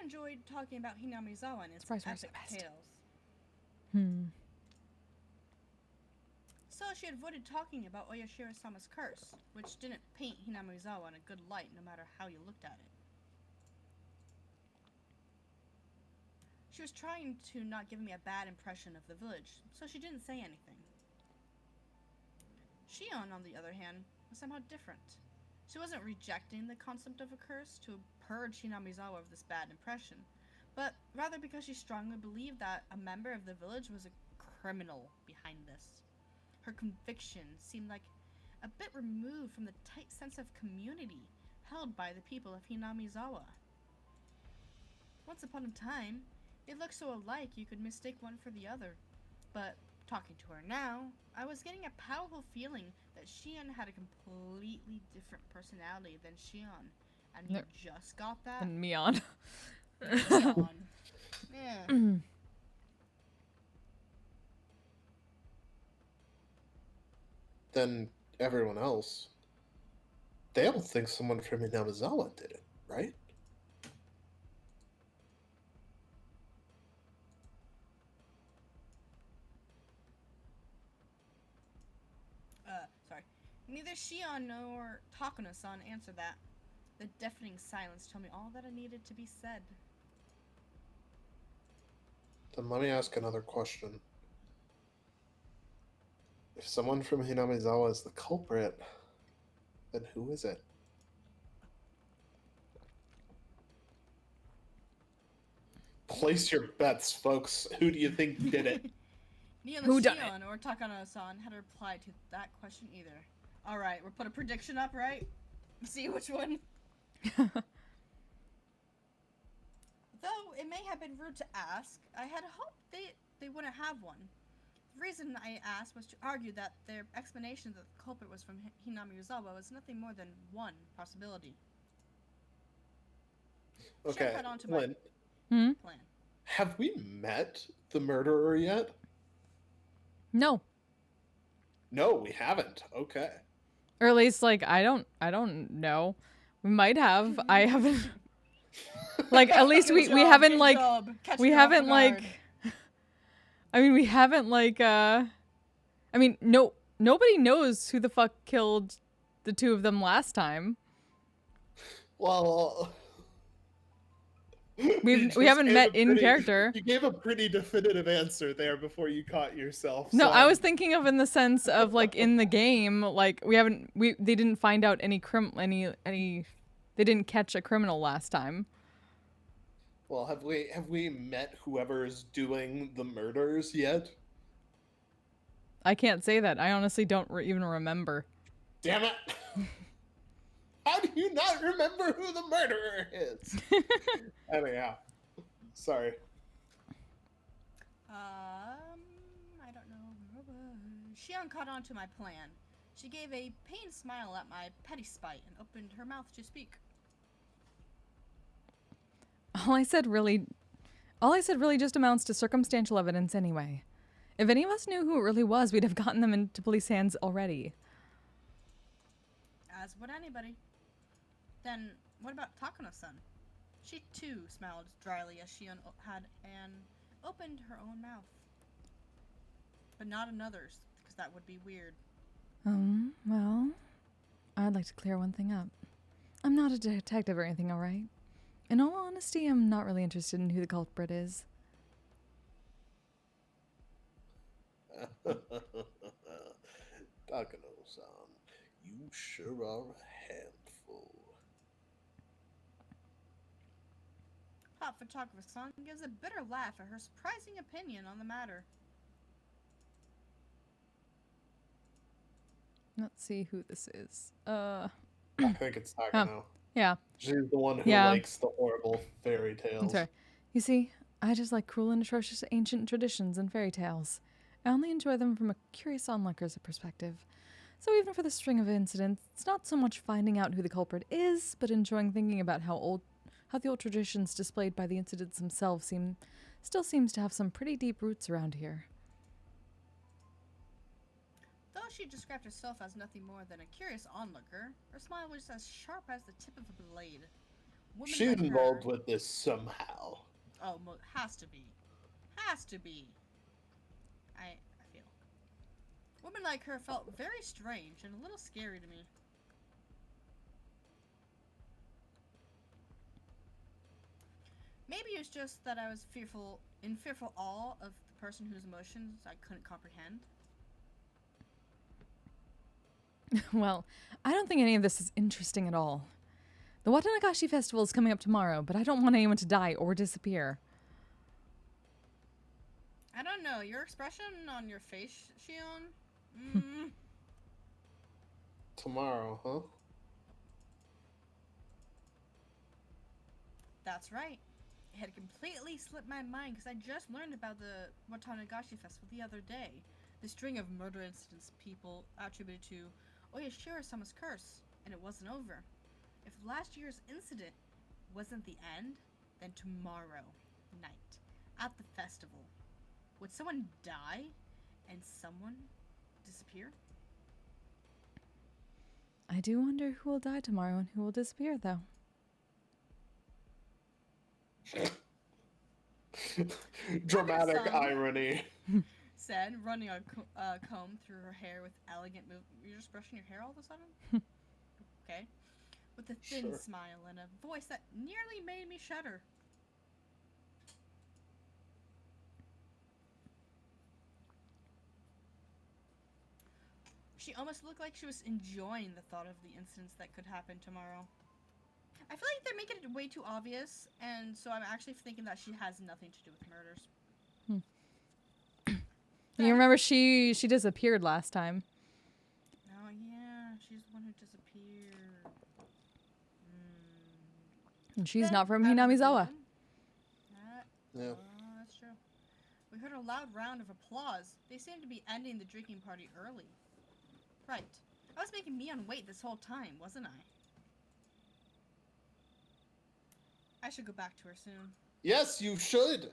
enjoyed talking about Hinamizawa and its Surprise parties are epic the best. tales. So she avoided talking about Oyashiro-sama's curse, which didn't paint Hinamizawa in a good light no matter how you looked at it. She was trying to not give me a bad impression of the village, so she didn't say anything. Shion, on the other hand, was somehow different. She wasn't rejecting the concept of a curse to purge Hinamizawa of this bad impression, but rather because she strongly believed that a member of the village was a criminal behind this. Her conviction seemed like a bit removed from the tight sense of community held by the people of Hinamizawa. Once upon a time, they looked so alike you could mistake one for the other, but talking to her now, I was getting a powerful feeling that Shion had a completely different personality than Shion, and you just got that? And Mion. Shion. Yeah. Then everyone else, they don't think someone from Hinamizawa did it, right? Sorry. Neither Shion nor Takano-san answered that. The deafening silence told me all that I needed to be said. Then let me ask another question. If someone from Hinamizawa is the culprit, then who is it? Place your bets, folks. Who do you think did it? Neither Who done Shion or Takano-san had a reply to that question either. Alright, we'll put a prediction up, right? See which one. Though it may have been rude to ask, I had hoped they wouldn't have one. The reason I asked was to argue that their explanation that the culprit was from Hinamizawa was nothing more than one possibility. Okay, Head on to my Lynn, plan. have we met the murderer yet? No. No, we haven't. Okay. Or at least like I don't know. We might have. I haven't like at least we haven't like we haven't like I mean we haven't like I mean nobody knows who the fuck killed the two of them last time. Well, We just haven't gave met a in pretty- character. You gave a pretty definitive answer there before you caught yourself. No, I son. was thinking of in the sense of like in the game, like they didn't find out any they didn't catch a criminal last time. Well, have we met whoever is doing the murders yet? I can't say that. I honestly don't even remember. Damn it! How do you not remember who the murderer is? Anyhow, sorry. I don't know. Shion caught on to my plan. She gave a pained smile at my petty spite and opened her mouth to speak. All I said really just amounts to circumstantial evidence anyway. If any of us knew who it really was, we'd have gotten them into police hands already. As would anybody. Then, what about Takano-san? She too smiled dryly as Shion had and opened her own mouth. But not another's, because that would be weird. Well, I'd like to clear one thing up. I'm not a detective or anything, alright? In all honesty, I'm not really interested in who the culprit is. Takano-san, you sure are a handful. Hot photographer-san gives a bitter laugh at her surprising opinion on the matter. Let's see who this is. I think it's Takano. Yeah. She's the one who Yeah. likes the horrible fairy tales. I'm sorry. You see, I just like cruel and atrocious ancient traditions and fairy tales. I only enjoy them from a curious onlooker's perspective. So even for the string of incidents, it's not so much finding out who the culprit is, but enjoying thinking about how the old traditions displayed by the incidents themselves still seems to have some pretty deep roots around here. Though she described herself as nothing more than a curious onlooker, her smile was as sharp as the tip of a blade. Women She's like involved her, with this somehow. Oh, has to be. Has to be. I feel. Women like her felt very strange and a little scary to me. Maybe it's just that I was in fearful awe of the person whose emotions I couldn't comprehend. Well, I don't think any of this is interesting at all. The Watanagashi Festival is coming up tomorrow, but I don't want anyone to die or disappear. I don't know, your expression on your face, Shion? Tomorrow, huh? That's right. It had completely slipped my mind because I just learned about the Watanagashi Festival the other day. The string of murder incidents people attributed to Oyashiro-sama's curse, and it wasn't over. If last year's incident wasn't the end, then tomorrow night, at the festival, would someone die and someone disappear? I do wonder who will die tomorrow and who will disappear, though. Dramatic Some. irony. Said, running a comb through her hair with elegant move. You're just brushing your hair all of a sudden? Okay. With a thin Sure. smile and a voice that nearly made me shudder. She almost looked like she was enjoying the thought of the incidents that could happen tomorrow. I feel like they're making it way too obvious, and so I'm actually thinking that she has nothing to do with murders. You remember she disappeared last time. Oh yeah, she's the one who disappeared. And she's Then, not from out of the Hinamizawa. blue- Yeah. Oh, that's true. We heard a loud round of applause. They seemed to be ending the drinking party early. Right. I was making Mion wait this whole time, wasn't I? I should go back to her soon. Yes, you should.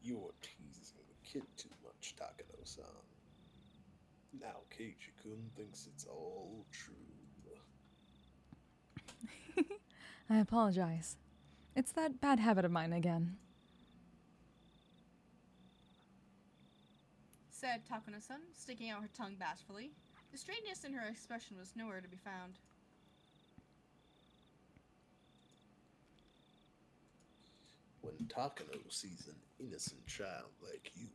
You're teasing the kid too much, Takano-san. Now Keiichi-kun thinks it's all true. I apologize. It's that bad habit of mine again. Said Takano-san, sticking out her tongue bashfully. The strangeness in her expression was nowhere to be found. When Takano sees an innocent child like you,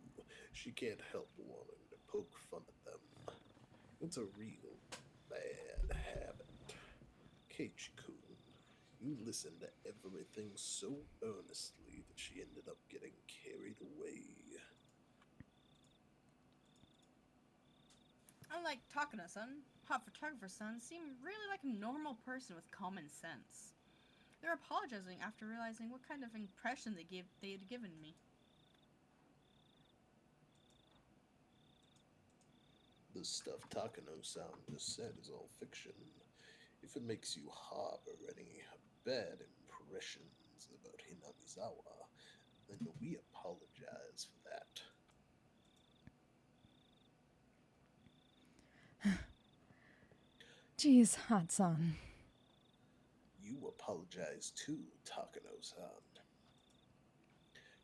she can't help wanting to poke fun at them. It's a real bad habit. Keiichi-kun, you listened to everything so earnestly that she ended up getting carried away. Unlike Takano-san, Hot Photographer-san seemed really like a normal person with common sense. They're apologizing after realizing what kind of impression they had given me. The stuff Takano-san just said is all fiction. If it makes you harbor any bad impressions about Hinamizawa, then we apologize for that. Jeez, Hot-san. You apologize too, Takano-san.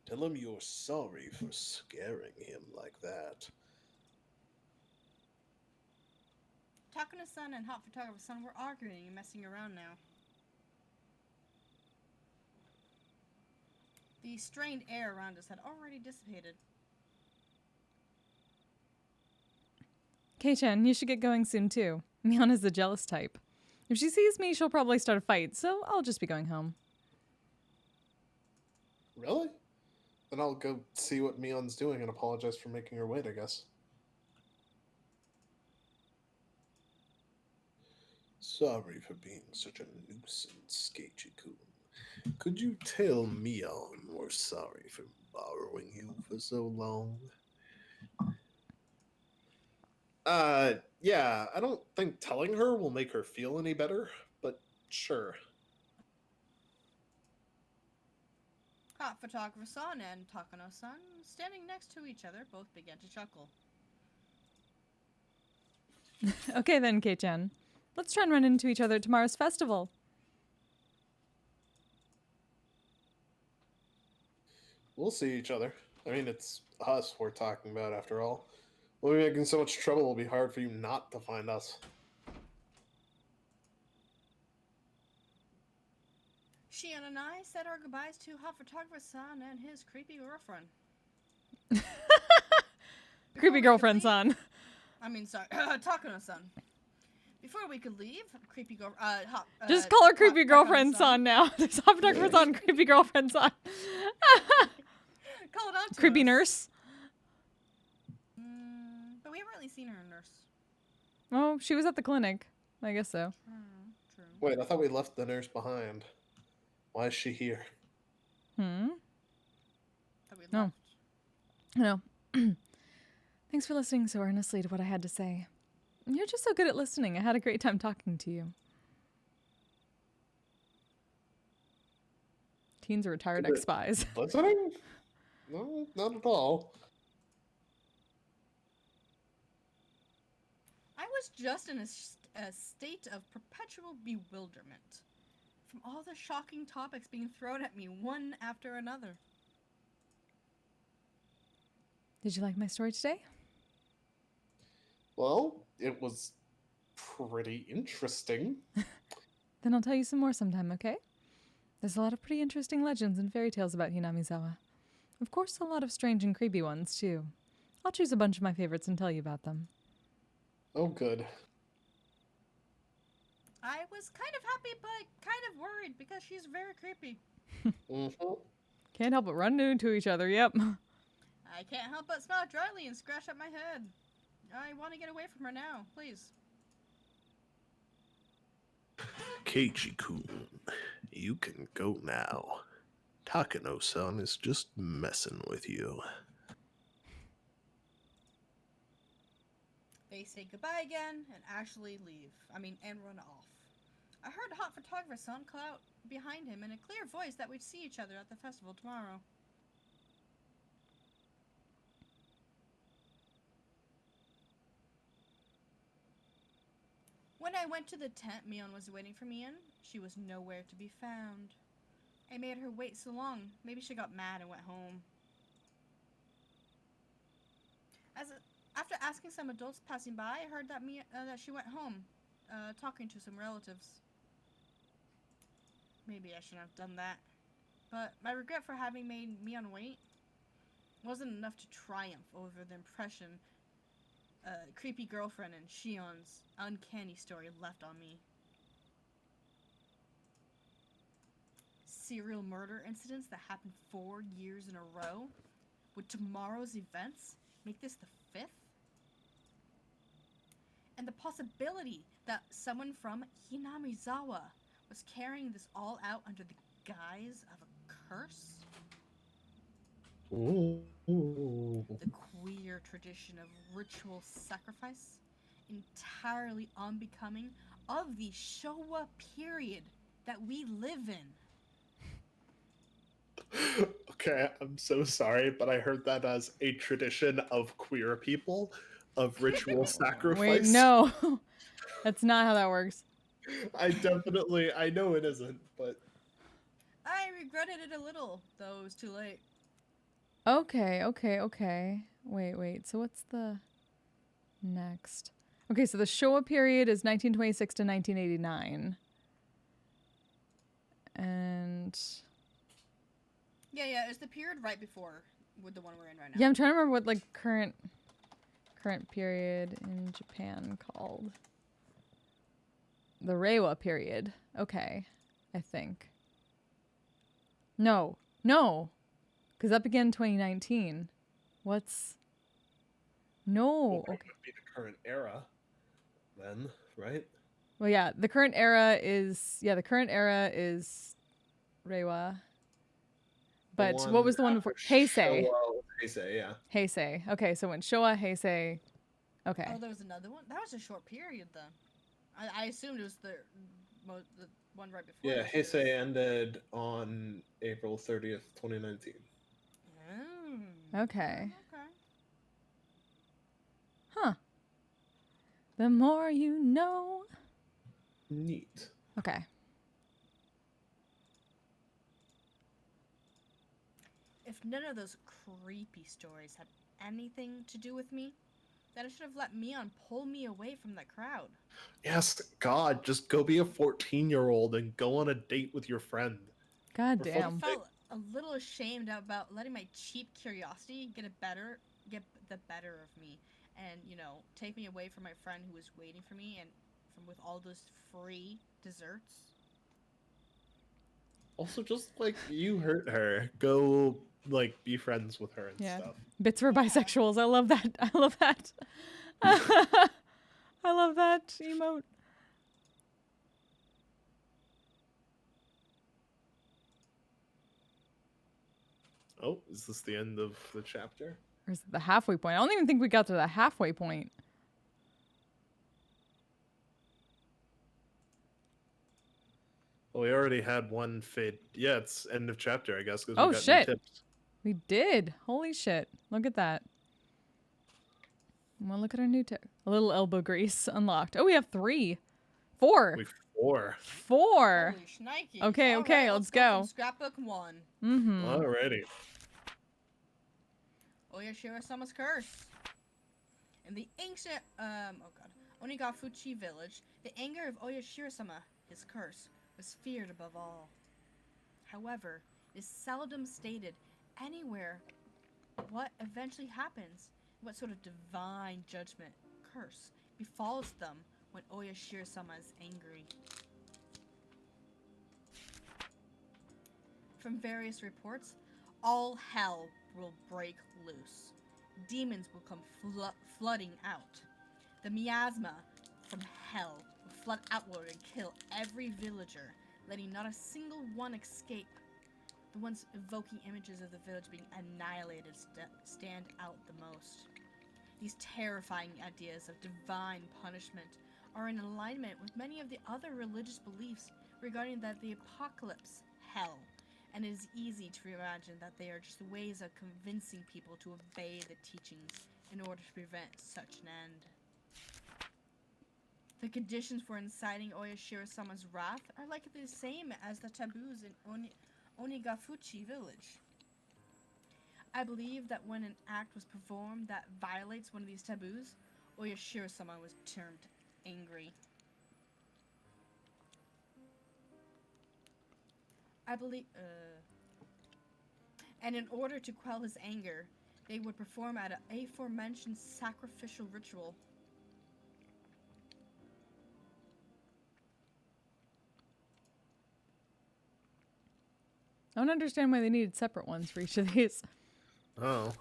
Tell him you're sorry for scaring him like that. Takano-san and Hot Photographer-san were arguing and messing around now. The strained air around us had already dissipated. Kei-chan, you should get going soon too. Miona's the jealous type. If she sees me, she'll probably start a fight, so I'll just be going home. Really? Then I'll go see what Mion's doing and apologize for making her wait, I guess. Sorry for being such a nuisance, Keiichi-kun. Could you tell Mion we're sorry for borrowing you for so long? Yeah, I don't think telling her will make her feel any better, but sure. Hot Photographer-san and Takano-san, standing next to each other, both began to chuckle. Okay then, Kei-chan. Let's try and run into each other at tomorrow's festival. We'll see each other. I mean, it's us we're talking about after all. We'll be making so much trouble, it'll be hard for you not to find us. Shion and I said our goodbyes to Hot Photographer-san and his creepy girlfriend. Creepy girlfriend son. Takano-san. Before we could leave, Just call her creepy Takano-san- girlfriend son now. There's Hot Photographer son, creepy girlfriend son. Call it out to Creepy us. nurse. But we haven't really seen her nurse. Oh, she was at the clinic. I guess so. True. Wait, I thought we left the nurse behind. Why is she here? That we No. left. No. Thanks for listening so earnestly to what I had to say. You're just so good at listening. I had a great time talking to you. Teens are retired Good. ex-spies. Listening? No, not at all. I was just in a state of perpetual bewilderment from all the shocking topics being thrown at me one after another. Did you like my story today? Well, it was pretty interesting. Then I'll tell you some more sometime, okay? There's a lot of pretty interesting legends and fairy tales about Hinamizawa. Of course, a lot of strange and creepy ones, too. I'll choose a bunch of my favorites and tell you about them. Oh, good. I was kind of happy, but kind of worried because she's very creepy. Mm-hmm. Can't help but run into each other, yep. I can't help but smile dryly and scratch at my head. I want to get away from her now, please. Keiichi-kun, you can go now. Takano-san is just messing with you. They say goodbye again and actually leave. And run off. I heard Hot Photographer-san call out behind him in a clear voice that we'd see each other at the festival tomorrow. When I went to the tent Mion was waiting for me in, she was nowhere to be found. I made her wait so long. Maybe she got mad and went home. After asking some adults passing by, I heard that that she went home, talking to some relatives. Maybe I shouldn't have done that. But my regret for having made Mion wait wasn't enough to triumph over the impression creepy girlfriend and Shion's uncanny story left on me. Serial murder incidents that happened 4 years in a row? Would tomorrow's events make this the 5th? And the possibility that someone from Hinamizua was carrying this all out under the guise of a curse? Ooh. The queer tradition of ritual sacrifice, entirely unbecoming of the Showa period that we live in. Okay, I'm so sorry, but I heard that as a tradition of queer people of ritual sacrifice. Wait, no. That's not how that works. I know it isn't, but I regretted it a little, though it was too late. Okay. Wait. So what's the next? Okay, so the Showa period is 1926 to 1989. And Yeah, it's the period right before with the one we're in right now. yeah, I'm trying to remember what like current period in Japan called. The Reiwa period. Okay, I think. No. Because that began in 2019. What's... No. it Okay. would be the current era then, right? Well, yeah, the current era is... Yeah, the current era is Reiwa. But what was the one before? Heisei. Heisei, yeah. Heisei. Okay, so when Showa, Heisei... Okay. Oh, there was another one? That was a short period, then. I assumed it was the one right before. Yeah, this. Heisei ended on April 30th, 2019. Oh. Okay. Okay. Huh. The more you know. Neat. Okay. If none of those creepy stories had anything to do with me, then I should have let Mion pull me away from that crowd. Yes, God, just go be a 14-year-old and go on a date with your friend. God For damn. fuck's I felt a little ashamed about letting my cheap curiosity get the better of me, and take me away from my friend who was waiting for me, and with all those free desserts. Also, just like you hurt her, go like be friends with her and Yeah. stuff. Bits for bisexuals. I love that. I love that. I love that emote. Oh, is this the end of the chapter? Or is it the halfway point? I don't even think we got to the halfway point. Well, we already had one fade. Yeah, it's end of chapter, I guess. 'Cause we Oh, got new shit. tips. We did. Holy shit. Look at that. Well, look at our new tip. A little elbow grease unlocked. Oh, we have 3. 4. We 4. 4. Holy shnikes. Okay, All okay, right, let's go. go. From scrapbook 1. Mm-hmm. Alrighty. Oyashiro-sama's curse. In the ancient, Onigafuchi village, the anger of Oyashiro-sama, his curse, was feared above all. However, it is seldom stated anywhere what eventually happens, what sort of divine judgment, curse, befalls them when Oyashiro-sama is angry. From various reports, all hell will break loose. Demons will come flooding out. The miasma from hell will flood outward and kill every villager, letting not a single one escape. The ones evoking images of the village being annihilated stand out the most. These terrifying ideas of divine punishment are in alignment with many of the other religious beliefs regarding the apocalypse, hell, and it is easy to imagine that they are just ways of convincing people to obey the teachings in order to prevent such an end. The conditions for inciting Oyashiro-sama's wrath are likely the same as the taboos in Onigafuchi village. I believe that when an act was performed that violates one of these taboos, Oyashiro-sama was termed angry. I believe, And in order to quell his anger, they would perform at an aforementioned sacrificial ritual. I don't understand why they needed separate ones for each of these. Oh.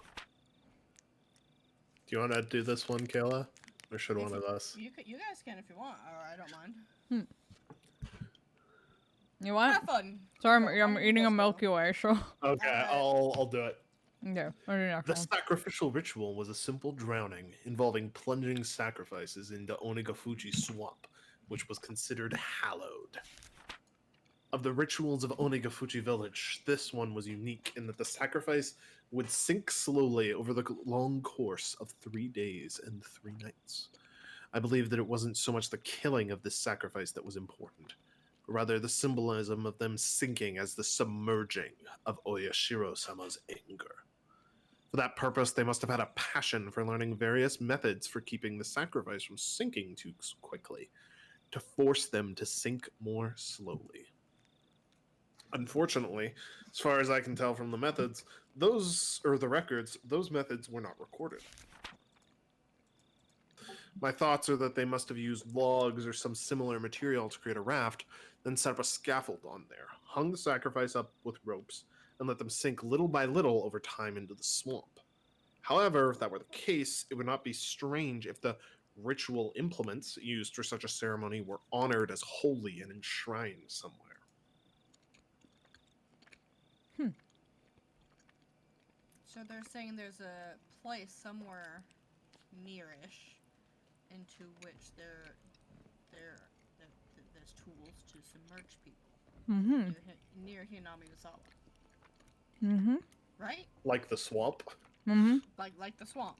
Do you want to do this one, Kayla? Or should one of us? You guys can if you want, or I don't mind. You want? Have fun. Sorry, I'm Go, eating a let's go. Milky Way, so. Okay, I'll do it. Okay, I'll do next The one. sacrificial ritual was a simple drowning involving plunging sacrifices into Onigafuchi swamp, which was considered hallowed. Of the rituals of Onigafuchi village, this one was unique in that the sacrifice would sink slowly over the long course of 3 days and 3 nights. I believe that it wasn't so much the killing of this sacrifice that was important, but rather the symbolism of them sinking as the submerging of Oyashiro-sama's anger. For that purpose, they must have had a passion for learning various methods for keeping the sacrifice from sinking too quickly, to force them to sink more slowly. Unfortunately, as far as I can tell from the methods, those methods were not recorded. My thoughts are that they must have used logs or some similar material to create a raft, then set up a scaffold on there, hung the sacrifice up with ropes, and let them sink little by little over time into the swamp. However, if that were the case, it would not be strange if the ritual implements used for such a ceremony were honored as holy and enshrined somewhere. So they're saying there's a place somewhere nearish into which there's tools to submerge people near Hinamizua. Right? Like the swamp? Like the swamp,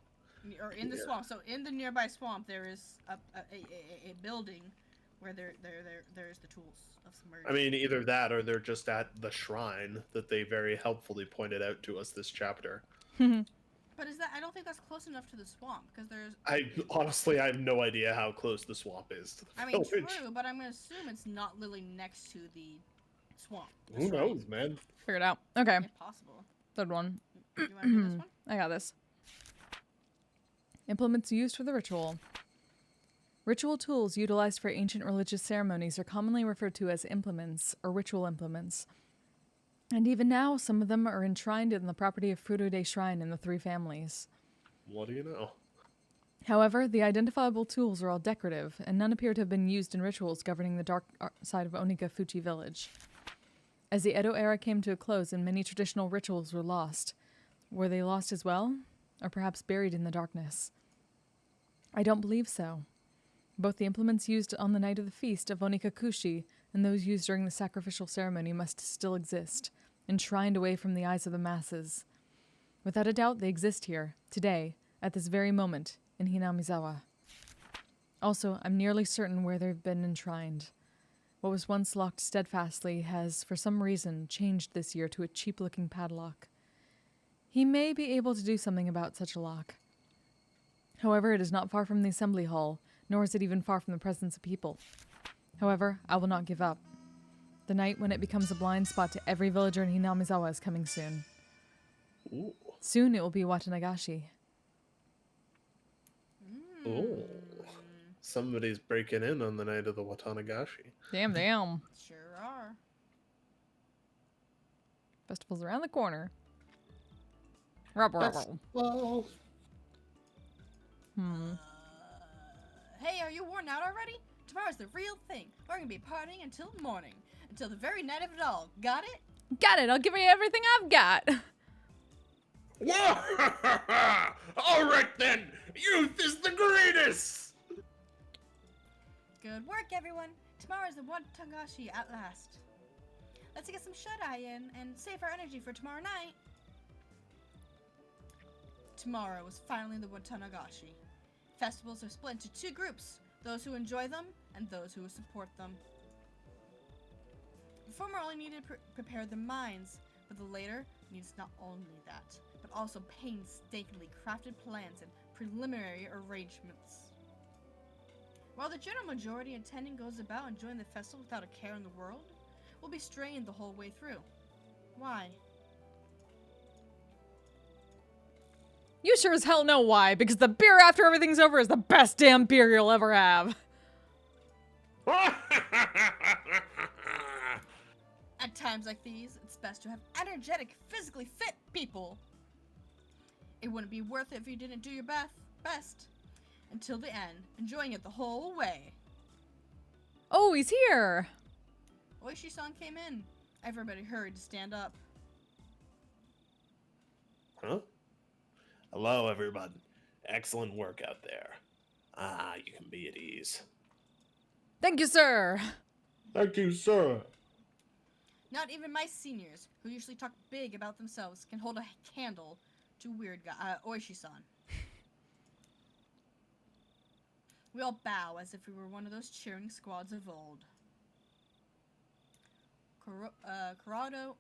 or in the swamp. So in the nearby swamp, there is a building where there's the tools of submersion. I mean, either that or they're just at the shrine that they very helpfully pointed out to us this chapter. But is that? I don't think that's close enough to the swamp because there's. I have no idea how close the swamp is to the village. True, but I'm gonna assume it's not literally next to the swamp. Who knows, man? Figure it out. Okay. If possible. Third one. You want to do this one? I got this. Implements used for the ritual. Ritual tools utilized for ancient religious ceremonies are commonly referred to as implements or ritual implements. And even now, some of them are enshrined in the property of Furude Shrine in the Three Families. What do you know? However, the identifiable tools are all decorative, and none appear to have been used in rituals governing the dark side of Onigafuchi village. As the Edo era came to a close and many traditional rituals were lost, were they lost as well? Or perhaps buried in the darkness? I don't believe so. Both the implements used on the night of the feast of Onikakushi and those used during the sacrificial ceremony must still exist, enshrined away from the eyes of the masses. Without a doubt, they exist here, today, at this very moment, in Hinamizua. Also, I'm nearly certain where they've been enshrined. What was once locked steadfastly has, for some reason, changed this year to a cheap-looking padlock. He may be able to do something about such a lock. However, it is not far from the assembly hall, nor is it even far from the presence of people. However, I will not give up. The night when it becomes a blind spot to every villager in Hinamizawa is coming soon. Ooh. Soon it will be Watanagashi. Oh. Somebody's breaking in on the night of the Watanagashi. Damn. Sure are. Festival's around the corner. Rubble. Well, Hey, are you worn out already? Tomorrow's the real thing. We're gonna be partying until morning. Until the very night of it all. Got it? Got it. I'll give you everything I've got. all right then. Youth is the greatest. Good work, everyone. Tomorrow's the Watanagashi at last. Let's get some shut-eye in and save our energy for tomorrow night. Tomorrow is finally the Watanagashi. Festivals are split into two groups, those who enjoy them and those who support them. The former only need to prepare their minds, but the later needs not only that, but also painstakingly crafted plans and preliminary arrangements. While the general majority attending goes about enjoying the festival without a care in the world, will be strained the whole way through. Why? You sure as hell know why, because the beer after everything's over is the best damn beer you'll ever have. At times like these, it's best to have energetic, physically fit people. It wouldn't be worth it if you didn't do your best. Until the end, enjoying it the whole way. Oh, he's here. Oishi-san came in. Everybody hurried to stand up. Huh? Hello, everyone. Excellent work out there. Ah, you can be at ease. Thank you, sir. Thank you, sir. Not even my seniors, who usually talk big about themselves, can hold a candle to weird guy, Oishi-san. We all bow as if we were one of those cheering squads of old. Kuraudo,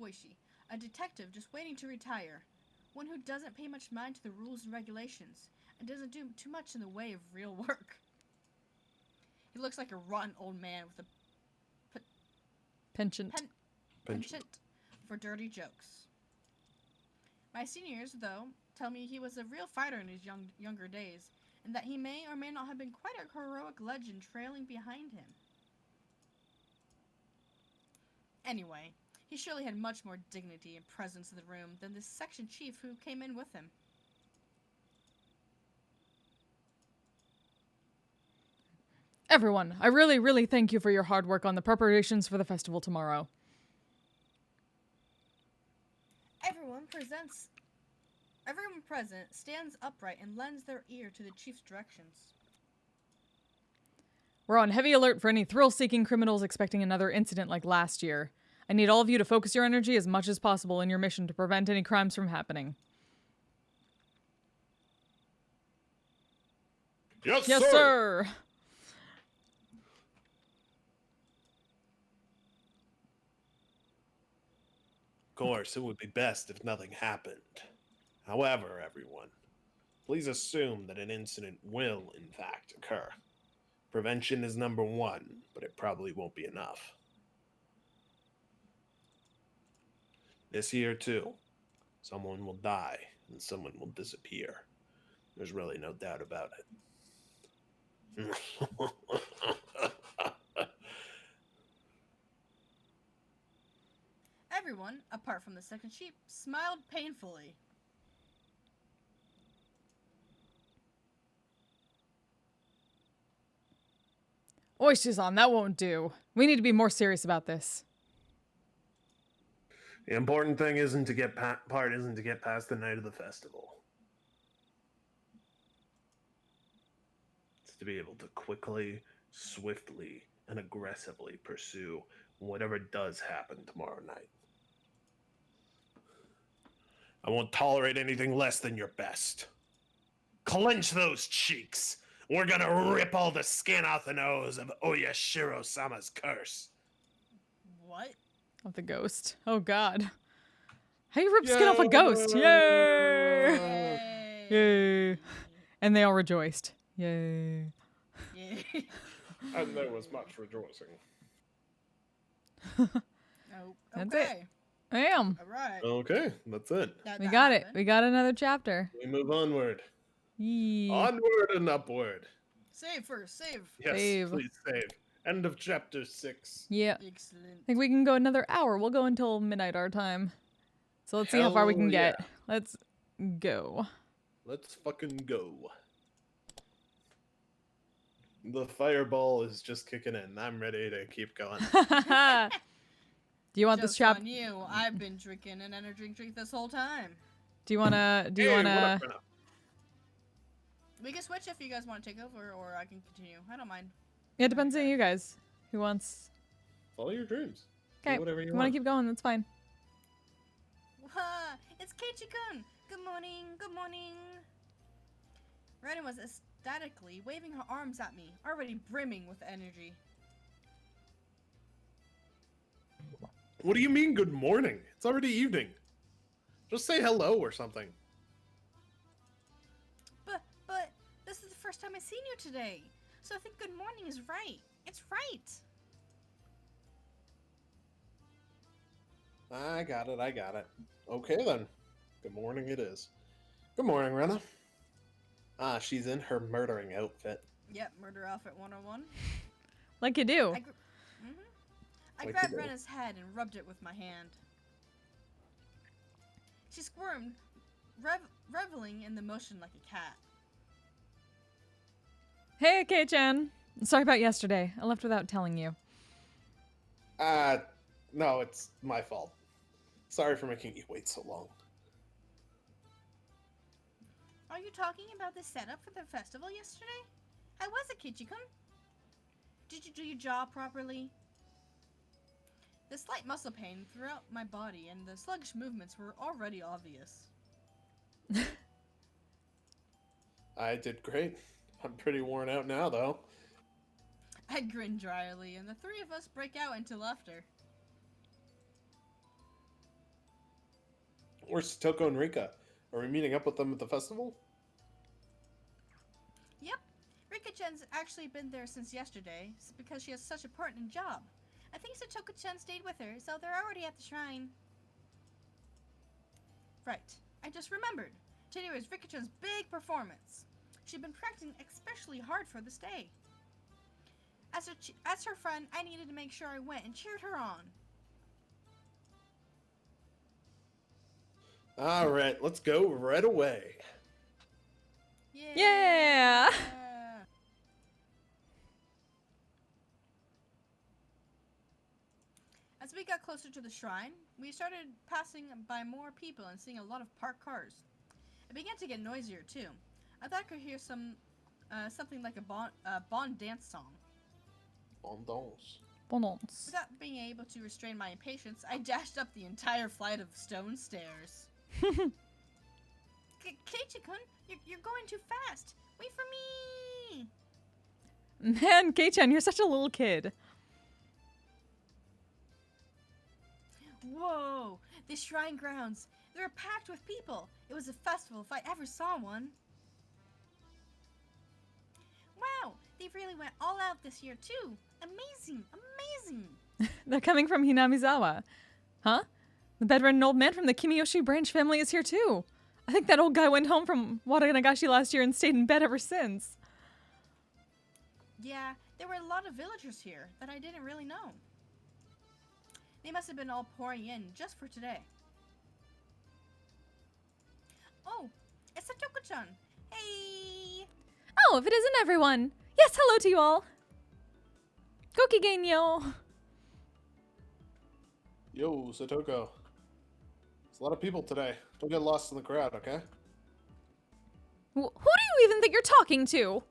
Oishi, a detective just waiting to retire. One who doesn't pay much mind to the rules and regulations, and doesn't do too much in the way of real work. He looks like a rotten old man with a Penchant. penchant for dirty jokes. My seniors, though, tell me he was a real fighter in his younger days, and that he may or may not have been quite a heroic legend trailing behind him. Anyway, he surely had much more dignity and presence in the room than this section chief who came in with him. Everyone, I really, really thank you for your hard work on the preparations for the festival tomorrow. Everyone present stands upright and lends their ear to the chief's directions. We're on heavy alert for any thrill-seeking criminals expecting another incident like last year. I need all of you to focus your energy as much as possible in your mission to prevent any crimes from happening. Yes, Yes, sir. Of course, it would be best if nothing happened. However, everyone, please assume that an incident will, in fact, occur. Prevention is number one, but it probably won't be enough. This year, too, someone will die and someone will disappear. There's really no doubt about it. Everyone, apart from the second sheep, smiled painfully. Oishi-san, that won't do. We need to be more serious about this. The important thing isn't to get past the night of the festival. It's to be able to quickly, swiftly, and aggressively pursue whatever does happen tomorrow night. I won't tolerate anything less than your best. Clench those cheeks. We're gonna rip all the skin off the nose of Oyashiro-sama's curse. What? Of the ghost. Oh, God. How you rip skin off a ghost? Yay! Yay! And they all rejoiced. Yay. Yay. And there was much rejoicing. Oh, That's okay. it. I am. All right. Okay, that's it. We got it. We got another chapter. We move onward. Yee. Onward and upward. Save first. Save. Yes, Save. please save. End of chapter 6. Yeah. Excellent. I think we can go another hour. We'll go until midnight our time. So let's see how far we can Hell get. Let's go. Let's fucking go. The fireball is just kicking in. I'm ready to keep going. Do you want this Joke's chap? on you. I've been drinking an energy drink this whole time. Do you wanna? Do you Hey, what wanna? up, Brenna? We can switch if you guys want to take over, or I can continue. I don't mind. Yeah, it depends on you guys. Who wants? Follow your dreams. Do Okay. whatever you You wanna want. keep going? That's fine. Wah, it's Keiichi-kun. Good morning. Good morning. Ren was ecstatically waving her arms at me, already brimming with energy. What do you mean, good morning? It's already evening. Just say hello or something. But this is the first time I've seen you today, so I think good morning is right. It's right. I got it. Okay then. Good morning it is. Good morning, Rena. Ah, she's in her murdering outfit. Yep, murder outfit 101. Like you do. I Like grabbed you do. Rena's head and rubbed it with my hand. She squirmed, reveling in the motion like a cat. Hey, Kei-chan. Sorry about yesterday. I left without telling you. No, it's my fault. Sorry for making you wait so long. Are you talking about the setup for the festival yesterday? How was it, Kichi-kun? Did you do your job properly? The slight muscle pain throughout my body and the sluggish movements were already obvious. I did great. I'm pretty worn out now, though. I grinned dryly, and the three of us break out into laughter. Where's Toko and Rika? Are we meeting up with them at the festival? Yep, Rika-chan's actually been there since yesterday, because she has such a important job. I think Satoko-chan stayed with her, so they're already at the shrine. Right, I just remembered. Today was Rika-chan's big performance. She'd been practicing especially hard for this day. As her friend, I needed to make sure I went and cheered her on. Alright, let's go right away. Yeah! As we got closer to the shrine, we started passing by more people and seeing a lot of parked cars. It began to get noisier too. I thought I could hear something like a Bond dance song. Bon danse. Bonons. Without being able to restrain my impatience, I dashed up the entire flight of stone stairs. Keiichi-kun, you're going too fast. Wait for me. Man, Kei-chan, you're such a little kid. Whoa, the shrine grounds. They're packed with people. It was a festival if I ever saw one. Wow, they really went all out this year too. Amazing, amazing. They're coming from Hinamizua. Huh? The bedridden old man from the Kimiyoshi branch family is here too. I think that old guy went home from Watanagashi last year and stayed in bed ever since. Yeah, there were a lot of villagers here that I didn't really know. They must have been all pouring in just for today. Oh, it's Satoko-chan. Hey! Oh, if it isn't everyone. Yes, hello to you all. Gokigenyo. Yo, Satoko. There's a lot of people today. Don't get lost in the crowd, okay? Who do you even think you're talking to?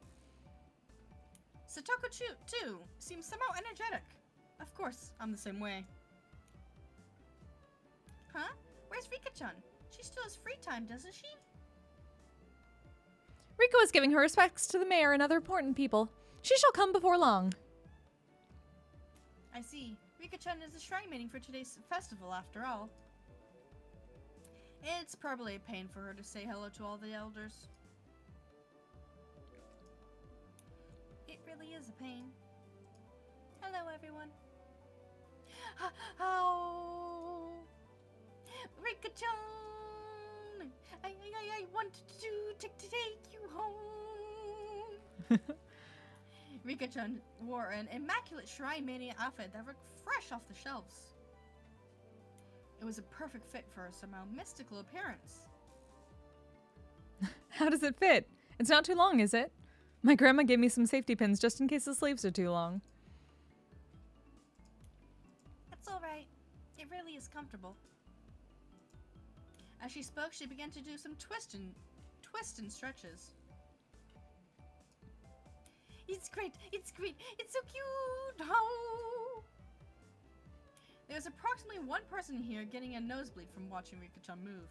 Satoko too seems somehow energetic. Of course, I'm the same way. Huh? Where's Rika-chan? She still has free time, doesn't she? Rika is giving her respects to the mayor and other important people. She shall come before long. I see. Rika-chan is the shrine meeting for today's festival, after all. It's probably a pain for her to say hello to all the elders. It really is a pain. Hello, everyone. Oh, Rika-chan! I wanted to take you home. Rika-chan wore an immaculate shrine mania outfit that looked fresh off the shelves. It was a perfect fit for her somehow mystical appearance. How does it fit? It's not too long, is it? My grandma gave me some safety pins just in case the sleeves are too long. That's alright. It really is comfortable. As she spoke, she began to do some twists and stretches. It's great! It's great! It's so cute! Oh! There's approximately one person here getting a nosebleed from watching Rika-chan move.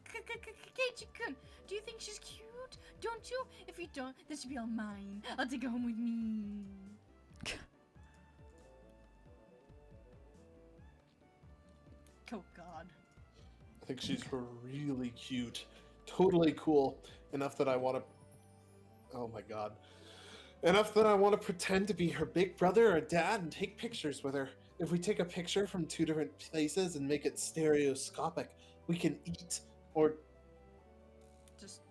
Keiichi-kun, do you think she's cute? Don't you? If you don't, then she'll be all mine. I'll take her home with me. Oh God. I think she's really cute. Totally cool. Enough that I want to... Oh my god. Enough that I want to pretend to be her big brother or dad and take pictures with her. if we take a picture from 2 different places and make it stereoscopic, we can eat or Just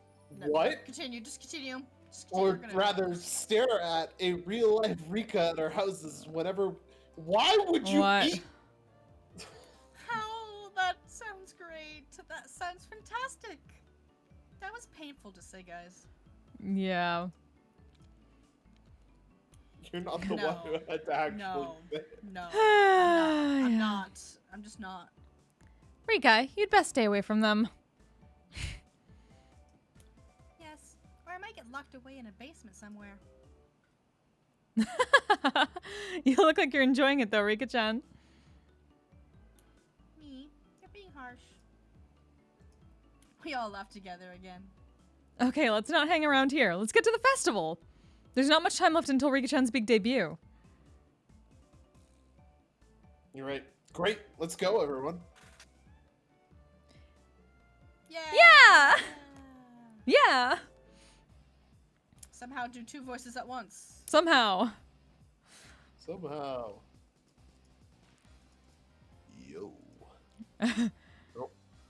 what? Continue. Just continue. Just continue. Or We're gonna- rather stare at a real life Rika at our houses whenever. Why would you What? eat? How? That sounds great. That sounds fantastic. That was painful to say, guys. Yeah. You're not the No. one who had to actually. No. say it. No. Yeah. I'm not. I'm just not. Rika, you'd best stay away from them. Yes. Or I might get locked away in a basement somewhere. You look like you're enjoying it though, Rika-chan. Me? You're being harsh. We all laugh together again. Okay, let's not hang around here. Let's get to the festival. There's not much time left until Rika-chan's big debut. You're right. Great. Let's go, everyone. Yeah. Yeah! Yeah! Somehow do 2 voices at once. Somehow. Somehow. Yo.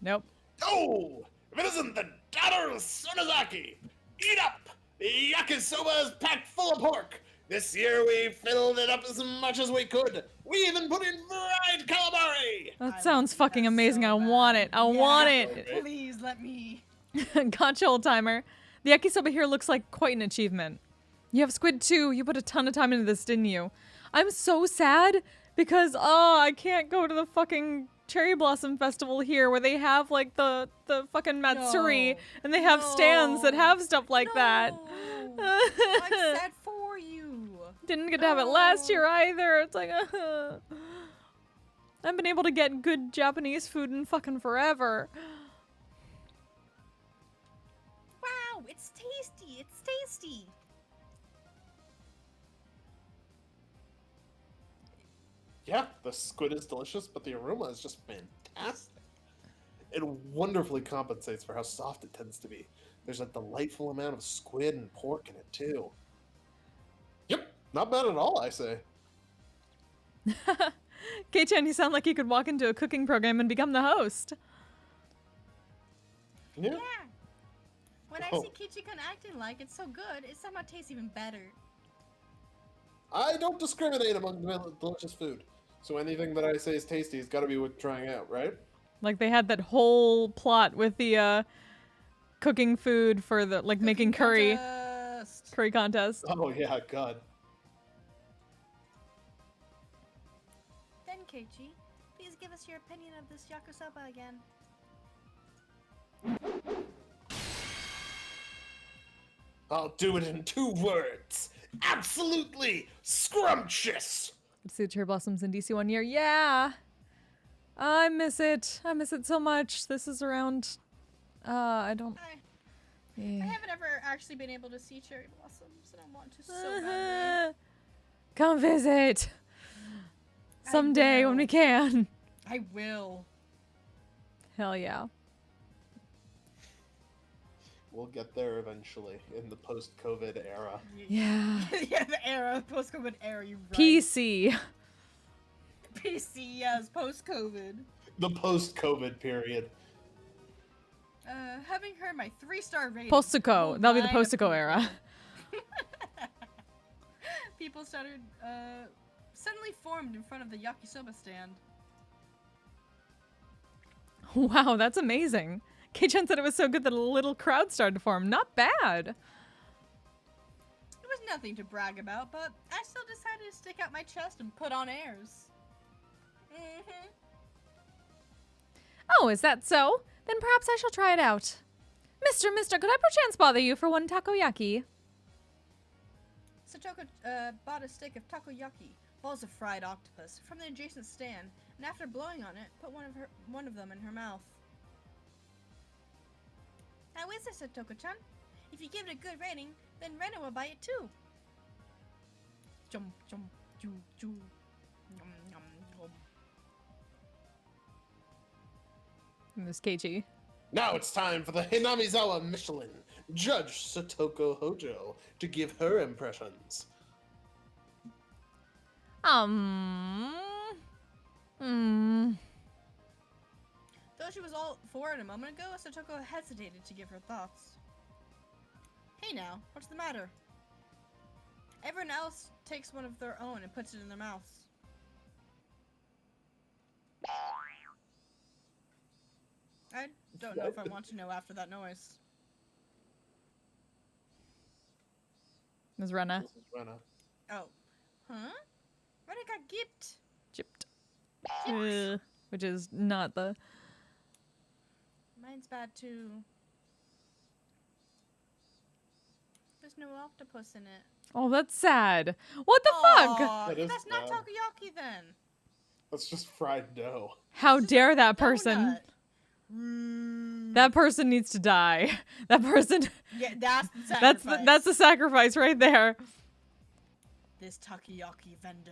Nope. Yo! If it isn't the daughter of Sunazaki! Eat up! The yakisoba is packed full of pork! This year we filled it up as much as we could! We even put in fried calamari! That I sounds want fucking that amazing. so I want it. I bad. want Yeah. it. Please let me. Gotcha, old timer. The yakisoba here looks like quite an achievement. You have squid too. You put a ton of time into this, didn't you? I'm so sad because I can't go to the fucking Cherry Blossom Festival here where they have like the fucking Matsuri No. and they have stands that No. have stuff like that. No. I'm sad for you. Didn't get to have it last year either. It's like I haven't been able to get good Japanese food in fucking forever. Wow, it's tasty. It's tasty. Yeah, the squid is delicious, but the aroma is just fantastic. It wonderfully compensates for how soft it tends to be. There's a delightful amount of squid and pork in it, too. Yep, not bad at all, I say. Kei-chan, you sound like you could walk into a cooking program and become the host. Yeah. Yeah. When I Oh. see Kichi-kun acting like it's so good, it somehow tastes even better. I don't discriminate among delicious food. So anything that I say is tasty has got to be worth trying out, right? Like they had that whole plot with the cooking food for the like making curry contest. Oh, yeah, God. Then Keiichi, please give us your opinion of this yakisoba again. I'll do it in 2 words. Absolutely scrumptious! Let's see the cherry blossoms in DC 1 year. Yeah. I miss it. I miss it so much. This is around I don't I yeah. haven't ever actually been able to see cherry blossoms, and I want to so badly. Come visit. Someday when we will. can. I will. Hell yeah. We'll get there eventually in the post-COVID era. Yeah. Yeah, the era, post-COVID era, you're right. PC. PC, yes, post-COVID. The post-COVID period. Having heard my 3-star rating. Postico. That'll be the line of Postico era. People started, suddenly formed in front of the yakisoba stand. Wow, that's amazing. Kei-chan said it was so good that a little crowd started to form. Not bad. It was nothing to brag about, but I still decided to stick out my chest and put on airs. Mm-hmm. Oh, is that so? Then perhaps I shall try it out. Mister, could I perchance bother you for one takoyaki? Satoko bought a stick of takoyaki, balls of fried octopus, from the adjacent stand, and after blowing on it, put one of them in her mouth. How is it, Satoko-chan? If you give it a good rating, then Rena will buy it too. Jum jum ju ju. Yum yum yum. Miss Keiichi. Now it's time for the Hinamizua Michelin, Judge Satoko Hojo, to give her impressions. Hmm. Though she was all for it a moment ago, Satoko hesitated to give her thoughts. Hey now, what's the matter? Everyone else takes one of their own and puts it in their mouths. I don't know if I want to know after that noise. Ms. Rena. This is Rena. Oh. Huh? Rena got gipped. Gypped. Which is not the... Mine's bad too. There's no octopus in it. Oh, that's sad. What the fuck? Aw, That is that's not bad. takoyaki then. That's just fried dough. How It's just dare a that person? donut. That person needs to die. That person... Yeah, that's the sacrifice. That's the sacrifice right there. This takoyaki vendor.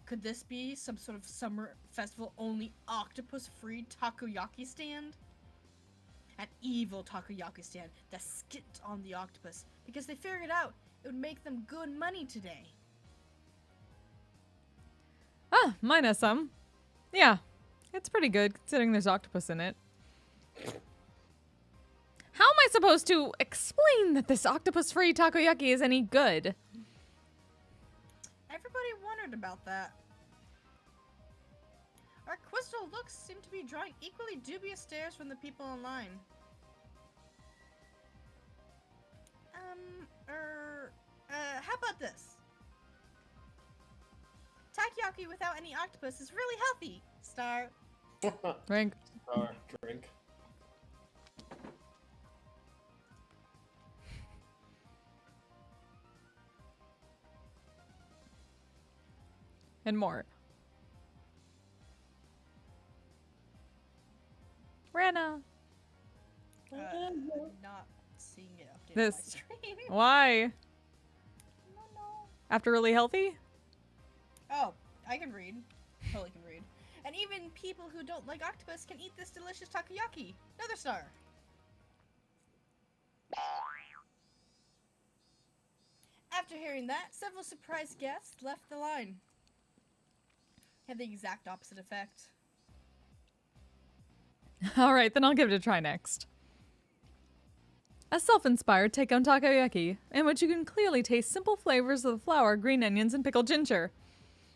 Could this be some sort of summer festival only octopus free takoyaki stand? An evil takoyaki stand that skipped on the octopus because they figured out it would make them good money today. Ah, mine has some. Yeah, it's pretty good considering there's octopus in it. How am I supposed to explain that this octopus-free takoyaki is any good? Everybody wondered about that. Our quizzical looks seem to be drawing equally dubious stares from the people online. How about this? Takoyaki without any octopus is really healthy. Star. Drink. Drink. And more. Rana. Not seeing it updated This. on my screen. Why? No. After really healthy? Oh, I can read. Totally can read. And even people who don't like octopus can eat this delicious takoyaki. Another star. After hearing that, several surprised guests left the line. Had the exact opposite effect. Alright, then I'll give it a try next. A self-inspired take on takoyaki, in which you can clearly taste simple flavors of the flour, green onions, and pickled ginger.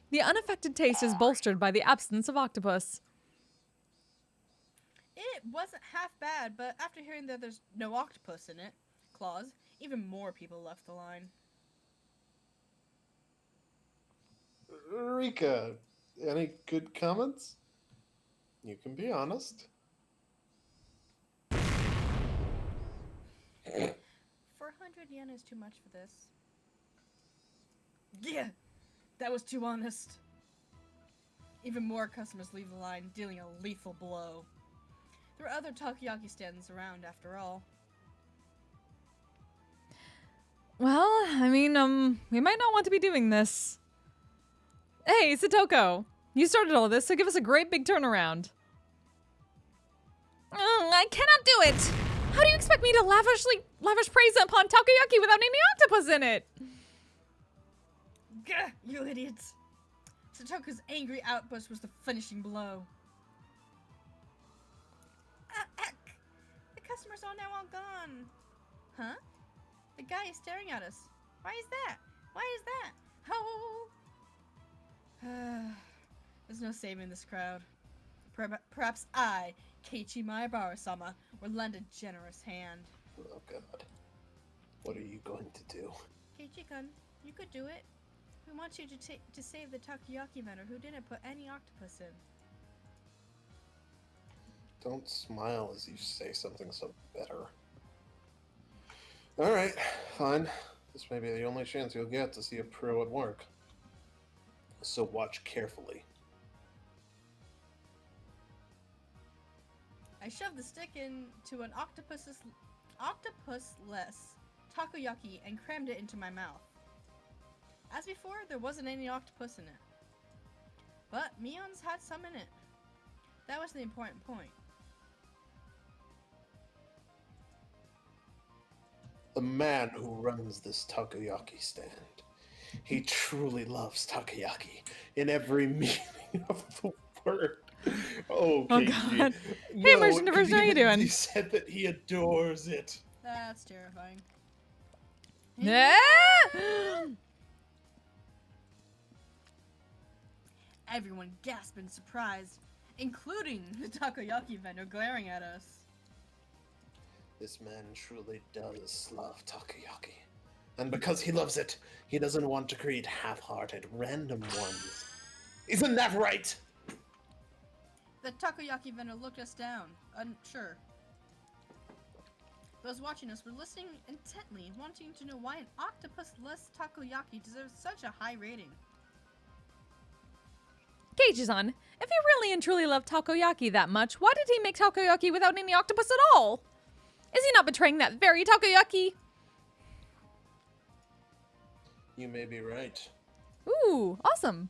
The unaffected taste is bolstered by the absence of octopus. It wasn't half bad, but after hearing that there's no octopus in it, claws, even more people left the line. Rika, any good comments? You can be honest. 400 yen is too much for this. Yeah, that was too honest. Even more customers leave the line, dealing a lethal blow. There are other takoyaki stands around, after all. Well, I mean, we might not want to be doing this. Hey, Satoko! You started all this, so give us a great big turnaround. I cannot do it! How do you expect me to lavish praise upon takoyaki without any octopus in it? Gah, you idiots! Satoku's angry outburst was the finishing blow. The customers are now all gone. Huh? The guy is staring at us. Why is that? Why is that? Oh! There's no saving this crowd. Perhaps I, Keiichi Maebara-sama, will lend a generous hand. Oh god. What are you going to do? Keiichi-kun, you could do it. We want you to save the takoyaki vendor who didn't put any octopus in. Don't smile as you say something so better. Alright, fine. This may be the only chance you'll get to see a pro at work. So watch carefully. I shoved the stick into an octopus-less takoyaki and crammed it into my mouth. As before, there wasn't any octopus in it. But Mion's had some in it. That was the important point. The man who runs this takoyaki stand. He truly loves takoyaki in every meaning of the word. Oh, Oh, KG. God. No, Hey, Merchant of Version, how you doing? He said that he adores it. That's terrifying. Yeah. Everyone gasped in surprise, including the takoyaki vendor glaring at us. This man truly does love takoyaki. And because he loves it, he doesn't want to create half-hearted, random ones. Isn't that right? The takoyaki vendor looked us down, unsure. Those watching us were listening intently, wanting to know why an octopus-less takoyaki deserves such a high rating. Gage-san, if he really and truly loved takoyaki that much, why did he make takoyaki without any octopus at all? Is he not betraying that very takoyaki? You may be right. Ooh, awesome.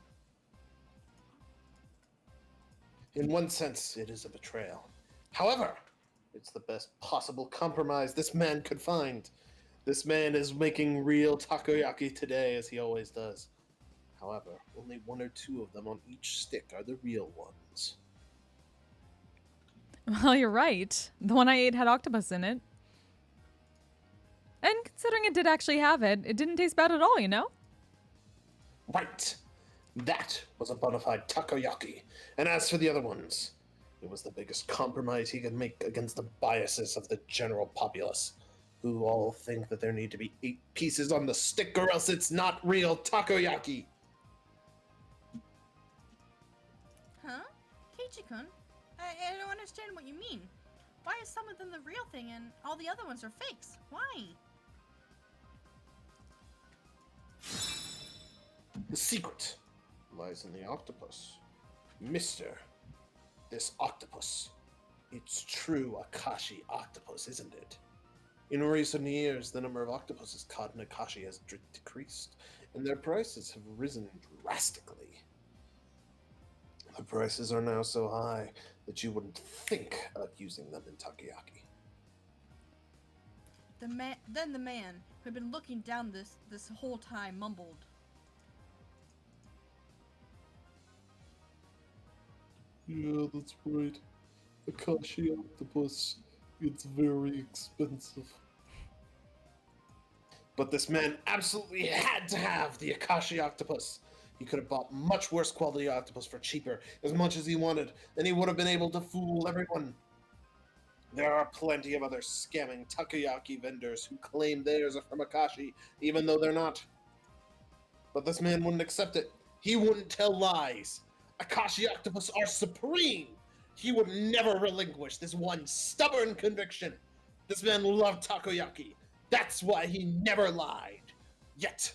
In one sense, it is a betrayal. However, it's the best possible compromise this man could find. This man is making real takoyaki today, as he always does. However, only one or two of them on each stick are the real ones. Well, you're right. The one I ate had octopus in it. And considering it did actually have it, it didn't taste bad at all, you know? Right! That was a bona fide takoyaki. And as for the other ones, it was the biggest compromise he could make against the biases of the general populace, who all think that there need to be 8 pieces on the stick or else it's not real takoyaki. Huh? Keiichi-kun? I don't understand what you mean. Why is some of them the real thing and all the other ones are fakes? Why? The secret lies in the octopus. Mister, this octopus. It's true Akashi octopus, isn't it? In recent years, the number of octopuses caught in Akashi has decreased, and their prices have risen drastically. The prices are now so high that you wouldn't think of using them in takoyaki. Then the man who had been looking down this whole time mumbled. Yeah, that's right. Akashi octopus. It's very expensive. But this man absolutely had to have the Akashi octopus. He could have bought much worse quality octopus for cheaper, as much as he wanted, and he would have been able to fool everyone. There are plenty of other scamming takoyaki vendors who claim theirs are from Akashi, even though they're not. But this man wouldn't accept it. He wouldn't tell lies. Akashi octopus are supreme. He would never relinquish this one stubborn conviction. This man loved takoyaki. That's why he never lied. Yet,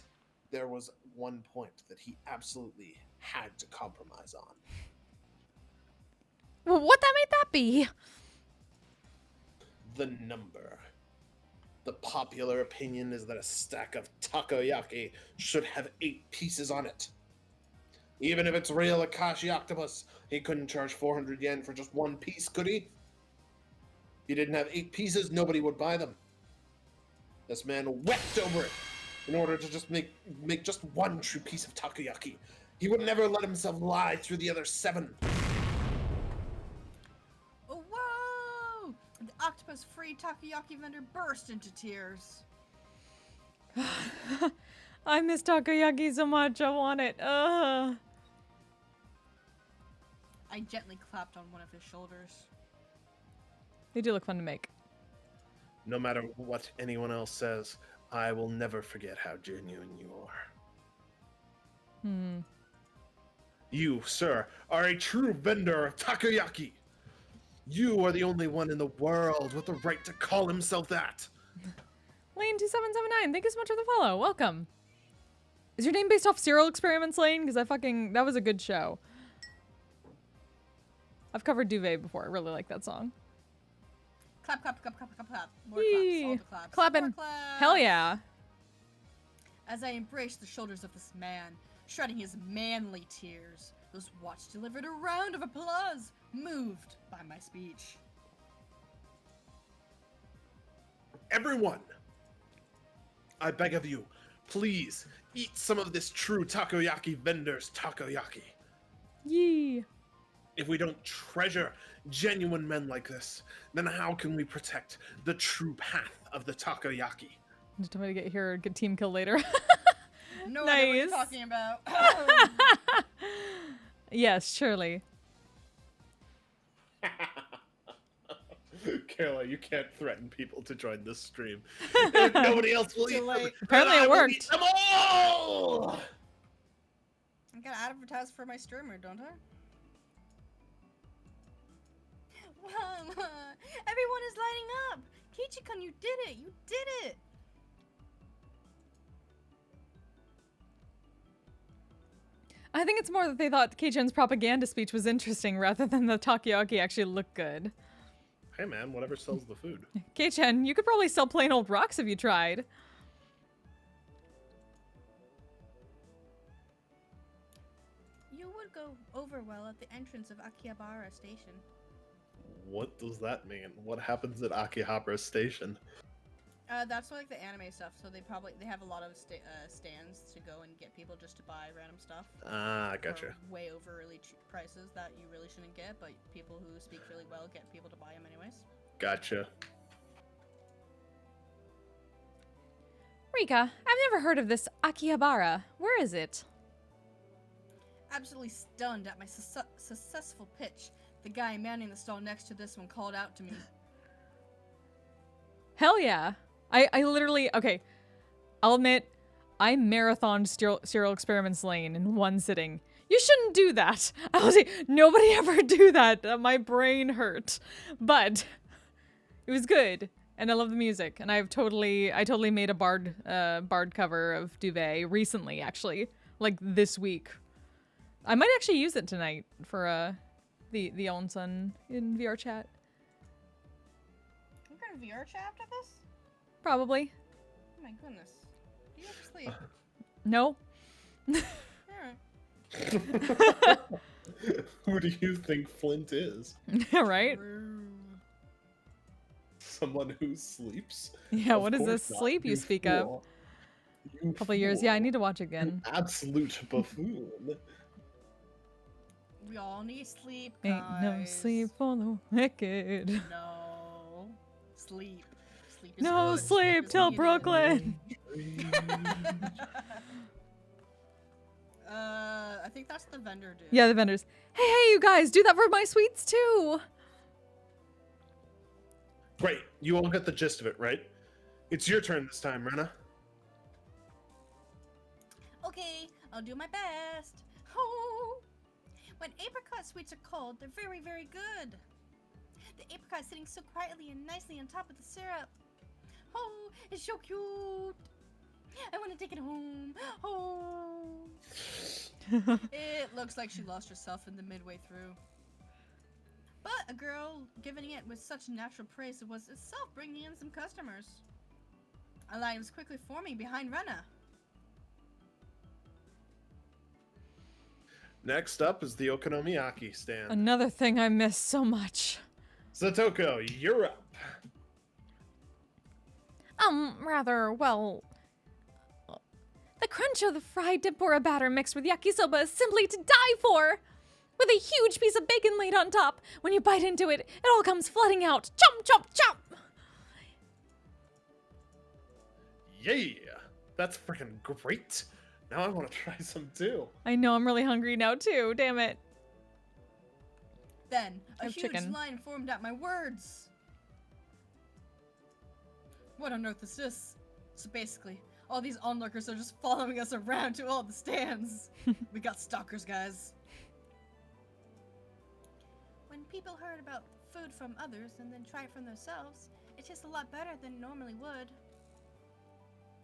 there was one point that he absolutely had to compromise on. Well, what that might that be? The number. The popular opinion is that a stack of takoyaki should have 8 pieces on it. Even if it's real Akashi octopus, he couldn't charge 400 yen for just 1 piece, could he? If he didn't have 8 pieces, nobody would buy them. This man wept over it in order to just make just 1 true piece of takoyaki. He would never let himself lie through the other 7. Oh, whoa! The octopus-free takoyaki vendor burst into tears. I miss takoyaki so much. I want it. I gently clapped on one of his shoulders. They do look fun to make. No matter what anyone else says, I will never forget how genuine you are. You, sir, are a true vendor of takoyaki. You are the only one in the world with the right to call himself that. Lane2779, thank you so much for the follow. Welcome. Is your name based off Serial Experiments, Lane? Because that was a good show. I've covered Duvet before. I really like that song. Clap, clap, clap, clap, clap, clap. More Yee. claps, all the claps. Clapping. More claps. Hell yeah. As I embraced the shoulders of this man, shredding his manly tears, those watch delivered a round of applause, moved by my speech. Everyone, I beg of you, please eat some of this true takoyaki vendor's takoyaki. Yee. If we don't treasure genuine men like this, then how can we protect the true path of the takoyaki? Just tell me to get here, get team kill later. No idea what you're Nice. talking about. Yes, surely. Kayla, you can't threaten people to join this stream. If nobody else will eat them, then Apparently it I will worked. eat them all! I gotta advertise for my streamer, don't I? Everyone is lighting up! Kichi-kun, you did it! You did it! I think it's more that they thought Kei-chan's propaganda speech was interesting rather than the takoyaki actually looked good. Hey man, whatever sells the food. Kei-chan, you could probably sell plain old rocks if you tried. You would go over well at the entrance of Akihabara Station. What does that mean? What happens at Akihabara Station? That's like the anime stuff, so they have a lot of stands to go and get people just to buy random stuff. Ah, for gotcha. way over really cheap prices that you really shouldn't get, but people who speak really well get people to buy them anyways. Gotcha. Rika, I've never heard of this Akihabara. Where is it? Absolutely stunned at my successful pitch. The guy manning the stall next to this one called out to me. Hell yeah. I literally, okay, I'll admit, I marathoned Serial Experiments Lane in one sitting. You shouldn't do that. I was like, nobody ever do that. My brain hurt. But it was good. And I love the music. And I totally made a bard cover of Duvet recently, actually. Like this week. I might actually use it tonight for the Onsen in VR chat. You got a VR chat after this? Probably. Oh my goodness. Do you have to sleep? No. Alright. Who do you think Flint is? Right? Someone who sleeps? Yeah, Of what is this course not, sleep you speak of? fool. You Couple of years. Yeah, I fool. need to watch again. You absolute buffoon. We all need sleep, guys. Ain't no sleep for the wicked. No. Sleep. Sleep is No good. sleep is till needed. Brooklyn. I think that's the vendor dude. Yeah, the vendors. Hey, you guys, do that for my sweets too. Great, you all get the gist of it, right? It's your turn this time, Rena. Okay, I'll do my best. Oh. When apricot sweets are cold, they're very, very good. The apricot sitting so quietly and nicely on top of the syrup. Oh, it's so cute. I want to take it home. Oh. It looks like she lost herself in the midway through. But a girl giving it with such natural praise was itself bringing in some customers. A line was quickly forming behind Rena. Next up is the Okonomiyaki stand. Another thing I miss so much. Satoko, you're up. Rather, well... The crunch of the fried tempura batter mixed with yakisoba is simply to die for! With a huge piece of bacon laid on top. When you bite into it, it all comes flooding out. Chomp, chomp, chomp! Yeah, that's freaking great. Now I want to try some too. I know I'm really hungry now too. Damn it. Then, a Have huge chicken. line formed at my words. What on earth is this? So basically, all these onlookers are just following us around to all the stands. We got stalkers, guys. When people heard about food from others and then try it from themselves, it tastes a lot better than it normally would.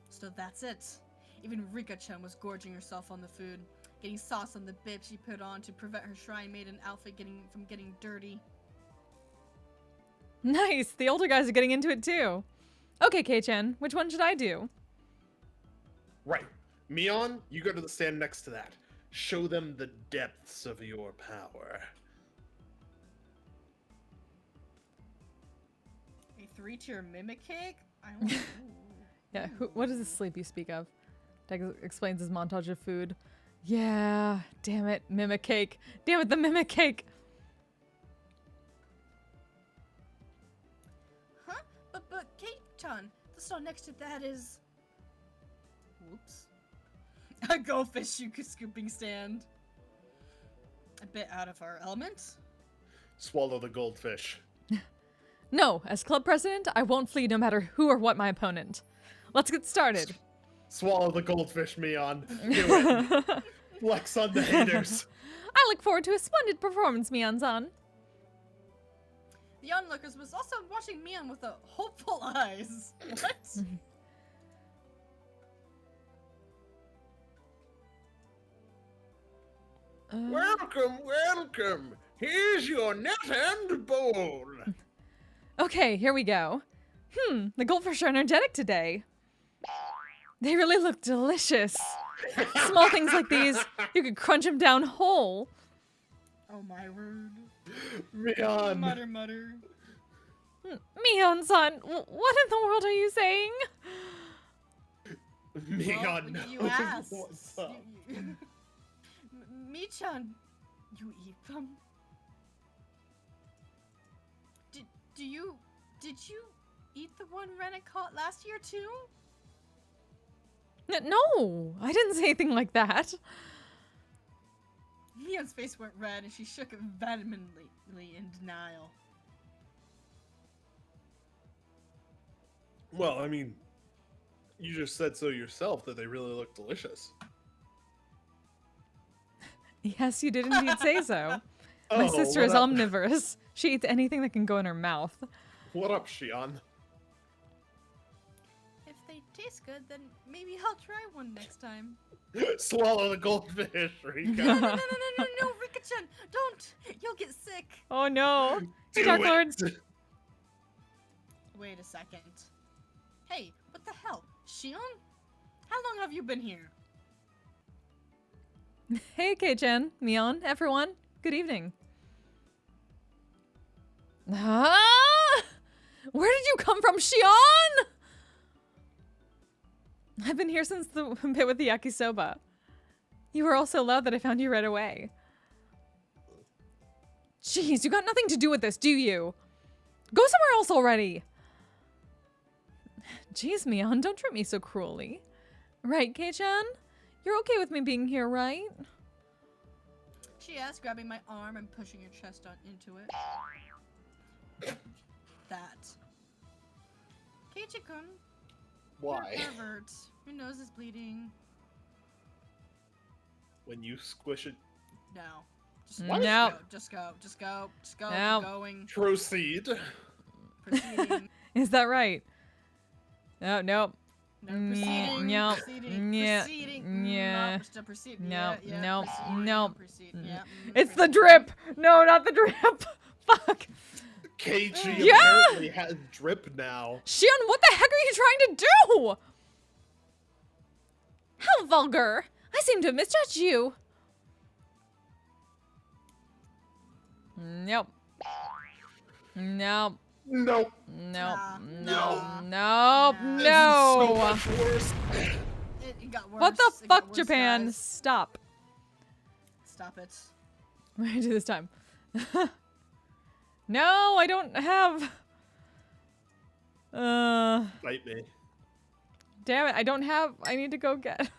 So that's it. Even Rika-chan was gorging herself on the food, getting sauce on the bib she put on to prevent her shrine maiden outfit from getting dirty. Nice. The older guys are getting into it too. Okay, Kei-chan, which one should I do? Right. Mion, you go to the stand next to that. Show them the depths of your power. A 3-tier mimic cake? I want. Yeah, what is the sleep you speak of? Dex explains his montage of food. Yeah, damn it, mimic cake. Damn it, the mimic cake. Huh? But Kate-chan, the store next to that is... Whoops. A goldfish scooping stand. A bit out of our element. Swallow the goldfish. No, as club president, I won't flee no matter who or what my opponent. Let's get started. Swallow the goldfish, Mion. Do it. Flex on the haters. I look forward to a splendid performance, Mion-san. The onlookers was also watching Mion with a hopeful eyes. What? Welcome, welcome. Here's your net and bowl. Okay, here we go. The goldfish are energetic today. They really look delicious. Small things like these, you could crunch them down whole. Oh my word. Mion. Mutter, mutter. Mion-san, what in the world are you saying? Mion Well, knows you asked. what's up. Mi-chan, you eat them? Did you eat the one Renna caught last year too? No, I didn't say anything like that. Mion's face went red and she shook it vehemently in denial. Well, I mean, you just said so yourself that they really look delicious. Yes, you did indeed say so. My Oh, sister what is up? omnivorous. She eats anything that can go in her mouth. What up, Shion? If they taste good, then maybe I'll try one next time. Swallow the goldfish, Rika. No, Rika-chan, don't! You'll get sick. Oh no. Do Dark it. Lord. Wait a second. Hey, what the hell? Shion? How long have you been here? Hey, Kei-chan, Mion, everyone. Good evening. Ah! Where did you come from, Shion? I've been here since the bit with the yakisoba. You were all so loud that I found you right away. Jeez, you got nothing to do with this, do you? Go somewhere else already. Jeez, Mion, don't treat me so cruelly. Right, Kei-chan? You're okay with me being here, right? She asked, grabbing my arm and pushing her chest on into it. That. Keiichi-kun, you're a Why? pervert. Your nose is bleeding. When you squish it, No. No. Just go. No. Keep going. proceed. Proceeding. Is that right? No, nope. No, proceeding. No. Proceeding. Yeah. Proceeding. Yeah. No, still proceeding. No, Yeah, no, proceeding, no. proceeding, yeah, It's the proceeding. drip. No, not the drip. Fuck. Keiichi Yeah! apparently has drip now. Shion, what the heck are you trying to do? How vulgar! I seem to have misjudged you. Nope. Nope. Nope. Nope. Nah. Nope. Nah. Nope. So No. much worse. It got worse. What the It got fuck, worse, Japan? guys. Stop. Stop it. What do I do this time? No, I don't have. Bite me. Damn it! I don't have. I need to go get.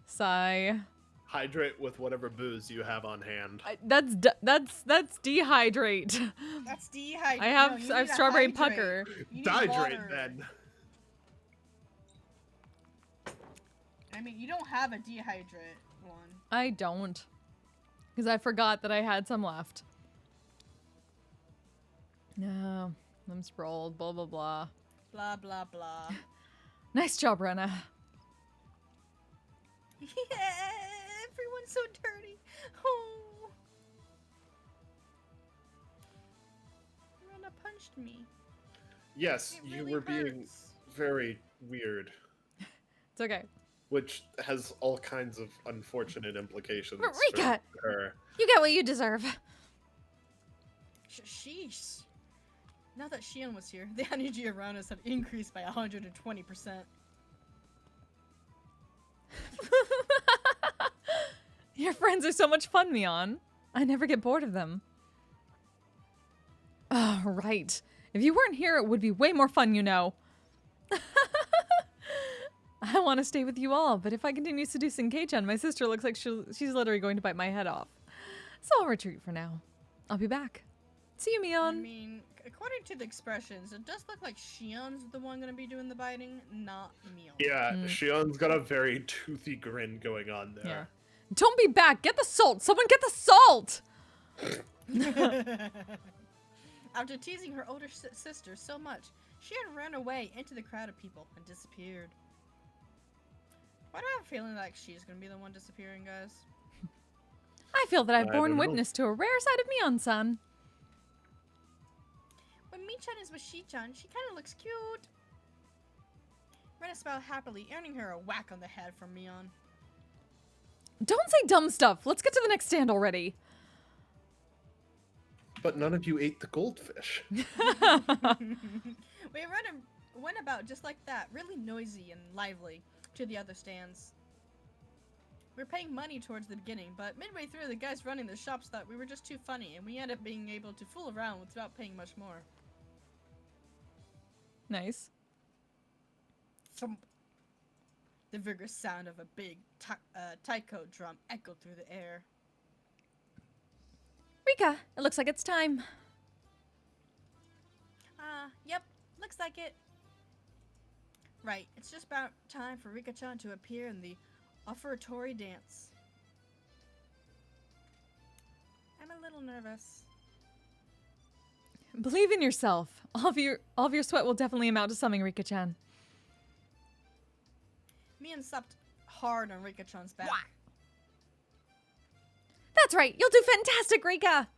Sigh. Hydrate with whatever booze you have on hand. That's dehydrate. That's dehydrated. I have No, you I have need to strawberry hydrate. pucker. You need Dihydrate water. then. I mean, you don't have a dehydrate one. I don't, because I forgot that I had some left. No, I'm sprawled. Blah blah blah. Blah blah blah. Nice job, Renna. Yeah, everyone's so dirty. Oh. Rena punched me. Yes, It you really were being hurts. very weird, It's okay. which has all kinds of unfortunate implications. Rika! For her. You get what you deserve. Sheesh. Now that Shion was here, the energy around us had increased by 120%. Your friends are so much fun, Mion. I never get bored of them. Oh, right. If you weren't here, it would be way more fun, you know. I want to stay with you all, but if I continue seducing Kei-chan, my sister looks like she's literally going to bite my head off. So I'll retreat for now. I'll be back. See you, Mion. I mean, according to the expressions, it does look like Shion's the one gonna be doing the biting, not Mion. Yeah, Shion's got a very toothy grin going on there. Yeah. Don't be back. Get the salt. Someone get the salt. After teasing her older sister so much, Shion ran away into the crowd of people and disappeared. Why do I have a feeling like she's gonna be the one disappearing, guys? I feel that I've I borne don't know. witness to a rare side of Mion-san. When Mi-chan is with Shi-chan, she kinda looks cute. Rena smiled happily, earning her a whack on the head from Mion. Don't say dumb stuff. Let's get to the next stand already. But none of you ate the goldfish. We went about just like that, really noisy and lively, to the other stands. We were paying money towards the beginning, but midway through, the guys running the shops thought we were just too funny, and we ended up being able to fool around without paying much more. Nice. Thump. The vigorous sound of a big taiko drum echoed through the air. Rika, it looks like it's time. Yep, looks like it. Right, it's just about time for Rika-chan to appear in the offertory dance. I'm a little nervous. Believe in yourself. All of your sweat will definitely amount to something, Rika-chan. Mion slapped hard on Rika-chan's back. That's right, you'll do fantastic, Rika!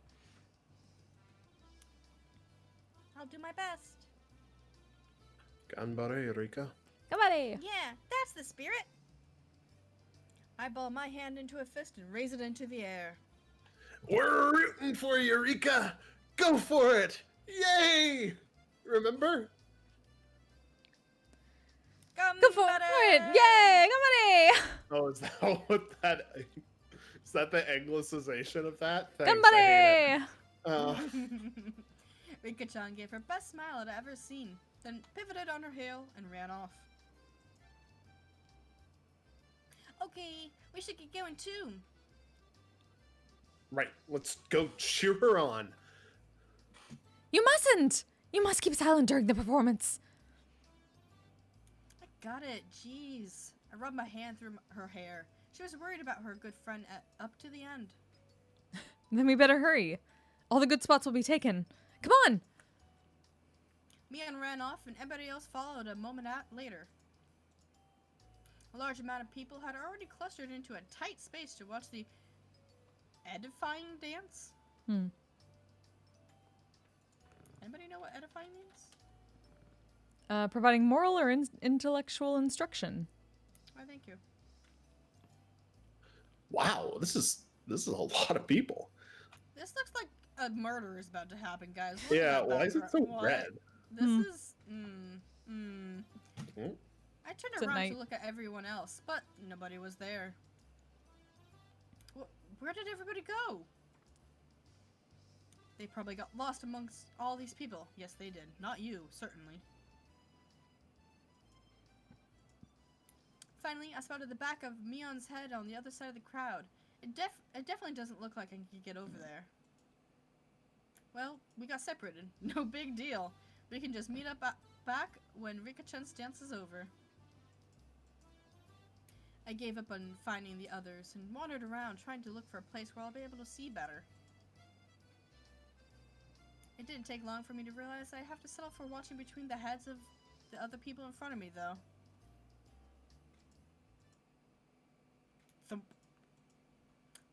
I'll do my best. Ganbare, Rika. Gabare! Yeah, that's the spirit. I ball my hand into a fist and raise it into the air. We're rooting for you, Rika! Go for it! Yay! Remember? Go for it! Yay! Gabare! Oh, is that what that is? That the anglicization of that? Thanks, I hate it. Gambare! Rika-chan gave her best smile I'd ever seen, then pivoted on her heel and ran off. Okay, we should get going too. Right, let's go cheer her on. You mustn't! You must keep silent during the performance. I got it, jeez. I rubbed my hand through her hair. She was worried about her good friend up to the end. Then we better hurry. All the good spots will be taken. Come on! Mion ran off and everybody else followed a moment later. A large amount of people had already clustered into a tight space to watch the edifying dance. Anybody know what edifying means? Providing moral or intellectual instruction. Oh, thank you. Wow, this is a lot of people. This looks like a murder is about to happen, guys. Look Yeah, at why that is it so what? red? This is. Hmm? I turned It's at around night. to look at everyone else, but nobody was there. Where did everybody go? They probably got lost amongst all these people. Yes, they did. Not you, certainly. Finally, I spotted the back of Mion's head on the other side of the crowd. It definitely doesn't look like I can get over there. Well, we got separated. No big deal. We can just meet up back when Rika-chan's dance is over. I gave up on finding the others and wandered around trying to look for a place where I'll be able to see better. It didn't take long for me to realize I have to settle for watching between the heads of the other people in front of me, though. Thump.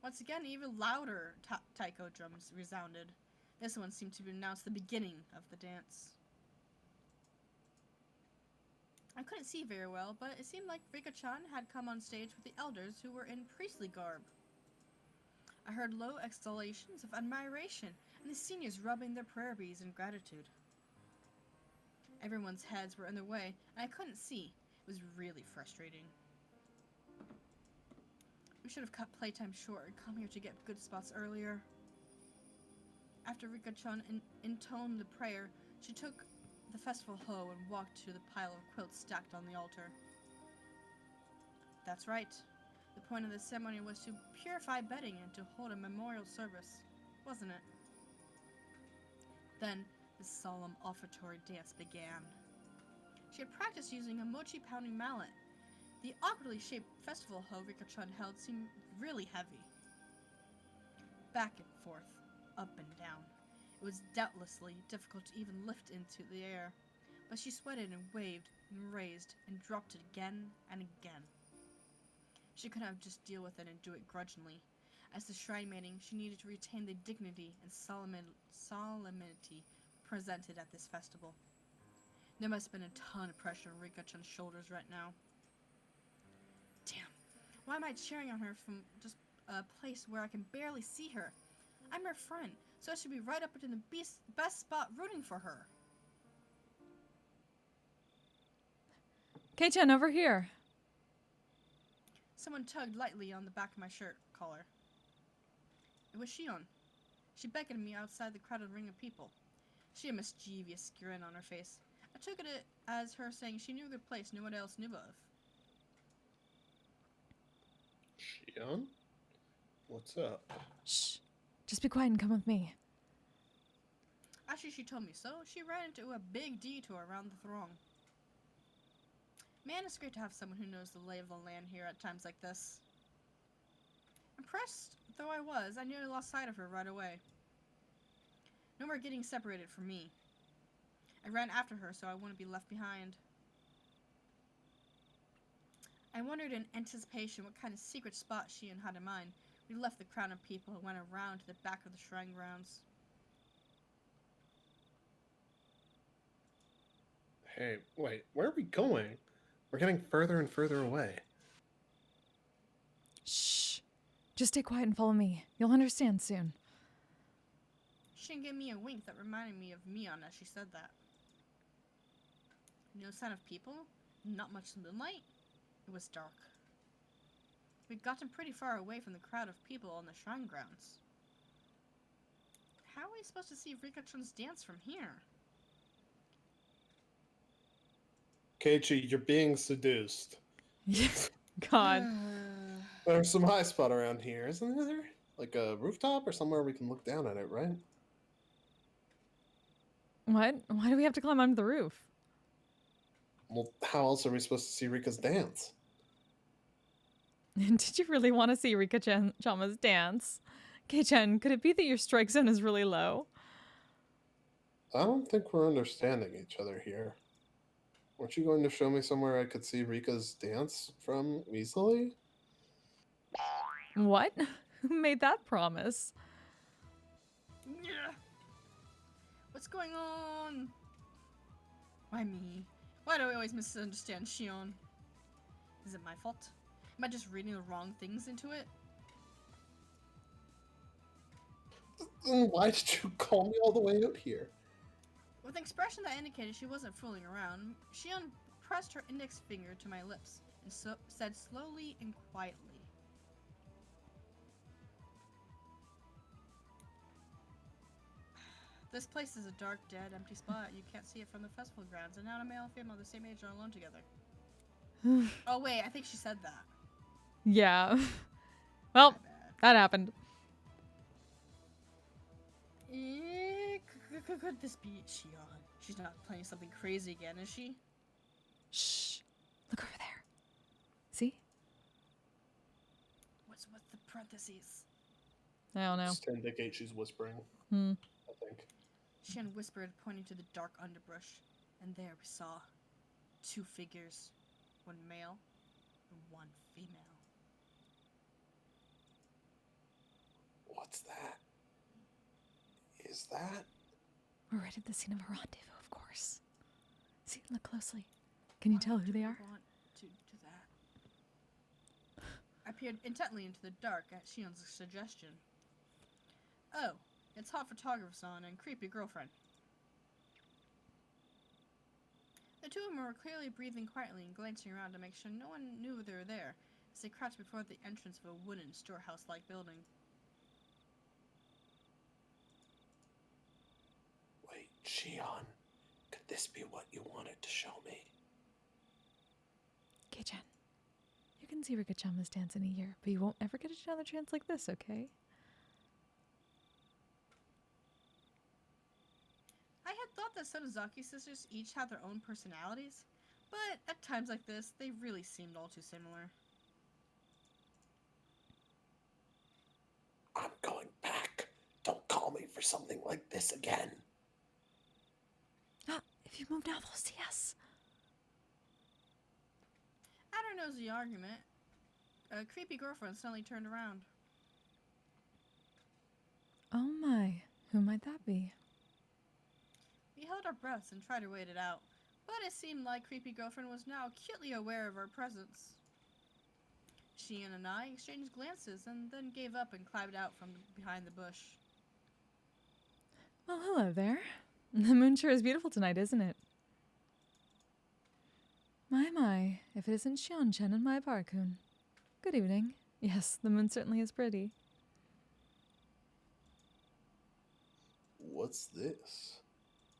Once again, even louder taiko drums resounded. This one seemed to announce the beginning of the dance. I couldn't see very well, but it seemed like Rika-chan had come on stage with the elders who were in priestly garb. I heard low exhalations of admiration, and the seniors rubbing their prayer beads in gratitude. Everyone's heads were in their way, and I couldn't see. It was really frustrating. We should have cut playtime short and come here to get good spots earlier. After Rika-chan intoned the prayer, she took the festival hoe and walked to the pile of quilts stacked on the altar. That's right. The point of the ceremony was to purify bedding and to hold a memorial service, wasn't it? Then, the solemn offertory dance began. She had practiced using a mochi-pounding mallet. The awkwardly shaped festival hoe Rika-chan held seemed really heavy. Back and forth, up and down. It was doubtlessly difficult to even lift into the air, but she sweated and waved and raised and dropped it again and again. She couldn't have just deal with it and do it grudgingly. As the shrine maiden, she needed to retain the dignity and solemnity presented at this festival. There must have been a ton of pressure on Rika-chan's shoulders right now. Damn, why am I cheering on her from just a place where I can barely see her? I'm her friend, so I should be right up in the best spot rooting for her. Kei-chan, over here. Someone tugged lightly on the back of my shirt collar. It was Shion. She beckoned me outside the crowded ring of people. She had a mischievous grin on her face. I took it as her saying she knew a good place no one else knew of. Shion? What's up? Shh. Just be quiet and come with me. Actually, she told me so. She ran into a big detour around the throng. Man, it's great to have someone who knows the lay of the land here at times like this. Impressed though I was, I nearly lost sight of her right away. No more getting separated from me. I ran after her so I wouldn't be left behind. I wondered in anticipation what kind of secret spot she had in mind. We left the crowd of people and went around to the back of the shrine grounds. Hey, wait, where are we going? We're getting further and further away. Shh. Just stay quiet and follow me. You'll understand soon. She gave me a wink that reminded me of Mion as she said that. No sign of people? Not much moonlight? It was dark. We'd gotten pretty far away from the crowd of people on the shrine grounds. How are we supposed to see Rika-chan's dance from here? Keiichi, you're being seduced. God. There's some high spot around here, isn't there? Like a rooftop or somewhere we can look down at it, right? What? Why do we have to climb onto the roof? Well, how else are we supposed to see Rika's dance? Did you really want to see Rika-chama's dance? Kei-chan, could it be that your strike zone is really low? I don't think we're understanding each other here. Weren't you going to show me somewhere I could see Rika's dance from easily? What? Who made that promise? Yeah. What's going on? Why me? Why do I always misunderstand Shion? Is it my fault? Am I just reading the wrong things into it? Then why did you call me all the way out here? With an expression that indicated she wasn't fooling around, Shion pressed her index finger to my lips and said slowly and quietly. This place is a dark, dead, empty spot. You can't see it from the festival grounds, and now a male and female the same age are alone together. Oh wait, I think she said that. Yeah. Well, My bad. that happened. Could this be Shion? She's not playing something crazy again, is she? Shh. Look over there. See? What's with the parentheses? I don't know. Just to indicate she's whispering, Hmm. I think. Shion whispered, pointing to the dark underbrush, and there we saw 2 figures, one male and one female. What's that? Is that? We're right at the scene of a rendezvous, of course. See, look closely. Can you tell who they are? Want to do that? I peered intently into the dark at Shion's suggestion. Oh, it's hot photographer's on and creepy girlfriend. The two of them were clearly breathing quietly and glancing around to make sure no one knew they were there. as they crouched before the entrance of a wooden storehouse-like building. Wait, Shion, could this be what you wanted to show me? Kei-chan, you can see Rikachama's dance in a year, but you won't ever get another chance like this, okay? I had thought that Sonozaki sisters each had their own personalities, but at times like this, they really seemed all too similar. I'm going back. Don't call me for something like this again. Ah, if you move now, they'll see us. At her nosy argument, a creepy girlfriend suddenly turned around. Oh my, who might that be? We held our breaths and tried to wait it out, but it seemed like creepy girlfriend was now acutely aware of our presence. Shion and I exchanged glances and then gave up and climbed out from behind the bush. Well, hello there. The moon sure is beautiful tonight, isn't it? My, if it isn't Shion-chan and my Barakun. Good evening. Yes, the moon certainly is pretty. What's this?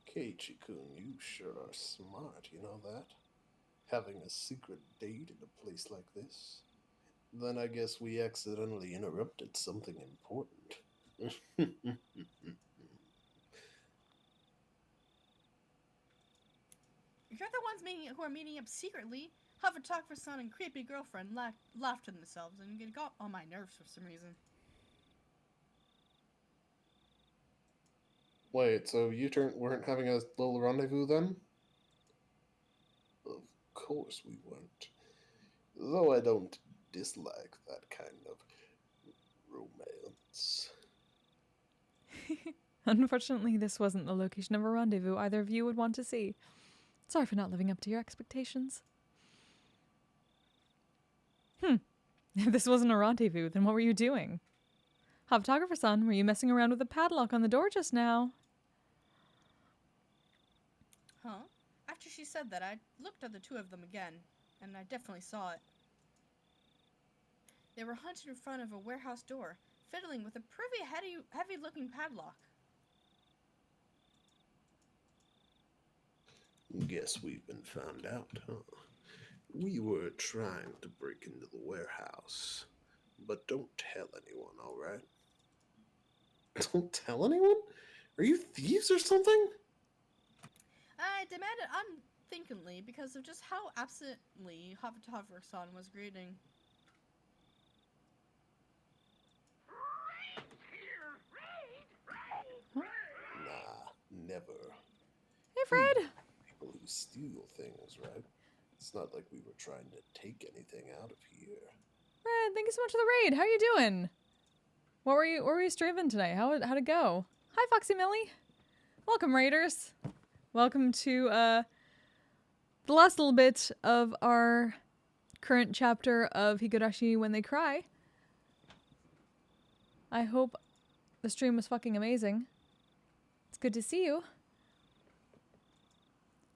Keiichi-kun, you sure are smart, you know that? Having a secret date in a place like this? Then I guess we accidentally interrupted something important. You're the ones who are meeting up secretly. Her photographer's son and creepy girlfriend laughed to themselves, and it got on my nerves for some reason. Wait, so you weren't having a little rendezvous then? Of course we weren't. Though I don't dislike that kind of romance. Unfortunately, this wasn't the location of a rendezvous either of you would want to see. Sorry for not living up to your expectations. If this wasn't a rendezvous, then what were you doing? Photographer-san, were you messing around with the padlock on the door just now? Huh? After she said that, I looked at the two of them again, and I definitely saw it. They were hunched in front of a warehouse door, fiddling with a pretty heavy-looking padlock. Guess we've been found out, huh? We were trying to break into the warehouse. But don't tell anyone, alright? Don't tell anyone? Are you thieves or something? I demanded unthinkingly because of just how absently Photographer-san was greeting. Nah, never. Hey, Fred! People who steal things, right? It's not like we were trying to take anything out of here. Fred, thank you so much for the raid. How are you doing? Where were you streaming today? How'd it go? Hi, Foxy Millie. Welcome, raiders. Welcome to the last little bit of our current chapter of Higurashi When They Cry. I hope the stream was fucking amazing. It's good to see you.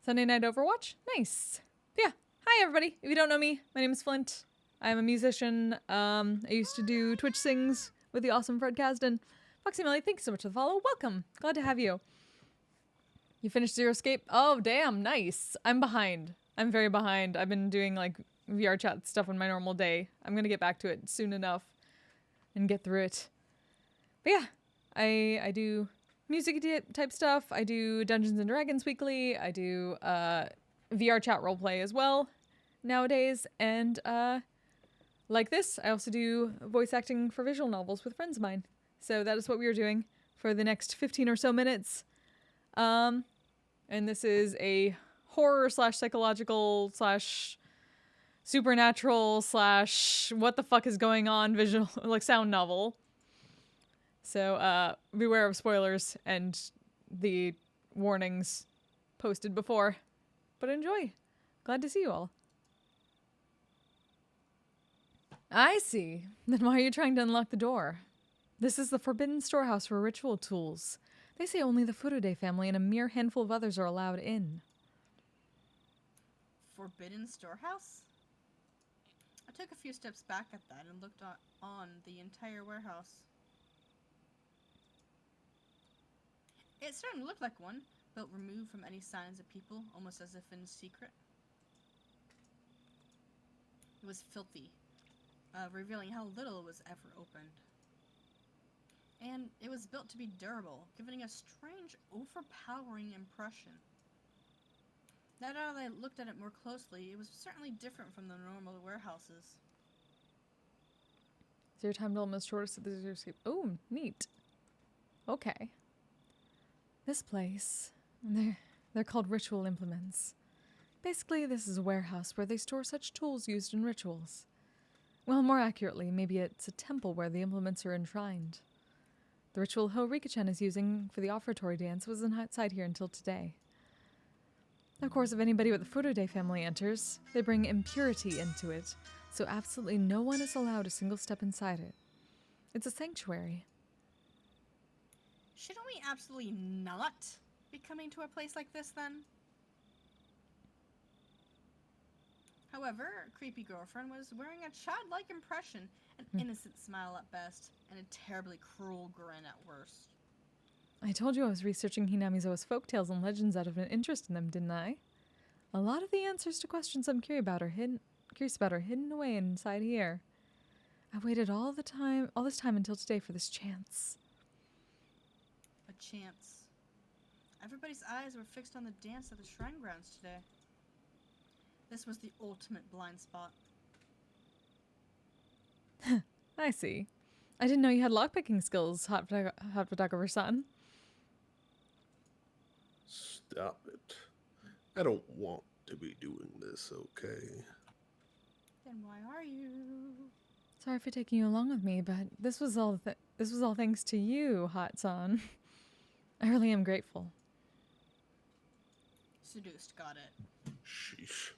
Sunday night Overwatch? Nice. But yeah. Hi, everybody. If you don't know me, my name is Flint. I'm a musician. I used to do Twitch sings with the awesome Fred Kasdan. Foxy Millie, thank you so much for the follow. Welcome. Glad to have you. You finished Zero Escape? Oh, damn. Nice. I'm behind. I'm very behind. I've been doing like VR chat stuff on my normal day. I'm going to get back to it soon enough and get through it. But yeah, I do music type stuff. I do Dungeons and Dragons weekly. I do VR chat roleplay as well nowadays. And like this, I also do voice acting for visual novels with friends of mine. So that is what we are doing for the next 15 or so minutes. And this is a horror / psychological / supernatural / what the fuck is going on visual like sound novel. So beware of spoilers and the warnings posted before. But enjoy. Glad to see you all. I see. Then why are you trying to unlock the door? This is the Forbidden Storehouse for ritual tools. They say only the Furude family and a mere handful of others are allowed in. Forbidden Storehouse? I took a few steps back at that and looked on the entire warehouse. It certainly looked like one, built removed from any signs of people, almost as if in secret. It was filthy, revealing how little it was ever opened. And it was built to be durable, giving a strange, overpowering impression. Now that I looked at it more closely, it was certainly different from the normal warehouses. Is your time to almost shortest of the escape? Oh, neat. Okay. This place, they're called ritual implements. Basically, this is a warehouse where they store such tools used in rituals. Well, more accurately, maybe it's a temple where the implements are enshrined. The ritual Rika-chan is using for the offertory dance was inside here until today. Of course, if anybody with the Furude family enters, they bring impurity into it, so absolutely no one is allowed a single step inside it. It's a sanctuary. Shouldn't we absolutely not be coming to a place like this then? However, creepy girlfriend was wearing a childlike impression, an innocent smile at best, and a terribly cruel grin at worst. I told you I was researching Hinamizua's folktales and legends out of an interest in them, didn't I? A lot of the answers to questions I'm curious about are hidden away inside here. I've waited all this time until today for this chance. A chance. Everybody's eyes were fixed on the dance at the shrine grounds today. This was the ultimate blind spot. I see. I didn't know you had lockpicking skills, hot photographer-san. Stop it. I don't want to be doing this, okay? Then why are you? Sorry for taking you along with me, but this was all thanks to you, Hot-san. I really am grateful. Seduced, got it. Sheesh.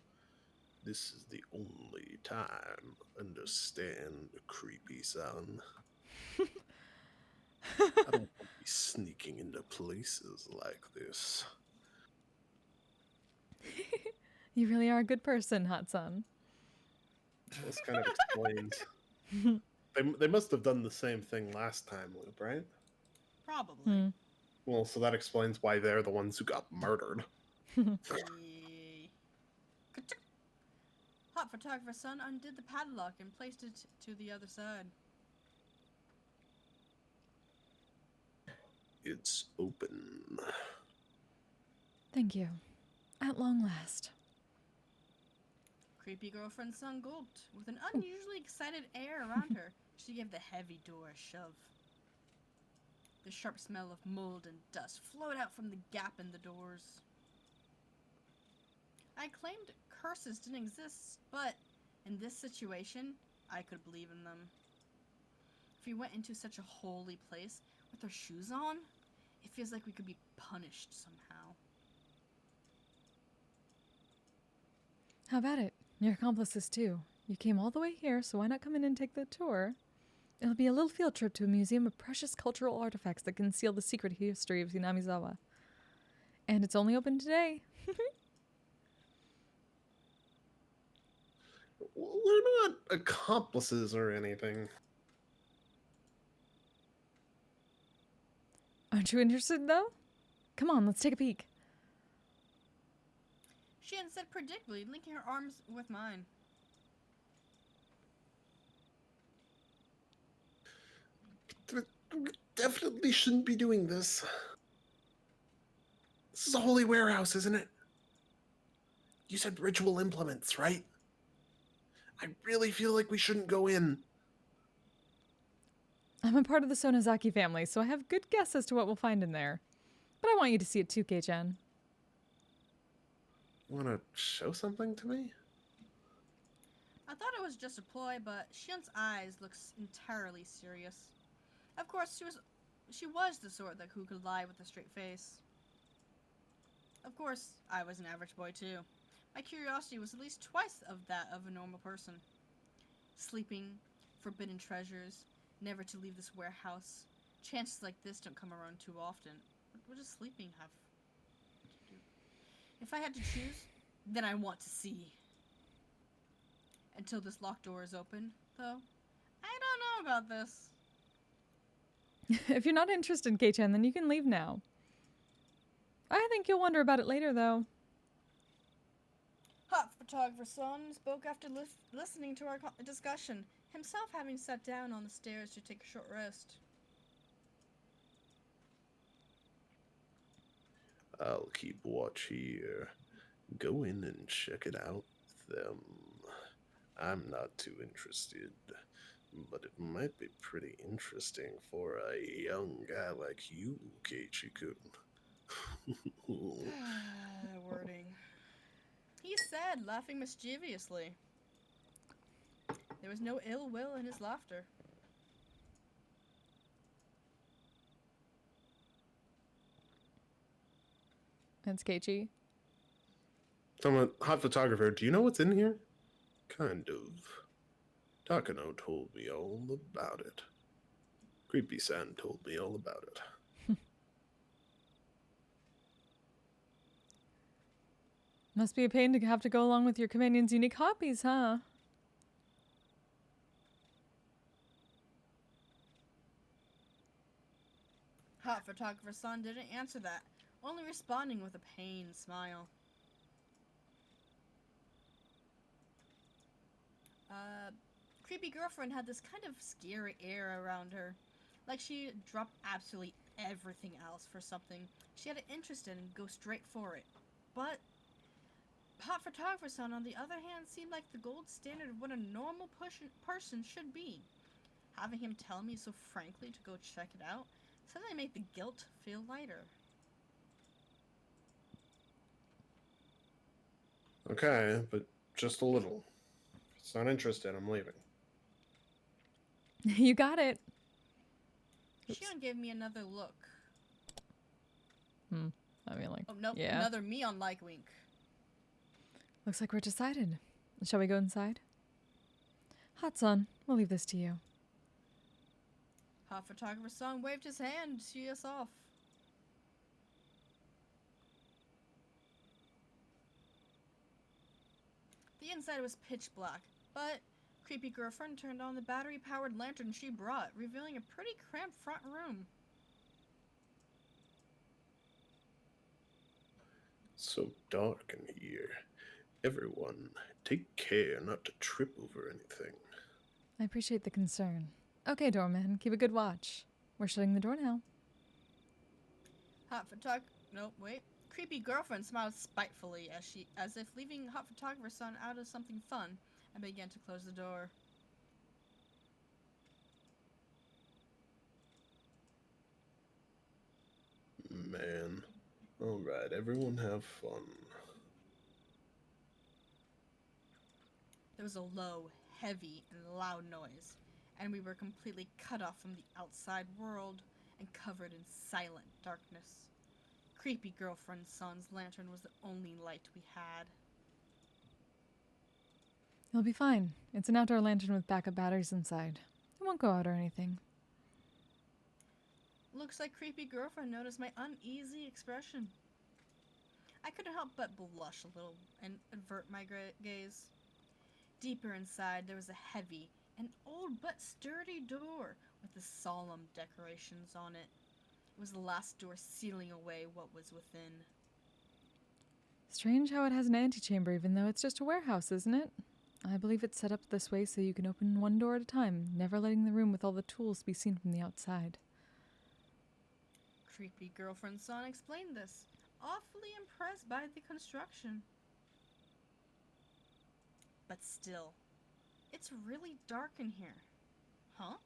This is the only time. Understand, creepy son. I don't want to be sneaking into places like this. You really are a good person, Hot-san. This kind of explains. They must have done the same thing last time, Loop, right? Probably. Well, so that explains why they're the ones who got murdered. Yay. Ka-chuk. Hot photographer's son undid the padlock and placed it to the other side. It's open. Thank you. At long last. Creepy girlfriend's son gulped. With an unusually excited air around her, she gave the heavy door a shove. The sharp smell of mold and dust flowed out from the gap in the doors. I claimed curses didn't exist, but in this situation, I could believe in them. If we went into such a holy place with our shoes on, it feels like we could be punished somehow. How about it? Your accomplices too. You came all the way here, so why not come in and take the tour? It'll be a little field trip to a museum of precious cultural artifacts that conceal the secret history of Hinamizua. And it's only open today. We're not accomplices or anything. Aren't you interested, though? Come on, let's take a peek. She had said predictably, linking her arms with mine. We definitely shouldn't be doing this. This is a holy warehouse, isn't it? You said ritual implements, right? I really feel like we shouldn't go in. I'm a part of the Sonozaki family, so I have good guess as to what we'll find in there. But I want you to see it too, Kei-chan. Want to show something to me? I thought it was just a ploy, but Shion's eyes looked entirely serious. Of course, she was the sort who could lie with a straight face. Of course, I was an average boy too. My curiosity was at least twice of that of a normal person. Sleeping, forbidden treasures, never to leave this warehouse. Chances like this don't come around too often. What does sleeping have to do? If I had to choose, then I want to see. Until this locked door is open, though. I don't know about this. If you're not interested, Kei-chan, then you can leave now. I think you'll wonder about it later, though. Hot photographer son spoke after listening to our discussion, himself having sat down on the stairs to take a short rest. I'll keep watch here. Go in and check it out with them. I'm not too interested, but it might be pretty interesting for a young guy like you, Keiichi-kun. Wording. He said, laughing mischievously. There was no ill will in his laughter. That's Keiichi. Someone, hot photographer, do you know what's in here? Kind of. Takano told me all about it. Creepy-san told me all about it. Must be a pain to have to go along with your companion's unique hobbies, huh? Hot photographer son didn't answer that, only responding with a pained smile. Creepy girlfriend had this kind of scary air around her. Like she dropped absolutely everything else for something she had an interest in and go straight for it. But hot photographer son, on the other hand, seemed like the gold standard of what a normal person should be. Having him tell me so frankly to go check it out suddenly made the guilt feel lighter. Okay, but just a little. If it's not interested, I'm leaving. You got it. Shion gave me another look. I mean, like, Oh, nope, yeah. another me-on-like wink. Looks like we're decided. Shall we go inside? Hot-san, we'll leave this to you. Hot photographer son waved his hand to see us off. The inside was pitch black, but creepy girlfriend turned on the battery-powered lantern she brought, revealing a pretty cramped front room. So dark in here. Everyone, take care not to trip over anything. I appreciate the concern. Okay, doorman, keep a good watch. We're shutting the door now. Hot photog- Nope, wait. Creepy girlfriend smiled spitefully as if leaving hot photographer son out of something fun, and began to close the door. Man. Alright, everyone have fun. There was a low, heavy, and loud noise, and we were completely cut off from the outside world and covered in silent darkness. Creepy girlfriend's son's lantern was the only light we had. You'll be fine. It's an outdoor lantern with backup batteries inside. It won't go out or anything. Looks like creepy girlfriend noticed my uneasy expression. I couldn't help but blush a little and avert my gaze. Deeper inside, there was a heavy and old but sturdy door with the solemn decorations on it. It was the last door sealing away what was within. Strange how it has an antechamber even though it's just a warehouse, isn't it? I believe it's set up this way so you can open one door at a time, never letting the room with all the tools be seen from the outside. Creepy girlfriend son explained this, awfully impressed by the construction. But still, it's really dark in here. Huh?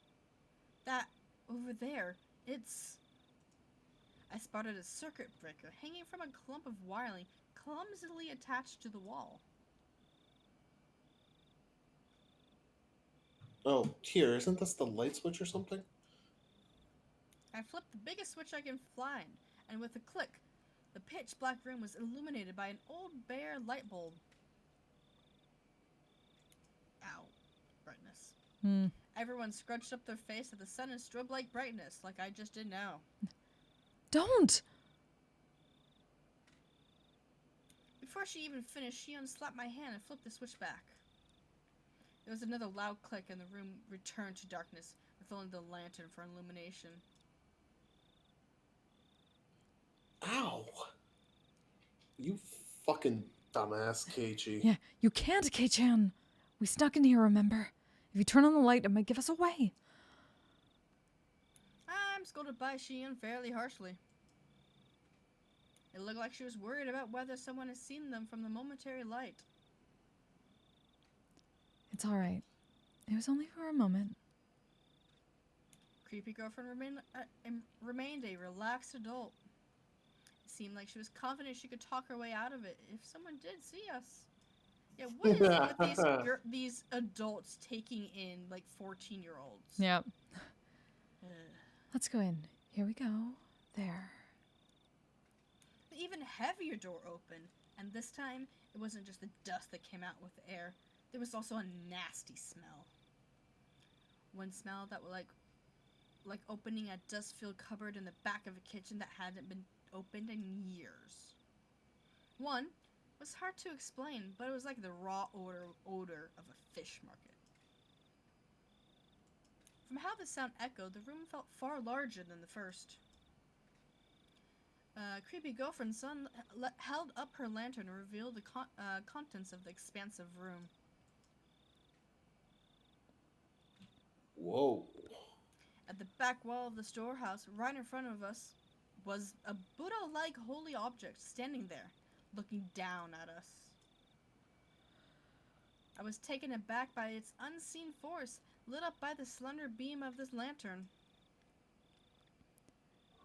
That over there, it's... I spotted a circuit breaker hanging from a clump of wiring clumsily attached to the wall. Oh, here, isn't this the light switch or something? I flipped the biggest switch I can find, and with a click, the pitch black room was illuminated by an old bare light bulb. Ow. Brightness. Everyone scrunched up their face at the sun and strobe-like brightness, like I just did now. Don't! Before she even finished, she unslapped my hand and flipped the switch back. There was another loud click and the room returned to darkness, with only the lantern for illumination. Ow! You fucking dumbass, Keiichi. Yeah, you can't, Kei-chan. We snuck in here, remember? If you turn on the light, it might give us away. I'm scolded by Shion fairly harshly. It looked like she was worried about whether someone had seen them from the momentary light. It's all right. It was only for a moment. Creepy girlfriend remained a relaxed adult. It seemed like she was confident she could talk her way out of it if someone did see us. Yeah, what is it with these adults taking in like 14-year-olds? Yep. Let's go in. Here we go. There. The even heavier door opened, and this time it wasn't just the dust that came out with the air. There was also a nasty smell. One smell that was like opening a dust-filled cupboard in the back of a kitchen that hadn't been opened in years. One was hard to explain, but it was like the raw odor of a fish market. From how the sound echoed, the room felt far larger than the first. Creepy girlfriend's son held up her lantern and revealed the contents of the expansive room. Whoa. At the back wall of the storehouse, right in front of us, was a Buddha-like holy object standing there, looking down at us. I was taken aback by its unseen force, lit up by the slender beam of this lantern.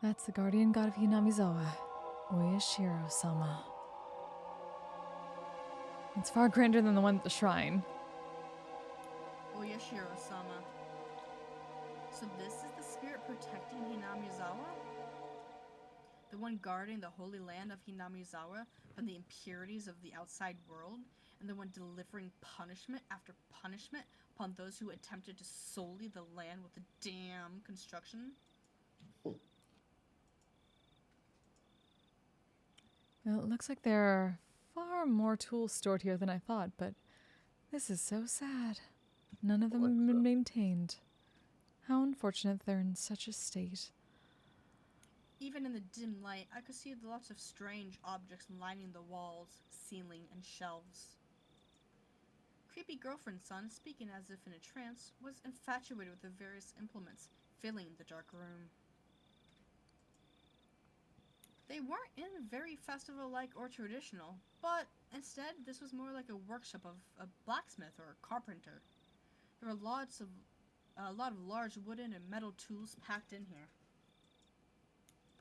That's the guardian god of Hinamizua, Oyashiro-sama. It's far grander than the one at the shrine. Oyashiro-sama. So this is the spirit protecting Hinamizawa? The one guarding the holy land of Hinamizawa from the impurities of the outside world, and the one delivering punishment after punishment upon those who attempted to sully the land with the damn construction? Well, it looks like there are far more tools stored here than I thought, but this is so sad. None of them have been maintained. How unfortunate they're in such a state. Even in the dim light, I could see lots of strange objects lining the walls, ceiling, and shelves. Creepy girlfriend's son, speaking as if in a trance, was infatuated with the various implements filling the dark room. They weren't in very festival-like or traditional, but instead this was more like a workshop of a blacksmith or a carpenter. There were a lot of large wooden and metal tools packed in here.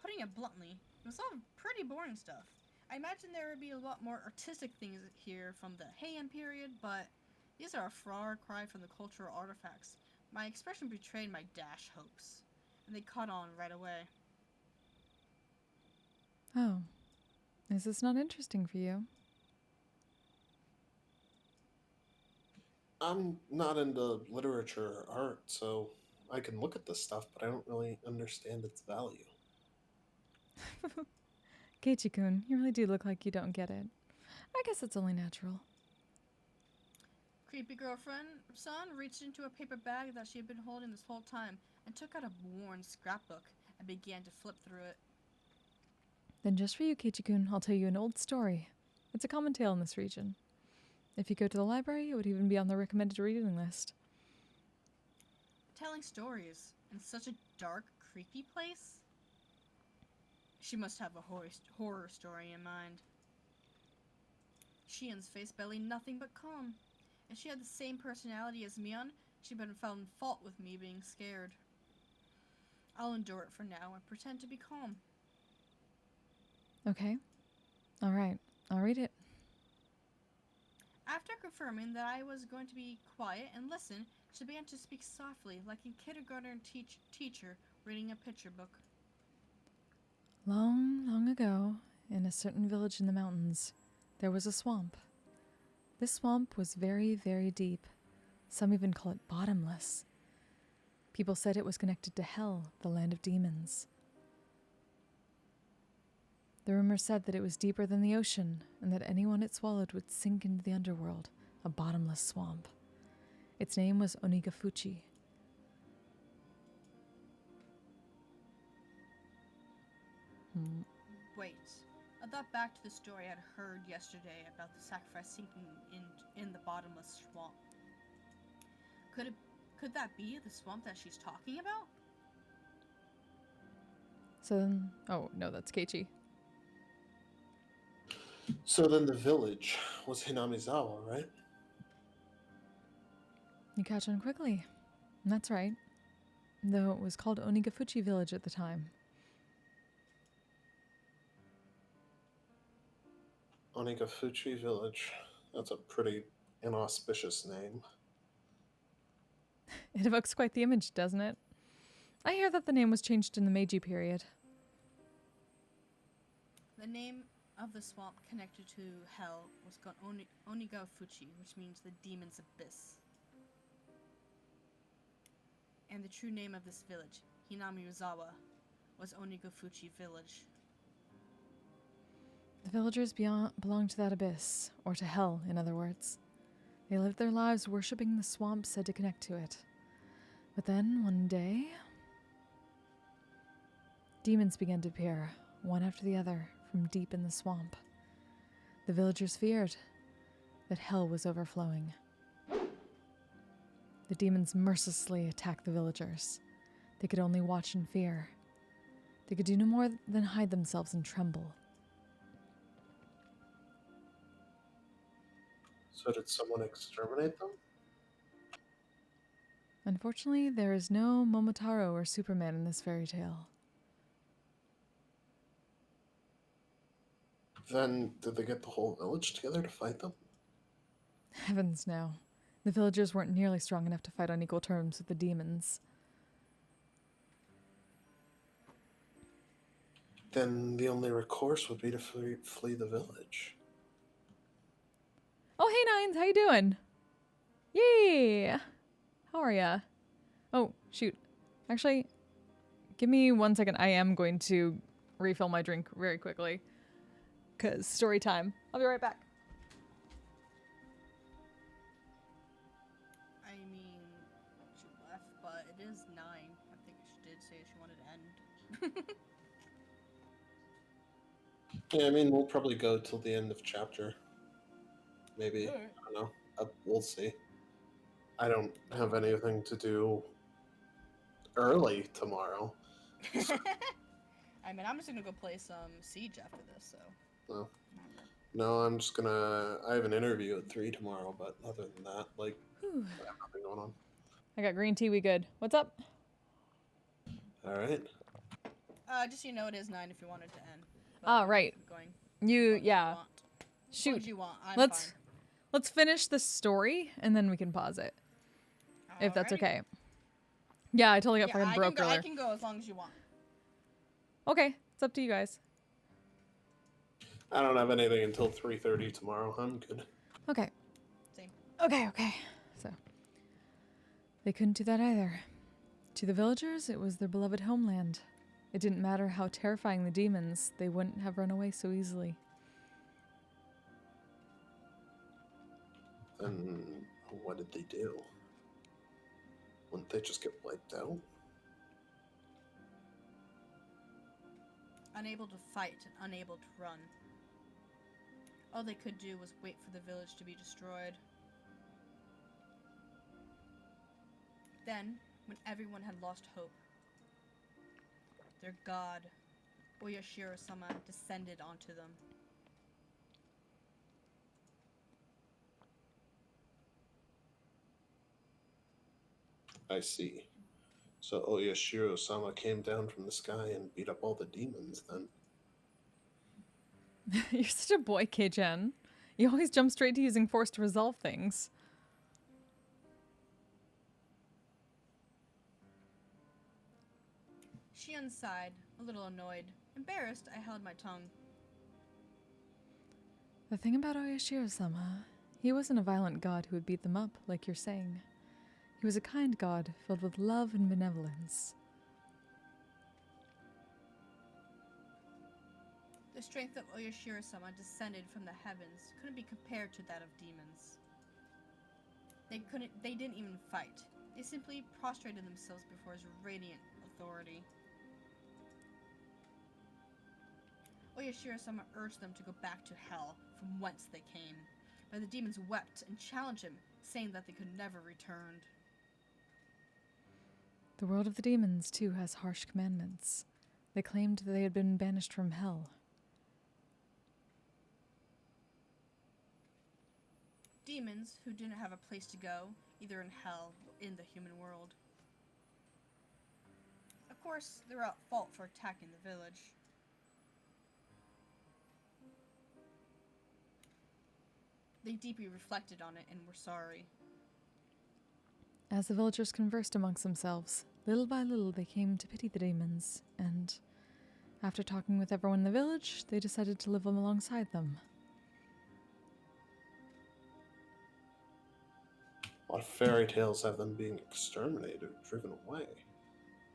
Putting it bluntly, it was all pretty boring stuff. I imagine there would be a lot more artistic things here from the Heian period, but these are a far cry from the cultural artifacts. My expression betrayed my dash hopes, and they caught on right away. Oh, is this not interesting for you? I'm not into literature or art, so I can look at this stuff, but I don't really understand its value. Keiichi-kun, you really do look like you don't get it. I guess it's only natural. Creepy girlfriend son reached into a paper bag that she had been holding this whole time and took out a worn scrapbook and began to flip through it. Then just for you, Keiichi-kun, I'll tell you an old story. It's a common tale in this region. If you go to the library, it would even be on the recommended reading list. Telling stories in such a dark, creepy place? She must have a horror story in mind. Shion's face belly nothing but calm. If she had the same personality as Mion, she'd been found fault with me being scared. I'll endure it for now and pretend to be calm. Okay. All right. I'll read it. After confirming that I was going to be quiet and listen, she began to speak softly, like a kindergarten teacher reading a picture book. Long, long ago, in a certain village in the mountains, there was a swamp. This swamp was very, very deep. Some even call it bottomless. People said it was connected to Hell, the land of demons. The rumor said that it was deeper than the ocean, and that anyone it swallowed would sink into the underworld, a bottomless swamp. Its name was Onigafuchi. Wait. I thought back to the story I'd heard yesterday about the sacrifice sinking in the bottomless swamp. Could that be the swamp that she's talking about? So then, oh no, that's Keiichi. So then the village was Hinamizawa, right? You catch on quickly. That's right. Though it was called Onigafuchi Village at the time. Onigafuchi Village. That's a pretty inauspicious name. It evokes quite the image, doesn't it? I hear that the name was changed in the Meiji period. The name of the swamp connected to hell was called Onigafuchi, which means the demon's abyss. And the true name of this village, Hinamizua, was Onigafuchi Village. The villagers belonged to that abyss, or to hell, in other words. They lived their lives worshipping the swamp said to connect to it. But then, one day, demons began to appear, one after the other, from deep in the swamp. The villagers feared that hell was overflowing. The demons mercilessly attacked the villagers. They could only watch in fear. They could do no more than hide themselves and tremble. So did someone exterminate them? Unfortunately, there is no Momotaro or Superman in this fairy tale. Then did they get the whole village together to fight them? Heavens no. The villagers weren't nearly strong enough to fight on equal terms with the demons. Then the only recourse would be to flee the village. Oh, hey Nines, how you doing? Yay! How are ya? Oh, shoot. Actually, give me 1 second. I am going to refill my drink very quickly. 'Cause story time. I'll be right back. I mean, she left, but it is 9. I think she did say she wanted to end. Yeah, I mean, we'll probably go till the end of chapter. Maybe. Alright. I don't know. We'll see. I don't have anything to do early tomorrow. I mean, I'm just gonna go play some Siege after this, so. No. No, I'm just gonna... I have an interview at 3 tomorrow, but other than that, like, Whew. I have nothing going on. I got green tea, we good. What's up? Alright. Just so you know, it is 9 if you wanted to end. But Ah, right. keep going. You, As long as yeah. you want. As long Shoot. as you want. I'm Let's fine. finish the story and then we can pause it. If that's Alrighty. okay. Yeah, I totally got Yeah, fucking broke I earlier. can go as long as you want. Okay, it's up to you guys. I don't have anything until 3:30 tomorrow. I'm good. Okay. Same. Okay. So, they couldn't do that either. To the villagers, it was their beloved homeland. It didn't matter how terrifying the demons, they wouldn't have run away so easily. Then what did they do? Wouldn't they just get wiped out? Unable to fight and unable to run. All they could do was wait for the village to be destroyed. Then, when everyone had lost hope, their god, Oyashiro-sama, descended onto them. I see. So Oyashiro-sama came down from the sky and beat up all the demons then. You're such a boy, Kei-chan. You always jump straight to using force to resolve things. Shion sighed, a little annoyed. Embarrassed, I held my tongue. The thing about Oyashiro-sama, he wasn't a violent god who would beat them up, like you're saying. He was a kind god, filled with love and benevolence. The strength of Oyashiro-sama descended from the heavens couldn't be compared to that of demons. They didn't even fight. They simply prostrated themselves before his radiant authority. Oyashiro-sama urged them to go back to hell, from whence they came. But the demons wept and challenged him, saying that they could never return. The world of the demons, too, has harsh commandments. They claimed that they had been banished from hell. Demons who didn't have a place to go, either in hell or in the human world. Of course, they were at fault for attacking the village. They deeply reflected on it and were sorry. As the villagers conversed amongst themselves, little by little they came to pity the demons, and after talking with everyone in the village, they decided to live alongside them. A lot of fairy tales have them being exterminated or driven away,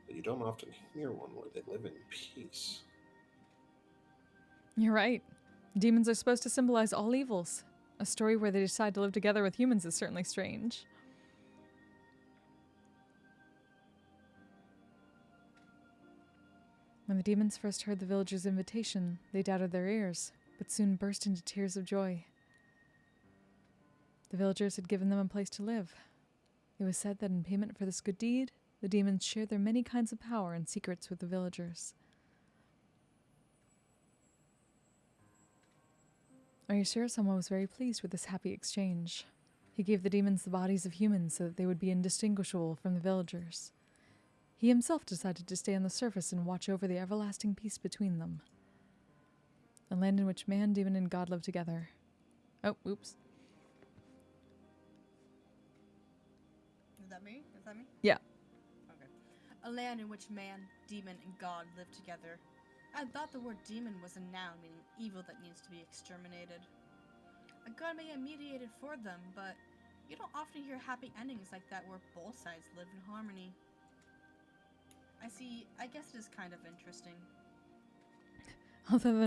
but you don't often hear one where they live in peace. You're right. Demons are supposed to symbolize all evils. A story where they decide to live together with humans is certainly strange. When the demons first heard the villagers' invitation, they doubted their ears, but soon burst into tears of joy. The villagers had given them a place to live. It was said that in payment for this good deed, the demons shared their many kinds of power and secrets with the villagers. Oyashiro-sama was very pleased with this happy exchange. He gave the demons the bodies of humans so that they would be indistinguishable from the villagers. He himself decided to stay on the surface and watch over the everlasting peace between them. A land in which man, demon, and God live together. Oh, oops. Is that me? Is that me? Yeah. Okay. A land in which man, demon, and God live together. I thought the word demon was a noun meaning evil that needs to be exterminated. A god may have mediated for them, but you don't often hear happy endings like that where both sides live in harmony. I guess it is kind of interesting. Although the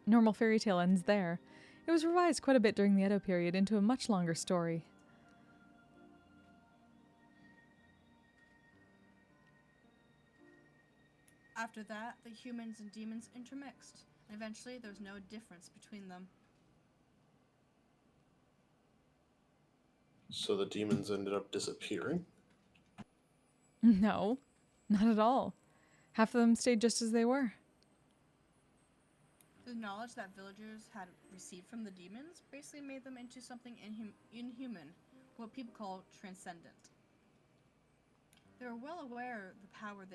normal fairy tale ends there, it was revised quite a bit during the Edo period into a much longer story. After that, the humans and demons intermixed, and eventually there was no difference between them. So the demons ended up disappearing? No, not at all. Half of them stayed just as they were. The knowledge that villagers had received from the demons basically made them into something inhuman, what people call transcendent. They were well aware the power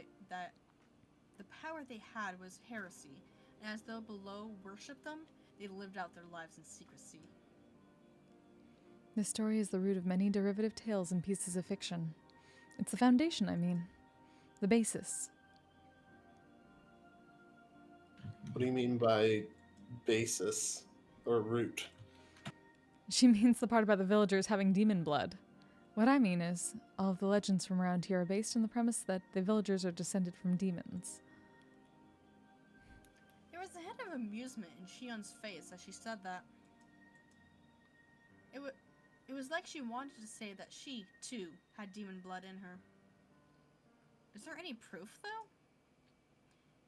they had was heresy, and as though below worshipped them, they lived out their lives in secrecy. This story is the root of many derivative tales and pieces of fiction. It's the foundation, I mean. The basis. What do you mean by basis or root? She means the part about the villagers having demon blood. What I mean is, all of the legends from around here are based on the premise that the villagers are descended from demons. There was a hint of amusement in Shion's face as she said that. It was like she wanted to say that she, too, had demon blood in her. Is there any proof, though?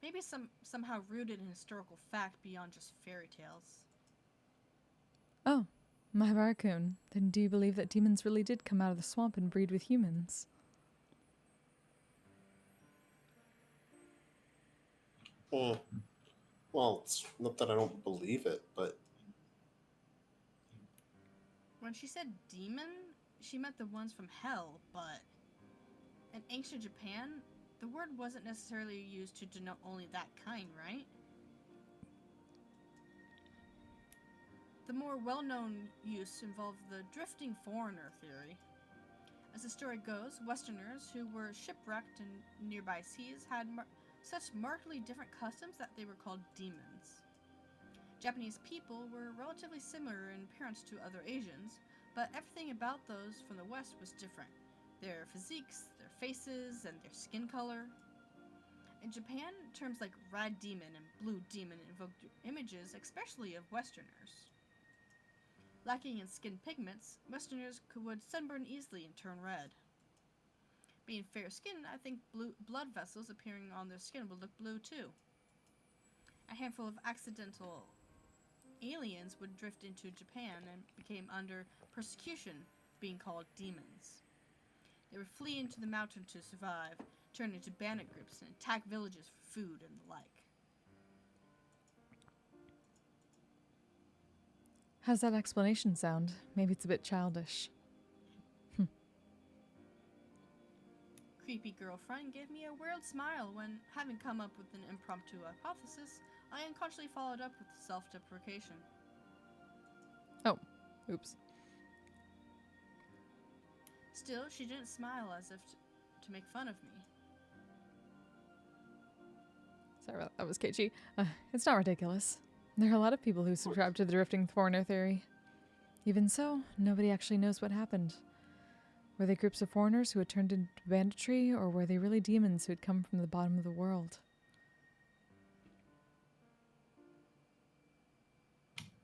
Maybe somehow rooted in historical fact beyond just fairy tales. Oh, Mahabara-kun, then do you believe that demons really did come out of the swamp and breed with humans? Well, it's not that I don't believe it, but When she said demon, she meant the ones from hell, but in ancient Japan, the word wasn't necessarily used to denote only that kind, right? The more well-known use involved the drifting foreigner theory. As the story goes, Westerners who were shipwrecked in nearby seas had such markedly different customs that they were called demons. Japanese people were relatively similar in appearance to other Asians, but everything about those from the West was different. Their physiques, their faces, and their skin color. In Japan, terms like red demon and blue demon invoked images, especially of Westerners. Lacking in skin pigments, Westerners would sunburn easily and turn red. Being fair-skinned, I think blood vessels appearing on their skin would look blue too. A handful of accidental aliens would drift into Japan and became under persecution, being called demons. They would flee into the mountain to survive, turn into bandit groups, and attack villages for food and the like. How's that explanation sound? Maybe it's a bit childish. Creepy girlfriend gave me a weird smile when, having come up with an impromptu hypothesis, I unconsciously followed up with self-deprecation. Oh, oops. Still, she didn't smile as if to make fun of me. Sorry about that. That was Keiichi. It's not ridiculous. There are a lot of people who subscribe to the drifting foreigner theory. Even so, nobody actually knows what happened. Were they groups of foreigners who had turned into banditry, or were they really demons who had come from the bottom of the world?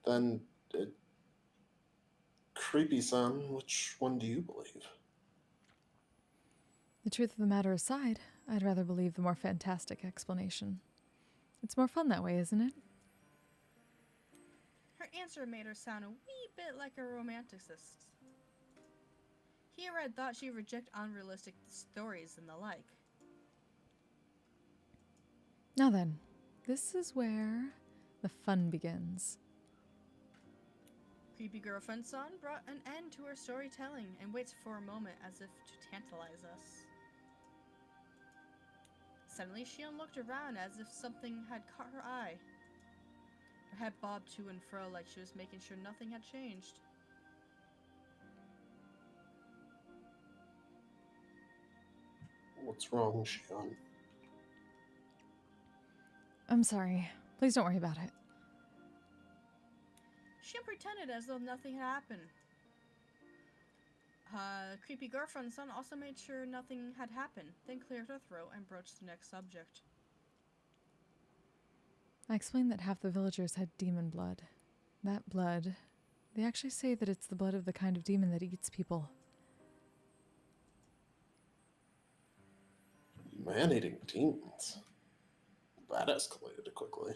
Then, creepy son, which one do you believe? The truth of the matter aside, I'd rather believe the more fantastic explanation. It's more fun that way, isn't it? Her answer made her sound a wee bit like a romanticist. Here I'd thought she'd reject unrealistic stories and the like. Now then, this is where the fun begins. Creepy girlfriend son brought an end to her storytelling and waits for a moment as if to tantalize us. Suddenly she looked around as if something had caught her eye. Her head bobbed to and fro like she was making sure nothing had changed. What's wrong, Shion? I'm sorry. Please don't worry about it. She pretended as though nothing had happened. Creepy girlfriend son also made sure nothing had happened, then cleared her throat and broached the next subject. I explained that half the villagers had demon blood. That blood, they actually say that it's the blood of the kind of demon that eats people. Man-eating demons. That escalated quickly.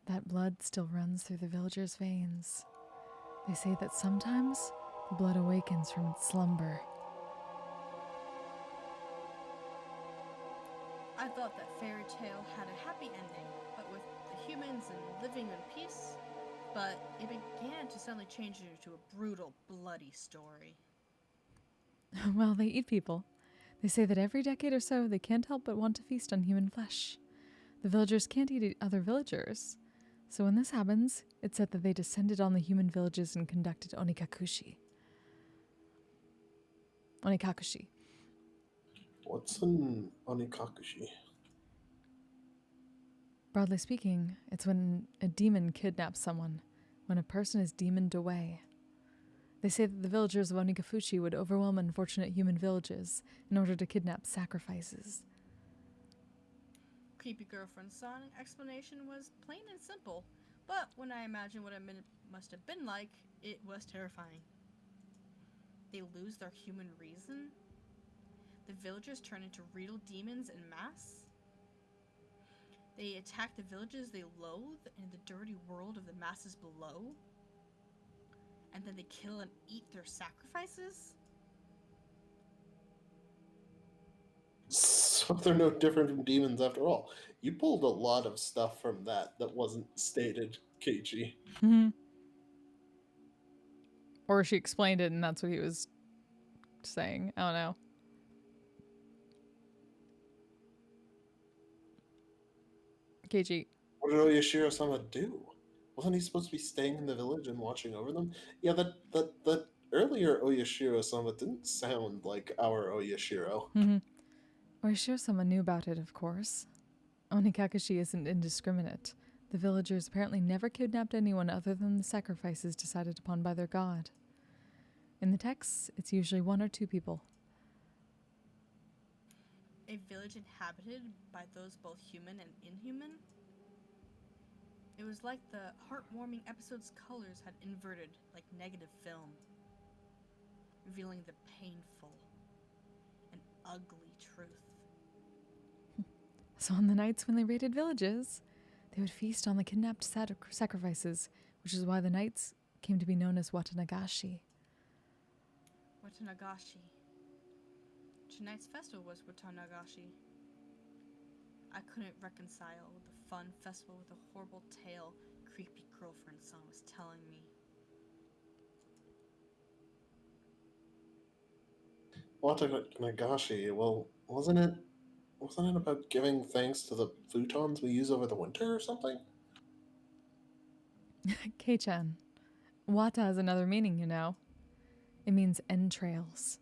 That blood still runs through the villagers' veins. They say that sometimes the blood awakens from its slumber. I thought that fairy tale had a happy ending, but with the humans and living in peace, but it began to suddenly change into a brutal, bloody story. Well, they eat people. They say that every decade or so, they can't help but want to feast on human flesh. The villagers can't eat other villagers. So when this happens, it's said that they descended on the human villages and conducted onikakushi. Onikakushi. What's an onikakushi? Broadly speaking, it's when a demon kidnaps someone, when a person is demoned away. They say that the villagers of Onikafushi would overwhelm unfortunate human villages in order to kidnap sacrifices. Creepy girlfriend son explanation was plain and simple, but when I imagined what it must have been like, it was terrifying. They lose their human reason? The villagers turn into real demons en masse? They attack the villages they loathe in the dirty world of the masses below? And then they kill and eat their sacrifices? So they're no different from demons after all. You pulled a lot of stuff from that wasn't stated, Keiichi. Or she explained it and that's what he was saying. I don't know. Keiichi. What did Oyashiro-sama do? Wasn't he supposed to be staying in the village and watching over them? Yeah, that earlier Oyashiro-sama didn't sound like our Oyashiro. Oyashiro-sama knew about it, of course. Onikakushi isn't indiscriminate. The villagers apparently never kidnapped anyone other than the sacrifices decided upon by their god. In the texts, it's usually 1 or 2 people. A village inhabited by those both human and inhuman? It was like the heartwarming episode's colors had inverted, like negative film, revealing the painful and ugly truth. So on the nights when they raided villages, they would feast on the kidnapped sacrifices, which is why the nights came to be known as Watanagashi. Watanagashi. Tonight's festival was Watanagashi. I couldn't reconcile the fun festival with the horrible tale creepy girlfriend son was telling me. Watanagashi, well, wasn't it about giving thanks to the futons we use over the winter or something? Kei-chan, Wata has another meaning, you know. It means entrails.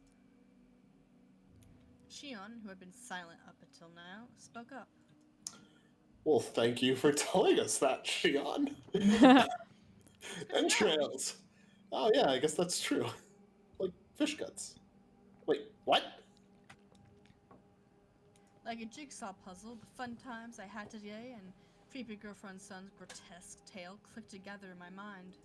Shion, who had been silent up until now, spoke up. Well, thank you for telling us that, Shion. Entrails. Oh yeah, I guess that's true. Like fish guts. Wait, what? Like a jigsaw puzzle, the fun times I had today and creepy girlfriend son's grotesque tale clicked together in my mind.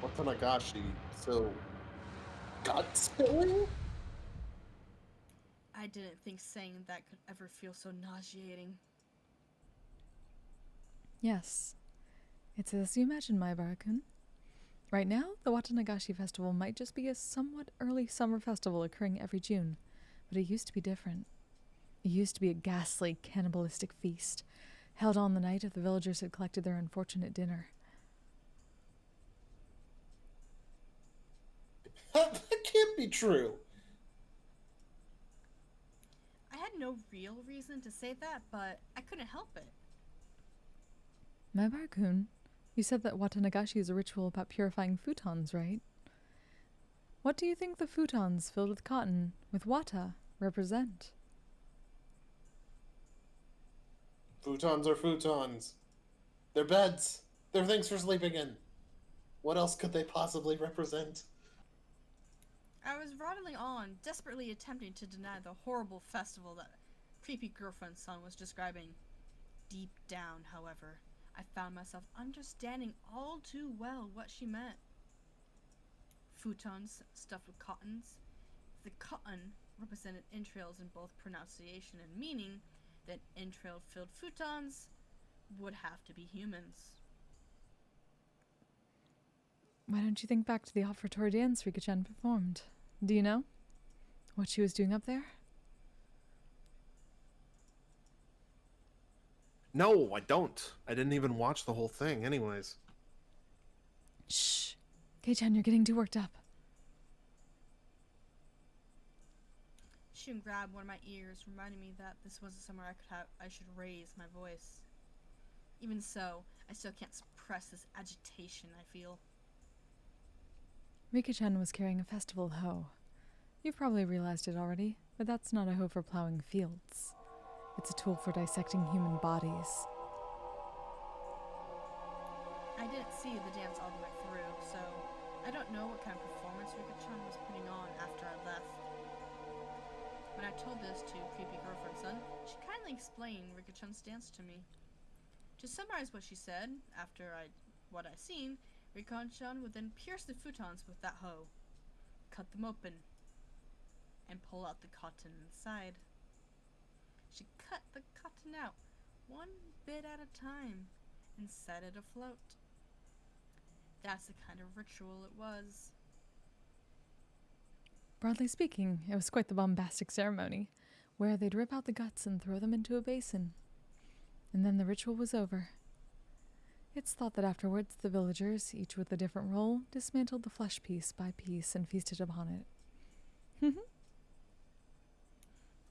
Watanagashi, so gut spilling? I didn't think saying that could ever feel so nauseating. Yes, it's as you imagine, Maibara-kun. Right now, the Watanagashi Festival might just be a somewhat early summer festival occurring every June, but it used to be different. It used to be a ghastly, cannibalistic feast, held on the night of the villagers had collected their unfortunate dinner. That can't be true. I had no real reason to say that, but I couldn't help it. Maibara-kun, you said that Watanagashi is a ritual about purifying futons, right? What do you think the futons filled with cotton, with wata, represent? Futons are futons. They're beds. They're things for sleeping in. What else could they possibly represent? I was rattling on, desperately attempting to deny the horrible festival that creepy girlfriend son was describing. Deep down, however, I found myself understanding all too well what she meant. Futons stuffed with cottons. If the cotton represented entrails in both pronunciation and meaning, then entrail-filled futons would have to be humans. Why don't you think back to the offertory dance Rika-chan performed? Do you know what she was doing up there? No, I don't. I didn't even watch the whole thing, anyways. Shh. Kei-chan, you're getting too worked up. Shun grabbed one of my ears, reminding me that this wasn't somewhere I should raise my voice. Even so, I still can't suppress this agitation I feel. Rika-chan was carrying a festival hoe. You've probably realized it already, but that's not a hoe for plowing fields. It's a tool for dissecting human bodies. I didn't see the dance all the way through, so I don't know what kind of performance Rika-chan was putting on after I left. When I told this to creepy girlfriend son, she kindly explained Rika-chan's dance to me. To summarize what she said, after what I seen, Rika-chan would then pierce the futons with that hoe, cut them open, and pull out the cotton inside. She cut the cotton out, one bit at a time, and set it afloat. That's the kind of ritual it was. Broadly speaking, it was quite the bombastic ceremony, where they'd rip out the guts and throw them into a basin. And then the ritual was over. It's thought that afterwards the villagers, each with a different role, dismantled the flesh piece by piece and feasted upon it.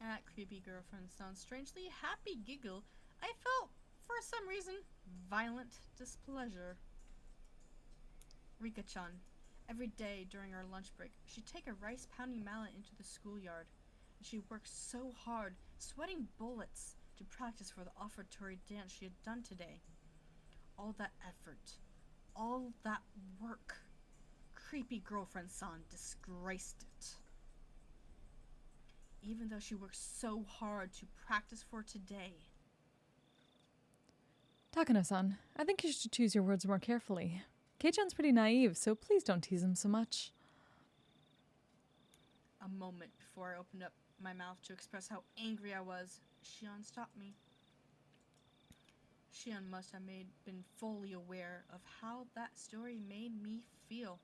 At creepy girlfriend son's strangely happy giggle, I felt, for some reason, violent displeasure. Rika-chan, every day during our lunch break, she'd take a rice-pounding mallet into the schoolyard, and she worked so hard, sweating bullets, to practice for the offertory dance she had done today. All that effort, all that work. Creepy girlfriend son disgraced it. even though she worked so hard to practice for today. Takano-san, I think you should choose your words more carefully. Kei-chan's pretty naive, so please don't tease him so much. A moment before I opened up my mouth to express how angry I was, Shion stopped me. Shion must have been fully aware of how that story made me feel.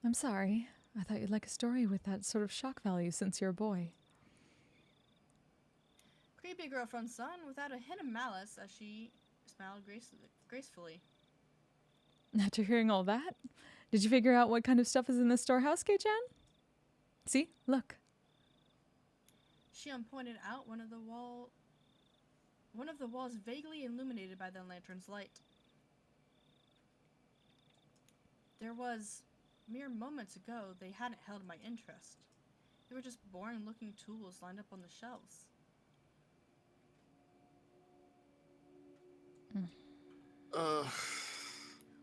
I'm sorry. I thought you'd like a story with that sort of shock value since you're a boy. Creepy girlfriend's son without a hint of malice as she smiled gracefully. After hearing all that, did you figure out what kind of stuff is in the storehouse, Kei-chan? See? Look. Shion pointed out one of the walls vaguely illuminated by the lantern's light. There was, mere moments ago, they hadn't held my interest. They were just boring-looking tools lined up on the shelves.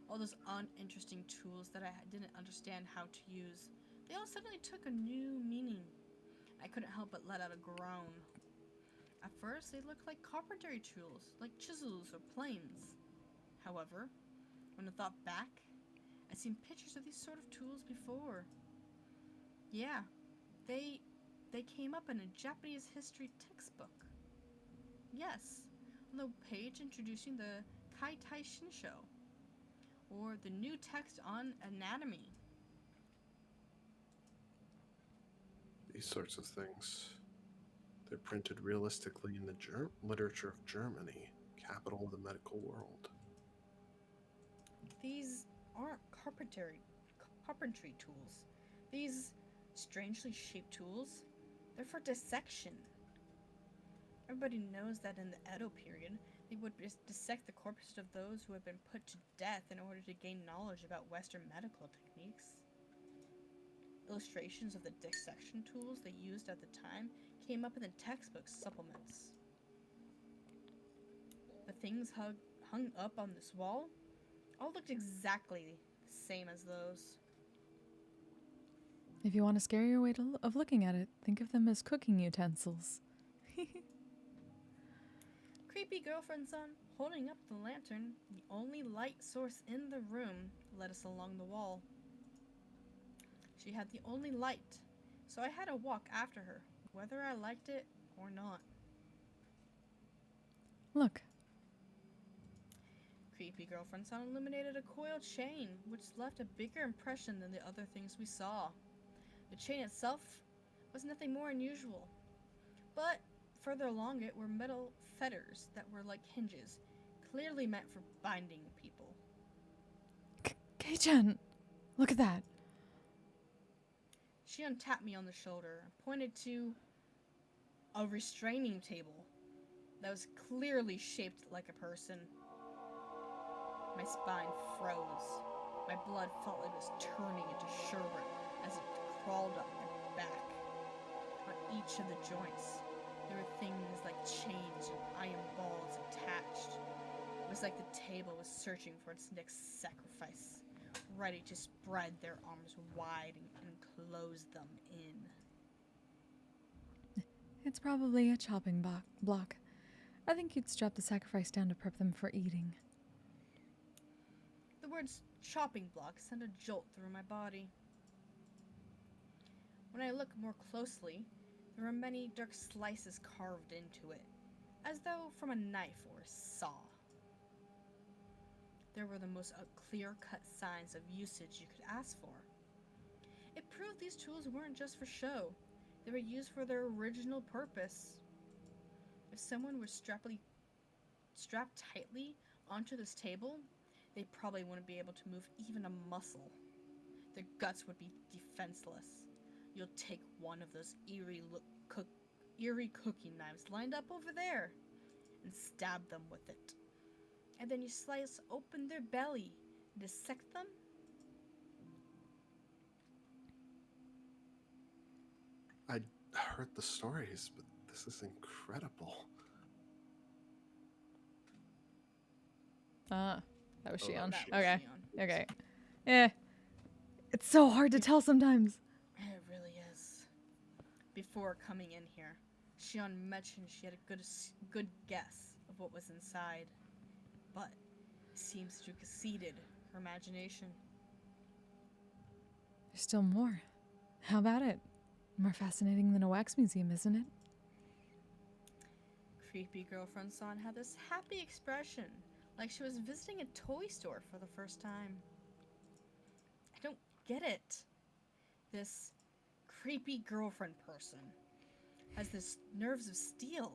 All those uninteresting tools that I didn't understand how to use, they all suddenly took a new meaning. I couldn't help but let out a groan. At first, they looked like carpentry tools, like chisels or planes. However, when I thought back, I'd seen pictures of these sort of tools before. Yeah, they came up in a Japanese history textbook. Yes, on the page introducing the Kaitai Shinsho, or the new text on anatomy. These sorts of things, they're printed realistically in the literature of Germany, capital of the medical world. These aren't carpentry tools. These strangely shaped tools, they're for dissection. Everybody knows that in the Edo period, they would dissect the corpses of those who had been put to death in order to gain knowledge about Western medical techniques. Illustrations of the dissection tools they used at the time came up in the textbook supplements. The things hung up on this wall all looked exactly the same as those. If you want a scarier way of looking at it, think of them as cooking utensils. Creepy girlfriend son, holding up the lantern, the only light source in the room, led us along the wall. She had the only light, so I had to walk after her, whether I liked it or not. Look. Creepy girlfriend son illuminated a coiled chain, which left a bigger impression than the other things we saw. The chain itself was nothing more unusual, but further along it were metal fetters that were like hinges, clearly meant for binding people. Kei-chan, look at that. She untapped me on the shoulder and pointed to a restraining table that was clearly shaped like a person. My spine froze. My blood felt like it was turning into sherbet as it crawled up my back. On each of the joints, there were things like chains and iron balls attached. It was like the table was searching for its next sacrifice, ready to spread their arms wide and close them in. It's probably a chopping block. I think you'd strap the sacrifice down to prep them for eating. The words chopping block sent a jolt through my body. When I looked more closely, there were many dark slices carved into it, as though from a knife or a saw. There were the most clear-cut signs of usage you could ask for. It proved these tools weren't just for show. They were used for their original purpose. If someone were strapped tightly onto this table, they probably wouldn't be able to move even a muscle. Their guts would be defenseless. You'll take one of those eerie cooking knives lined up over there and stab them with it. And then you slice open their belly and dissect them. I heard the stories, but this is incredible. That was Shion. That was Okay. Shion. Okay. It's so hard to tell sometimes. It really is. Before coming in here, Shion mentioned she had a good guess of what was inside, but seems to have exceeded her imagination. There's still more. How about it? More fascinating than a wax museum, isn't it? Creepy girlfriend San had this happy expression, like she was visiting a toy store for the first time. I don't get it. This creepy girlfriend person has this nerves of steel.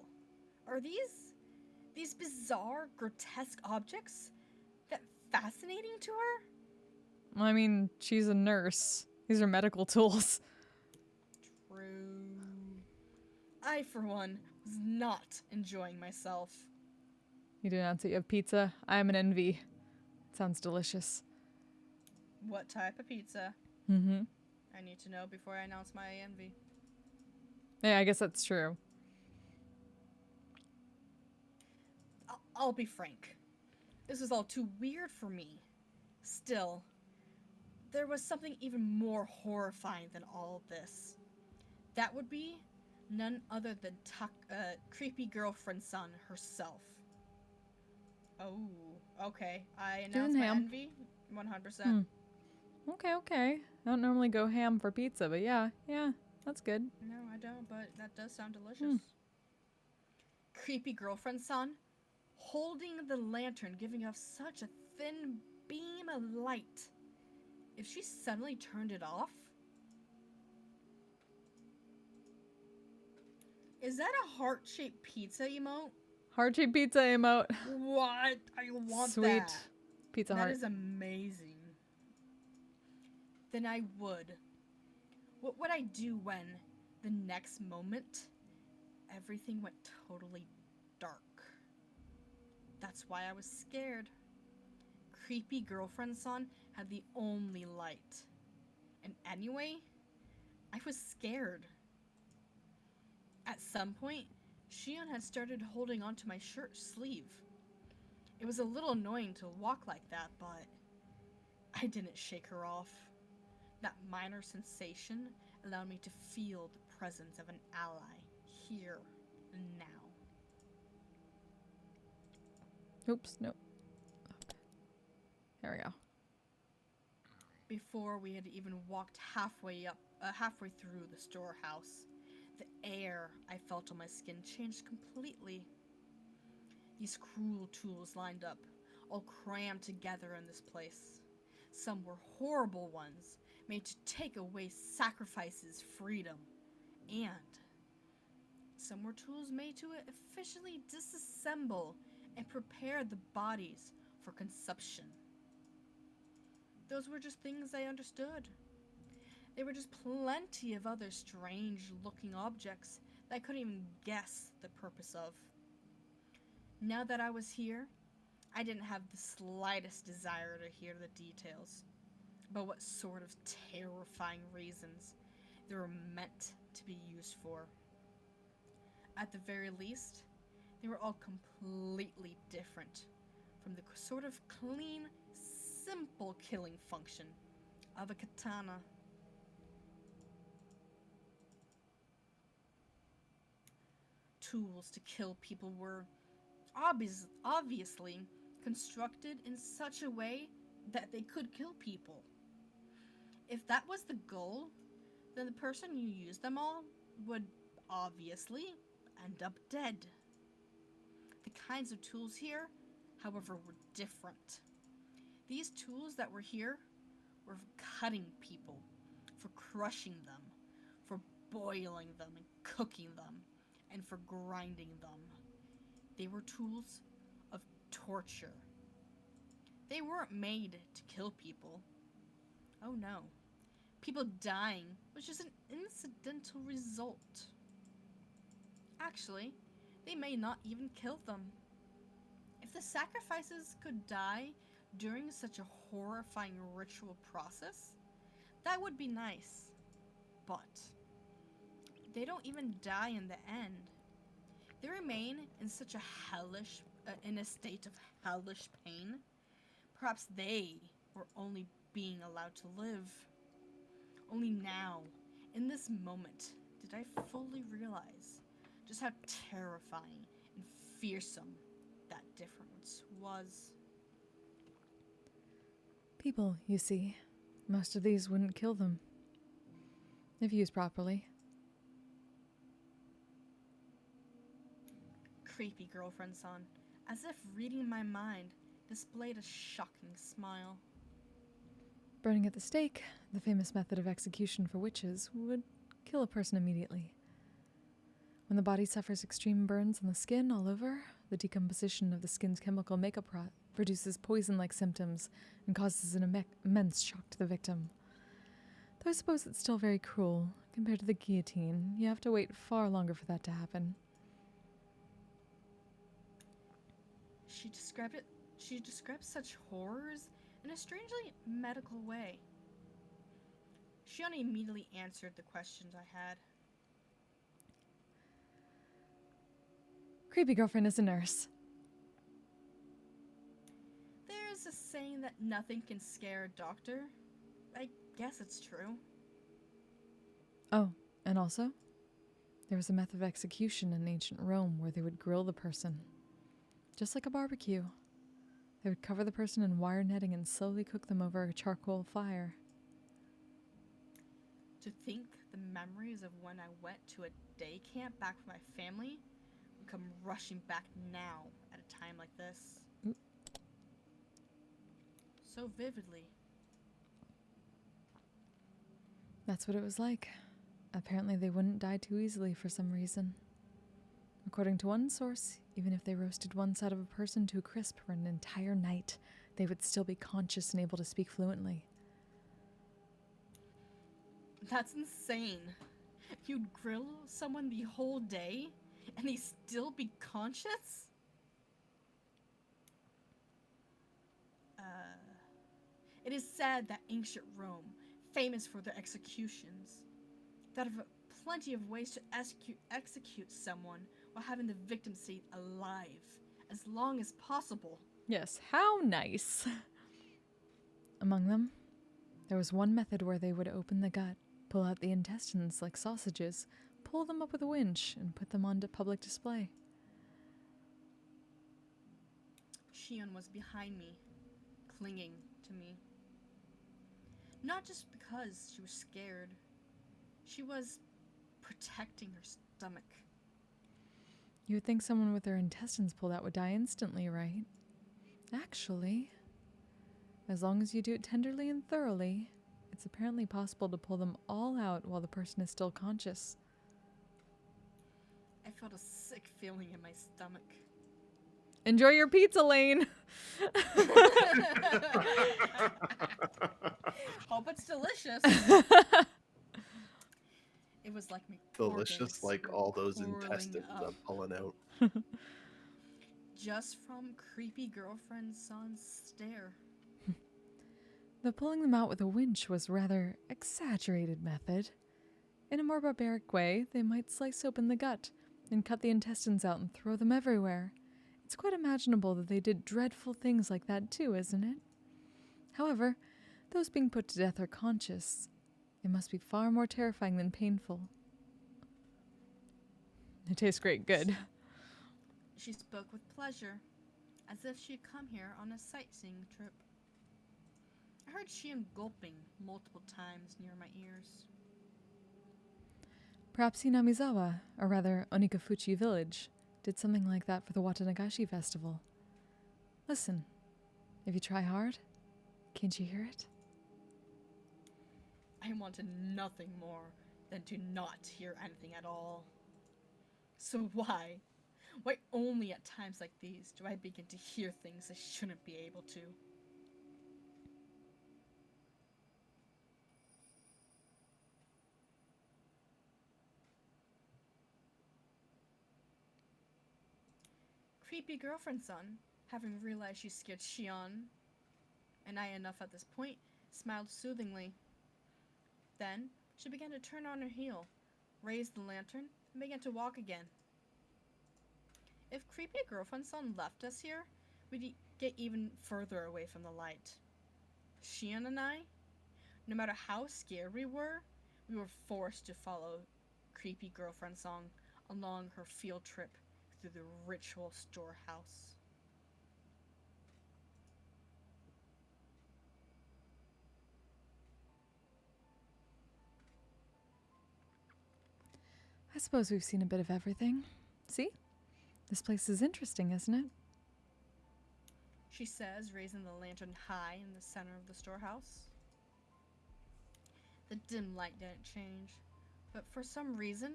Are these bizarre, grotesque objects that fascinating to her? I mean, she's a nurse. These are medical tools. True. I, for one, was not enjoying myself. You do not say you have pizza? I am an envy. Sounds delicious. What type of pizza? Mm-hmm. I need to know before I announce my envy. Yeah, I guess that's true. I'll be frank. This was all too weird for me. Still, there was something even more horrifying than all of this. That would be none other than creepy girlfriend San herself. Oh, okay. I announce my ham. envy. 100%. Okay. I don't normally go ham for pizza, but yeah, that's good. No, I don't, but that does sound delicious. Creepy girlfriend San, holding the lantern, giving off such a thin beam of light. If she suddenly turned it off? Is that a heart-shaped pizza emote? Heart-shaped pizza emote. What? I want Sweet. that. Pizza That heart. is amazing. Then I would. What would I do when, the next moment, everything went totally dark? That's why I was scared. Creepy girlfriend San had the only light. And anyway, I was scared. At some point, Shion had started holding onto my shirt sleeve. It was a little annoying to walk like that, but I didn't shake her off. That minor sensation allowed me to feel the presence of an ally here and now. Oops, no. Okay. There we go. Before we had even walked halfway through the storehouse, the air I felt on my skin changed completely. These cruel tools lined up, all crammed together in this place. Some were horrible ones, made to take away sacrifices' freedom, and some were tools made to efficiently disassemble and prepare the bodies for consumption. Those were just things I understood. There were just plenty of other strange-looking objects that I couldn't even guess the purpose of. Now that I was here, I didn't have the slightest desire to hear the details about what sort of terrifying reasons they were meant to be used for. At the very least, they were all completely different from the sort of clean, simple killing function of a katana. Tools to kill people were obviously constructed in such a way that they could kill people. If that was the goal, then the person who used them all would obviously end up dead. The kinds of tools here, however, were different. These tools that were here were for cutting people, for crushing them, for boiling them and cooking them, and for grinding them. They were tools of torture. They weren't made to kill people. Oh no. People dying was just an incidental result. Actually, they may not even kill them. If the sacrifices could die during such a horrifying ritual process, that would be nice. But they don't even die in the end. They remain in such in a state of hellish pain. Perhaps they were only being allowed to live. Only now, in this moment, did I fully realize just how terrifying and fearsome that difference was. People, you see. Most of these wouldn't kill them. If used properly. Creepy girlfriend son, as if reading my mind, displayed a shocking smile. Burning at the stake, the famous method of execution for witches, would kill a person immediately. When the body suffers extreme burns on the skin all over, the decomposition of the skin's chemical makeup produces poison-like symptoms and causes an immense shock to the victim. Though I suppose it's still very cruel. Compared to the guillotine, you have to wait far longer for that to happen. She described such horrors in a strangely medical way. Shion immediately answered the questions I had. Creepy girlfriend is a nurse. There's a saying that nothing can scare a doctor. I guess it's true. Oh, and also, there was a method of execution in ancient Rome where they would grill the person. Just like a barbecue. They would cover the person in wire netting and slowly cook them over a charcoal fire. To think the memories of when I went to a day camp back with my family would come rushing back now at a time like this. Oop. So vividly. That's what it was like. Apparently they wouldn't die too easily for some reason. According to one source, even if they roasted one side of a person to a crisp for an entire night, they would still be conscious and able to speak fluently. That's insane. You'd grill someone the whole day and they still be conscious? It is said that ancient Rome, famous for their executions, thought of plenty of ways to execute someone while having the victim stay alive as long as possible. Yes, how nice. Among them, there was one method where they would open the gut, pull out the intestines like sausages, pull them up with a winch, and put them on public display. Shion was behind me, clinging to me. Not just because she was scared. She was protecting her stomach. You would think someone with their intestines pulled out would die instantly, right? Actually, as long as you do it tenderly and thoroughly, it's apparently possible to pull them all out while the person is still conscious. I felt a sick feeling in my stomach. Enjoy your pizza, Lane! Hope it's delicious. It was like me. Delicious, like all those pouring intestines up. I'm pulling out. Just from creepy girlfriend son's stare. The pulling them out with a winch was a rather exaggerated method. In a more barbaric way, they might slice open the gut and cut the intestines out and throw them everywhere. It's quite imaginable that they did dreadful things like that too, isn't it? However, those being put to death are conscious. It must be far more terrifying than painful. It tastes great. Good. She spoke with pleasure, as if she had come here on a sightseeing trip. I heard Shion gulping multiple times near my ears. Perhaps Hinamizua, or rather Onikafuchi village, did something like that for the Watanagashi festival. Listen, if you try hard, can't you hear it? I wanted nothing more than to not hear anything at all. So why only at times like these do I begin to hear things I shouldn't be able to? Creepy girlfriend son, having realized she scared Shion, and I enough at this point, smiled soothingly. Then she began to turn on her heel, raised the lantern, and began to walk again. If creepy girlfriend son left us here, we'd get even further away from the light. Shion and I, no matter how scared we were forced to follow creepy girlfriend song along her field trip through the ritual storehouse. I suppose we've seen a bit of everything. See? This place is interesting, isn't it? She says, raising the lantern high in the center of the storehouse. The dim light didn't change, but for some reason,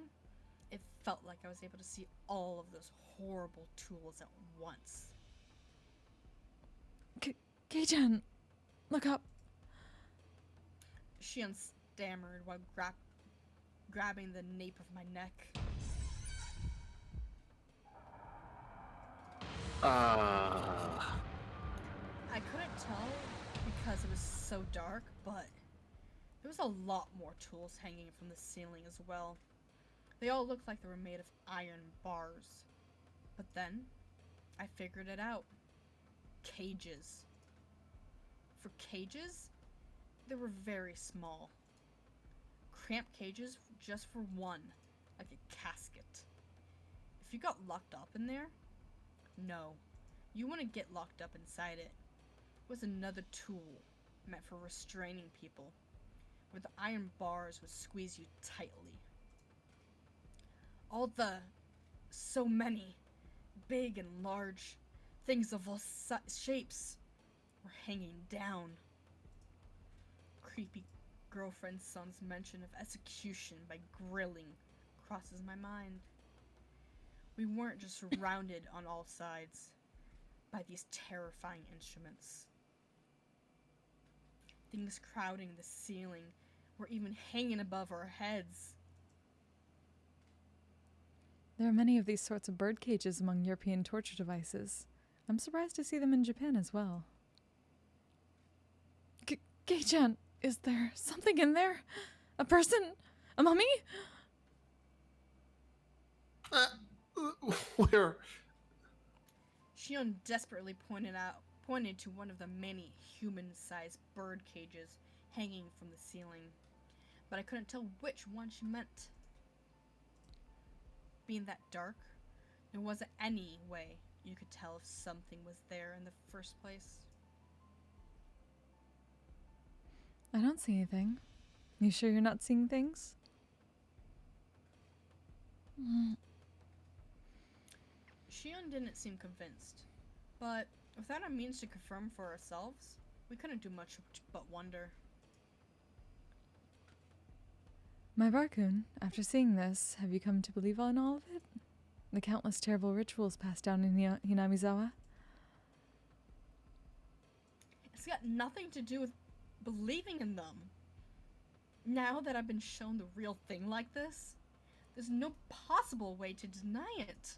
it felt like I was able to see all of those horrible tools at once. Kei-chan, look up. Shion stammered while grabbing the nape of my neck. I couldn't tell because it was so dark, but there was a lot more tools hanging from the ceiling as well. They all looked like they were made of iron bars. But then, I figured it out. Cages. For cages, they were very small. Cramped cages just for one, like a casket. If you got locked up in there, no, you wouldn't get locked up inside it. It was another tool meant for restraining people, where the iron bars would squeeze you tightly. All the so many big and large things of all shapes were hanging down. Creepy girlfriend's son's mention of execution by grilling crosses my mind. We weren't just surrounded on all sides by these terrifying instruments. Things crowding the ceiling were even hanging above our heads. There are many of these sorts of bird cages among European torture devices. I'm surprised to see them in Japan as well. Kei-chan, is there something in there? A person? A mummy? Where? Shion desperately pointed to one of the many human-sized bird cages hanging from the ceiling, but I couldn't tell which one she meant. Being that dark, there wasn't any way you could tell if something was there in the first place. I don't see anything. You sure you're not seeing things? Shion didn't seem convinced, but without a means to confirm for ourselves, we couldn't do much but wonder. My Barkun, after seeing this, have you come to believe in all of it? The countless terrible rituals passed down in Hinamizua? It's got nothing to do with believing in them. Now that I've been shown the real thing like this, there's no possible way to deny it.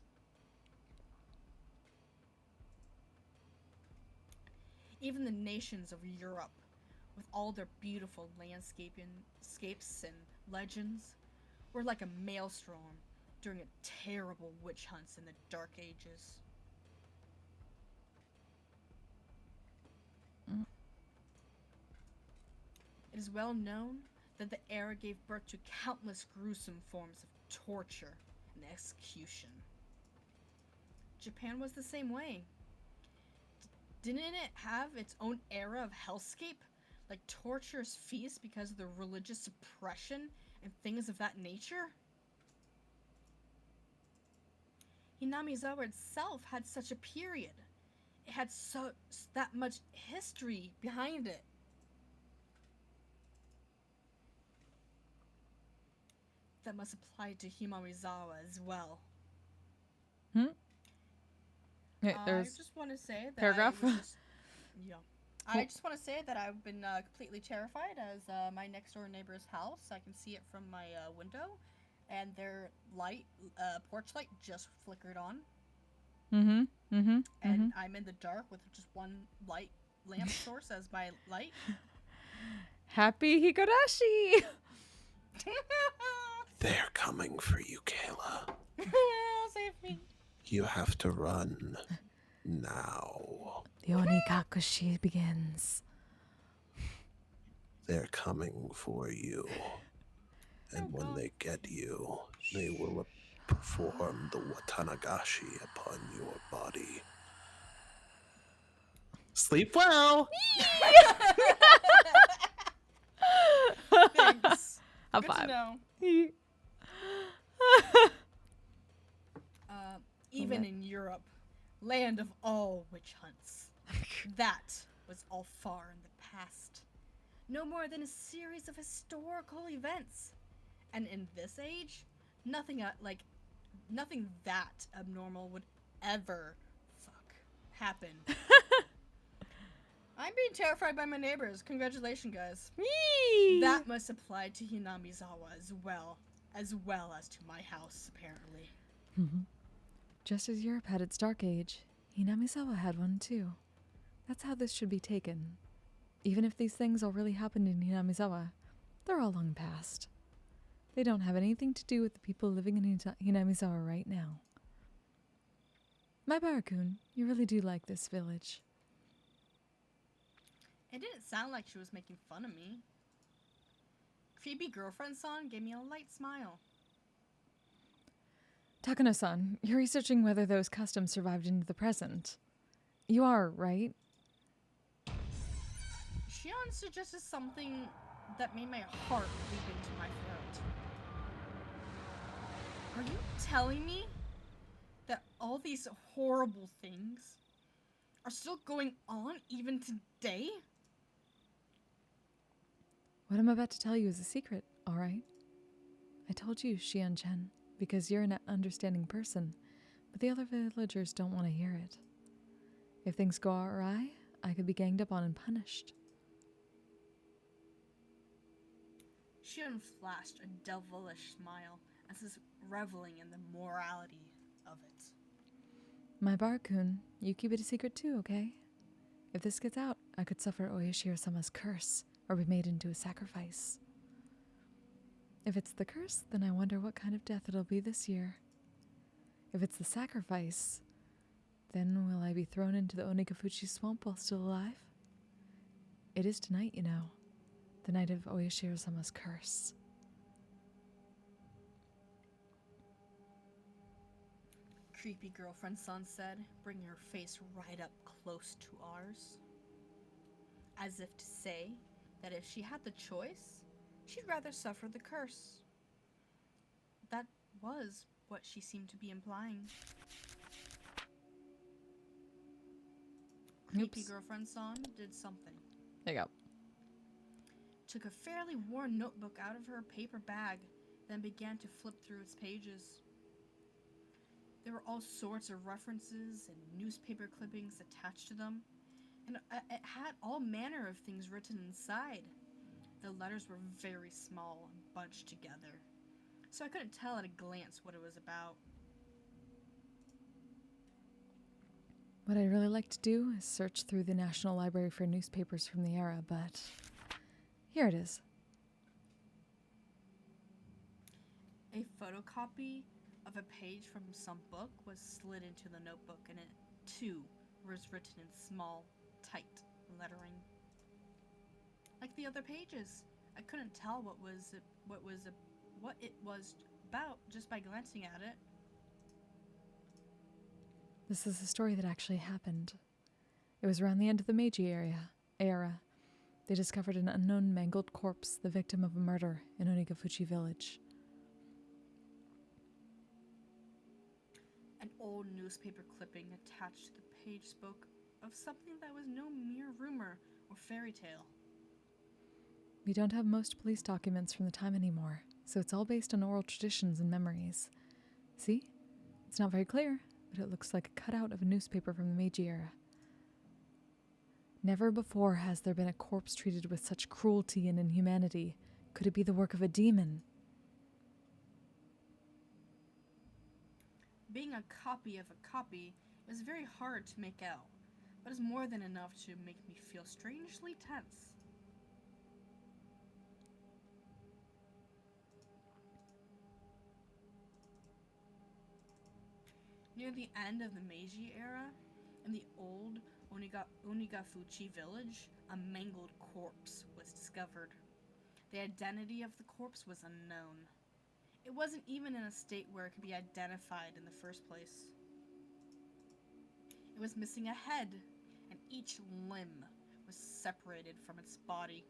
Even the nations of Europe, with all their beautiful landscapes and legends, were like a maelstrom during a terrible witch hunts in the Dark Ages. It is well known that the era gave birth to countless gruesome forms of torture and execution. Japan was the same way. Didn't it have its own era of hellscape, like torturous feasts because of the religious suppression and things of that nature? Hinamizua itself had such a period. It had that much history behind it. That must apply to Hinamizua as well. Okay, I there's just want to say that paragraph. I just want to say that I've been completely terrified as my next door neighbor's house. I can see it from my window, and their porch light just flickered on. And I'm in the dark with just one lamp source as my light. Happy Higurashi! They're coming for you, Kayla. Save me. You have to run now. The Onikakushi begins. They're coming for you. And when they get you, they will perform the Watanagashi upon your body. Sleep well! Thanks. High Good to five. know. Even Okay. in Europe, land of all witch hunts, that was all far in the past. No more than a series of historical events. And in this age, nothing that abnormal would ever happen. I'm being terrified by my neighbors. Congratulations, guys. Yee! That must apply to Hinamizawa as well as to my house, apparently. Just as Europe had its dark age, Hinamizawa had one too. That's how this should be taken. Even if these things all really happened in Hinamizawa, they're all long past. They don't have anything to do with the people living in Hinamizawa right now. My Barakun, you really do like this village. It didn't sound like she was making fun of me. Creepy girlfriend song gave me a light smile. Takano-san, you're researching whether those customs survived into the present. You are, right? Shion suggested something that made my heart leap into my throat. Are you telling me that all these horrible things are still going on even today? What I'm about to tell you is a secret, alright? I told you, Shion-chan, because you're an understanding person, but the other villagers don't want to hear it. If things go awry, I could be ganged up on and punished. Shion flashed a devilish smile as if reveling in the morality of it. My Barakun, you keep it a secret too, okay? If this gets out, I could suffer Oyashiro-sama's curse, or be made into a sacrifice. If it's the curse, then I wonder what kind of death it'll be this year. If it's the sacrifice, then will I be thrown into the Onigafuchi swamp while still alive? It is tonight, you know. The night of Oyashiro-sama's curse. Creepy girlfriend son said, bringing her face right up close to ours. As if to say that if she had the choice, she'd rather suffer the curse. That was what she seemed to be implying. Creepy Oops. girlfriend son did something. There you go. Took a fairly worn notebook out of her paper bag, then began to flip through its pages. There were all sorts of references and newspaper clippings attached to them, and it had all manner of things written inside. The letters were very small and bunched together, so I couldn't tell at a glance what it was about. What I'd really like to do is search through the National Library for newspapers from the era, but here it is. A photocopy of a page from some book was slid into the notebook, and it, too, was written in small, tight lettering. Like the other pages, I couldn't tell what it was about just by glancing at it. This is a story that actually happened. It was around the end of the Meiji era. They discovered an unknown mangled corpse, the victim of a murder in Onigafuchi village. An old newspaper clipping attached to the page spoke of something that was no mere rumor or fairy tale. We don't have most police documents from the time anymore, so it's all based on oral traditions and memories. See? It's not very clear, but it looks like a cutout of a newspaper from the Meiji era. Never before has there been a corpse treated with such cruelty and inhumanity. Could it be the work of a demon? Being a copy of a copy is very hard to make out, but is more than enough to make me feel strangely tense. Near the end of the Meiji era, in the old Onigafuchi village, a mangled corpse was discovered. The identity of the corpse was unknown. It wasn't even in a state where it could be identified in the first place. It was missing a head, and each limb was separated from its body.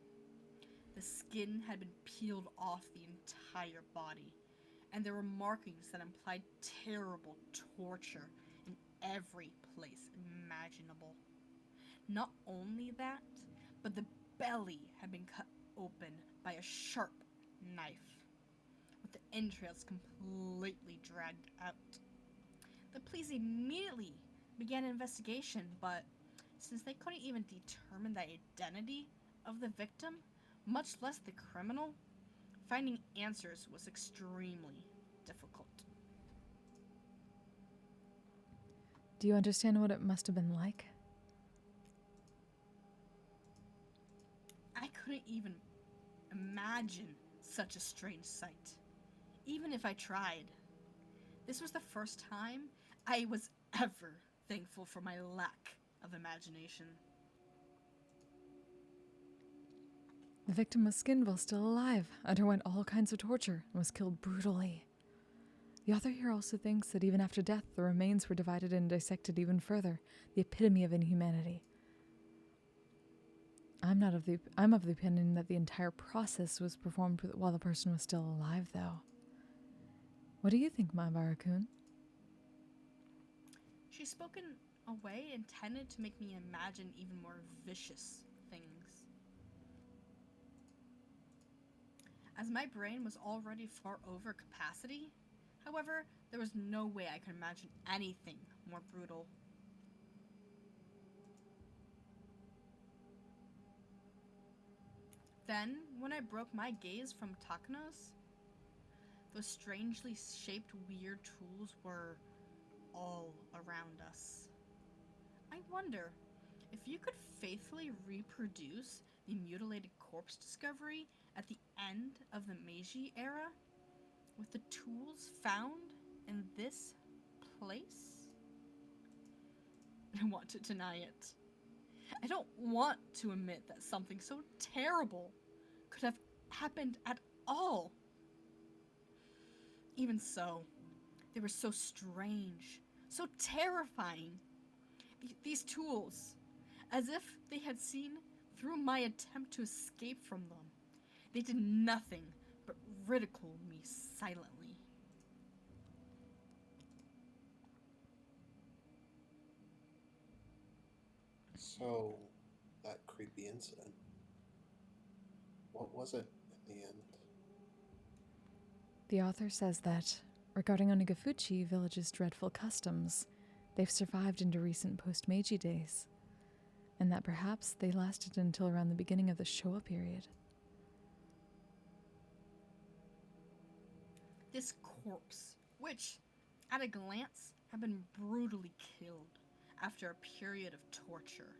The skin had been peeled off the entire body, and there were markings that implied terrible torture in every place imaginable. Not only that, but the belly had been cut open by a sharp knife, with the entrails completely dragged out. The police immediately began an investigation, but since they couldn't even determine the identity of the victim, much less the criminal, finding answers was extremely difficult. Do you understand what it must have been like? I couldn't even imagine such a strange sight, even if I tried. This was the first time I was ever thankful for my lack of imagination. The victim was skinned while still alive, underwent all kinds of torture, and was killed brutally. The author here also thinks that even after death, the remains were divided and dissected even further, the epitome of inhumanity. I'm of the opinion that the entire process was performed while the person was still alive, though. What do you think, Maibara-kun? She spoke in a way intended to make me imagine even more vicious things. As my brain was already far over capacity, however, there was no way I could imagine anything more brutal. Then, when I broke my gaze from Takanos, those strangely shaped weird tools were all around us. I wonder if you could faithfully reproduce the mutilated corpse discovery at the end of the Meiji era with the tools found in this place? I want to deny it. I don't want to admit that something so terrible could have happened at all. Even so, they were so strange, so terrifying. These tools, as if they had seen through my attempt to escape from them. They did nothing but ridicule me silently. So, that creepy incident. What was it in the end? The author says that, regarding Onigafuchi village's dreadful customs, they've survived into recent post-Meiji days, and that perhaps they lasted until around the beginning of the Showa period. This corpse, which, at a glance, had been brutally killed after a period of torture.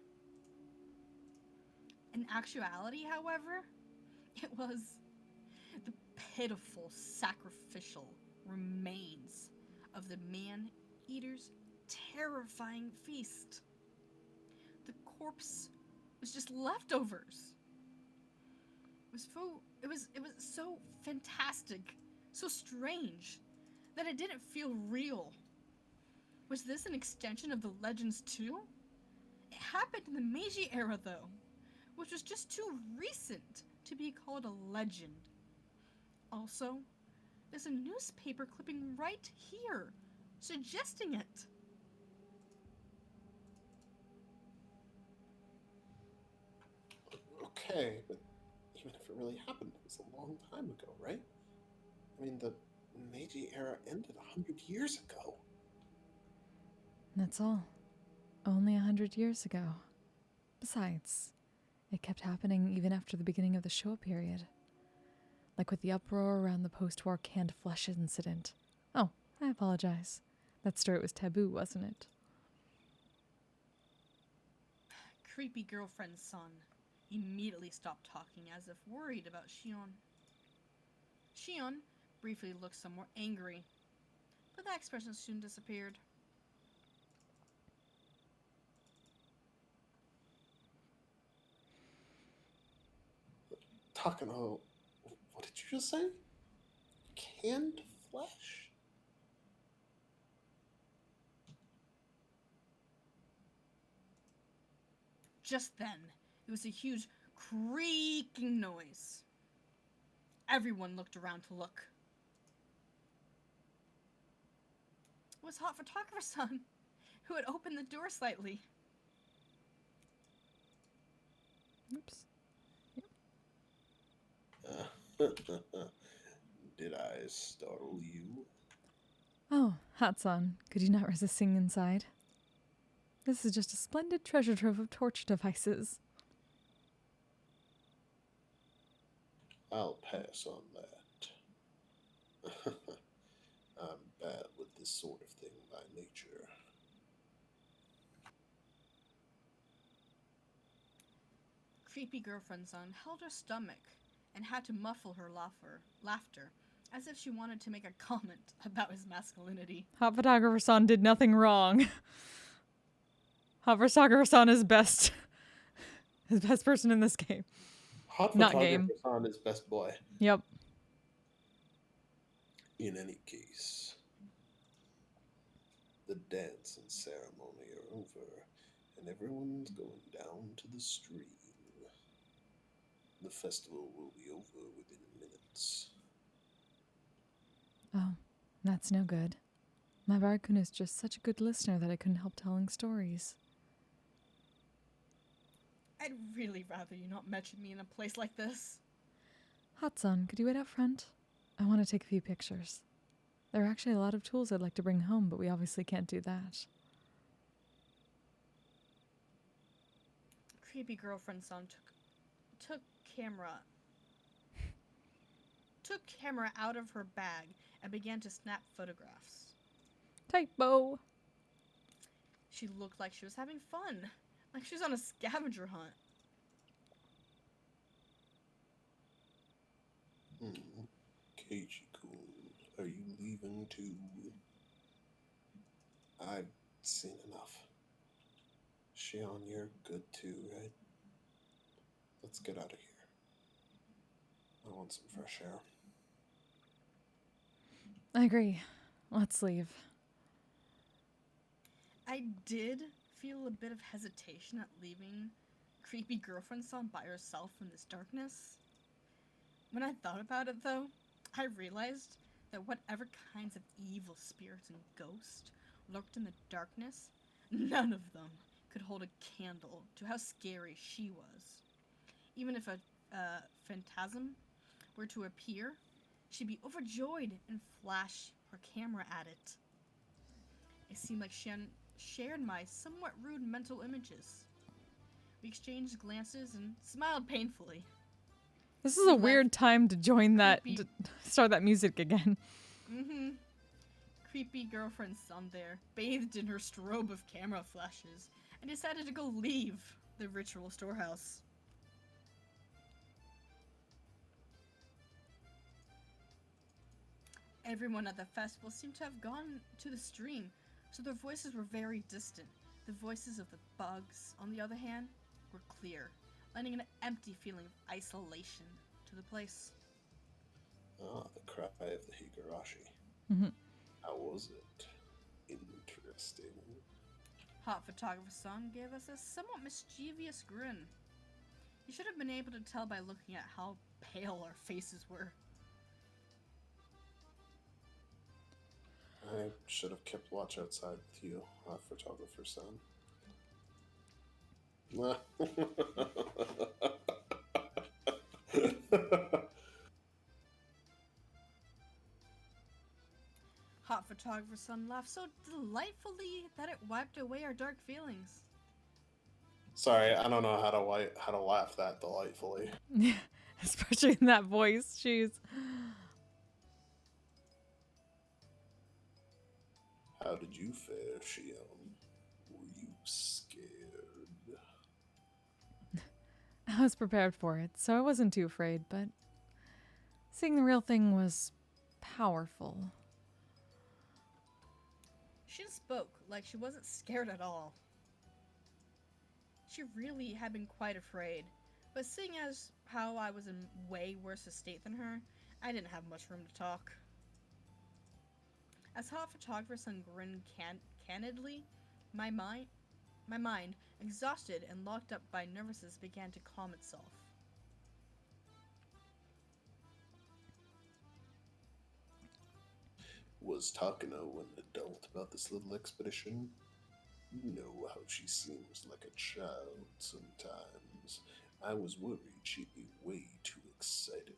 In actuality, however, it was the pitiful sacrificial remains of the man-eater's terrifying feast. The corpse was just leftovers. It was so fantastic, so strange, that it didn't feel real. Was this an extension of the legends too? It happened in the Meiji era though, which was just too recent to be called a legend. Also, there's a newspaper clipping right here, suggesting it. Okay, but even if it really happened, it was a long time ago, right? I mean, the Meiji era ended 100 years ago. That's all. Only 100 years ago. Besides, it kept happening even after the beginning of the Showa period. Like with the uproar around the post-war canned flesh incident. Oh, I apologize. That story was taboo, wasn't it? Creepy girlfriend's son immediately stopped talking as if worried about Shion. Shion briefly looked somewhat angry, but that expression soon disappeared. Takano, did you just say? Canned flesh? Just then, there was a huge creaking noise. Everyone looked around to look. It was Hot Photographer's son, who had opened the door slightly. Oops. Did I startle you? Oh, Hatsan, could you not resist seeing inside? This is just a splendid treasure trove of torture devices. I'll pass on that. I'm bad with this sort of thing by nature. Creepy girlfriend's son held her stomach and had to muffle her laughter, as if she wanted to make a comment about his masculinity. Hot Photographer San did nothing wrong. Hot Photographer San is best. His best person in this game. Hot Not photographer game. on his best boy. Yep. In any case, the dance and ceremony are over, and everyone's going down to the stream. The festival will be over within minutes. Oh, that's no good. My Barakun is just such a good listener that I couldn't help telling stories. I'd really rather you not mention me in a place like this. Hatsan, could you wait out front? I want to take a few pictures. There are actually a lot of tools I'd like to bring home, but we obviously can't do that. Creepy girlfriend's son took camera out of her bag and began to snap photographs. Typo! She looked like she was having fun, like she was on a scavenger hunt. Keiji-kun, are you leaving too? I've seen enough. Shion, you're good too, right? Let's get out of here. I want some fresh air. I agree. Let's leave. I did feel a bit of hesitation at leaving creepy girlfriend's son by herself in this darkness. When I thought about it, though, I realized that whatever kinds of evil spirits and ghosts lurked in the darkness, none of them could hold a candle to how scary she was. Even if a phantasm were to appear, she'd be overjoyed and flash her camera at it. It seemed like she shared my somewhat rude mental images. We exchanged glances and smiled painfully. This is a weird time to join that, Creepy. to start that music again. Mm-hmm. Creepy girlfriend's son there, bathed in her strobe of camera flashes, and decided to go leave the ritual storehouse. Everyone at the festival seemed to have gone to the stream, so their voices were very distant. The voices of the bugs, on the other hand, were clear, lending an empty feeling of isolation to the place. Ah, the cry of the Higurashi. Mhm. How was it? Interesting. Hot Photographer's son gave us a somewhat mischievous grin. You should have been able to tell by looking at how pale our faces were. I should have kept watch outside with you, photographer son. Hot Photographer's son laughed so delightfully that it wiped away our dark feelings. Sorry, I don't know how to laugh that delightfully. Especially in that voice. Jeez. How did you fare, Shion? Were you scared? I was prepared for it, so I wasn't too afraid, but seeing the real thing was powerful. She spoke like she wasn't scared at all. She really had been quite afraid, But seeing as how I was in way worse a state than her, I didn't have much room to talk. As Hot Photographer's son grinned candidly, my mind, exhausted and locked up by nervousness, began to calm itself. Was Takano an adult about this little expedition? You know how she seems like a child sometimes. I was worried she'd be way too excited.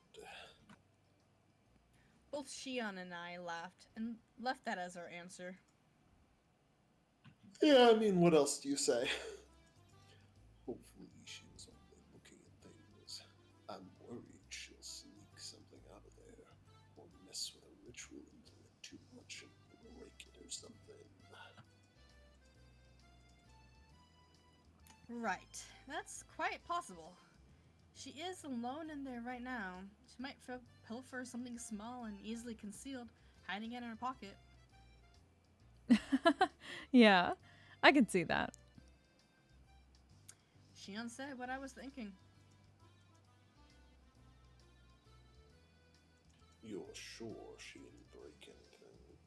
Both Shion and I laughed and left that as our answer. Yeah, I mean, what else do you say? Hopefully she was only looking at things. I'm worried she'll sneak something out of there, or mess with a ritual into it too much and break it or something. Right, that's quite possible. She is alone in there right now. She might pilfer something small and easily concealed, hiding it in her pocket. Yeah, I can see that. Shion said what I was thinking. You're sure she didn't break anything?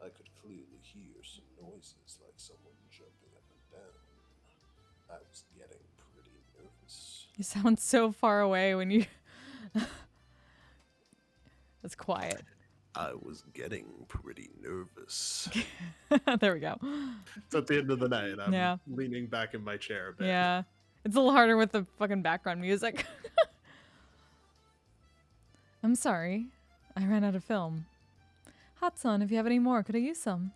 I could clearly hear some noises like someone jumping up and down. I was getting pretty nervous. You sound so far away when you... It's quiet. I was getting pretty nervous. There we go. It's at the end of the night. I'm Yeah. leaning back in my chair a bit. Yeah. It's a little harder with the fucking background music. I'm sorry. I ran out of film. Hot Son, if you have any more, could I use some?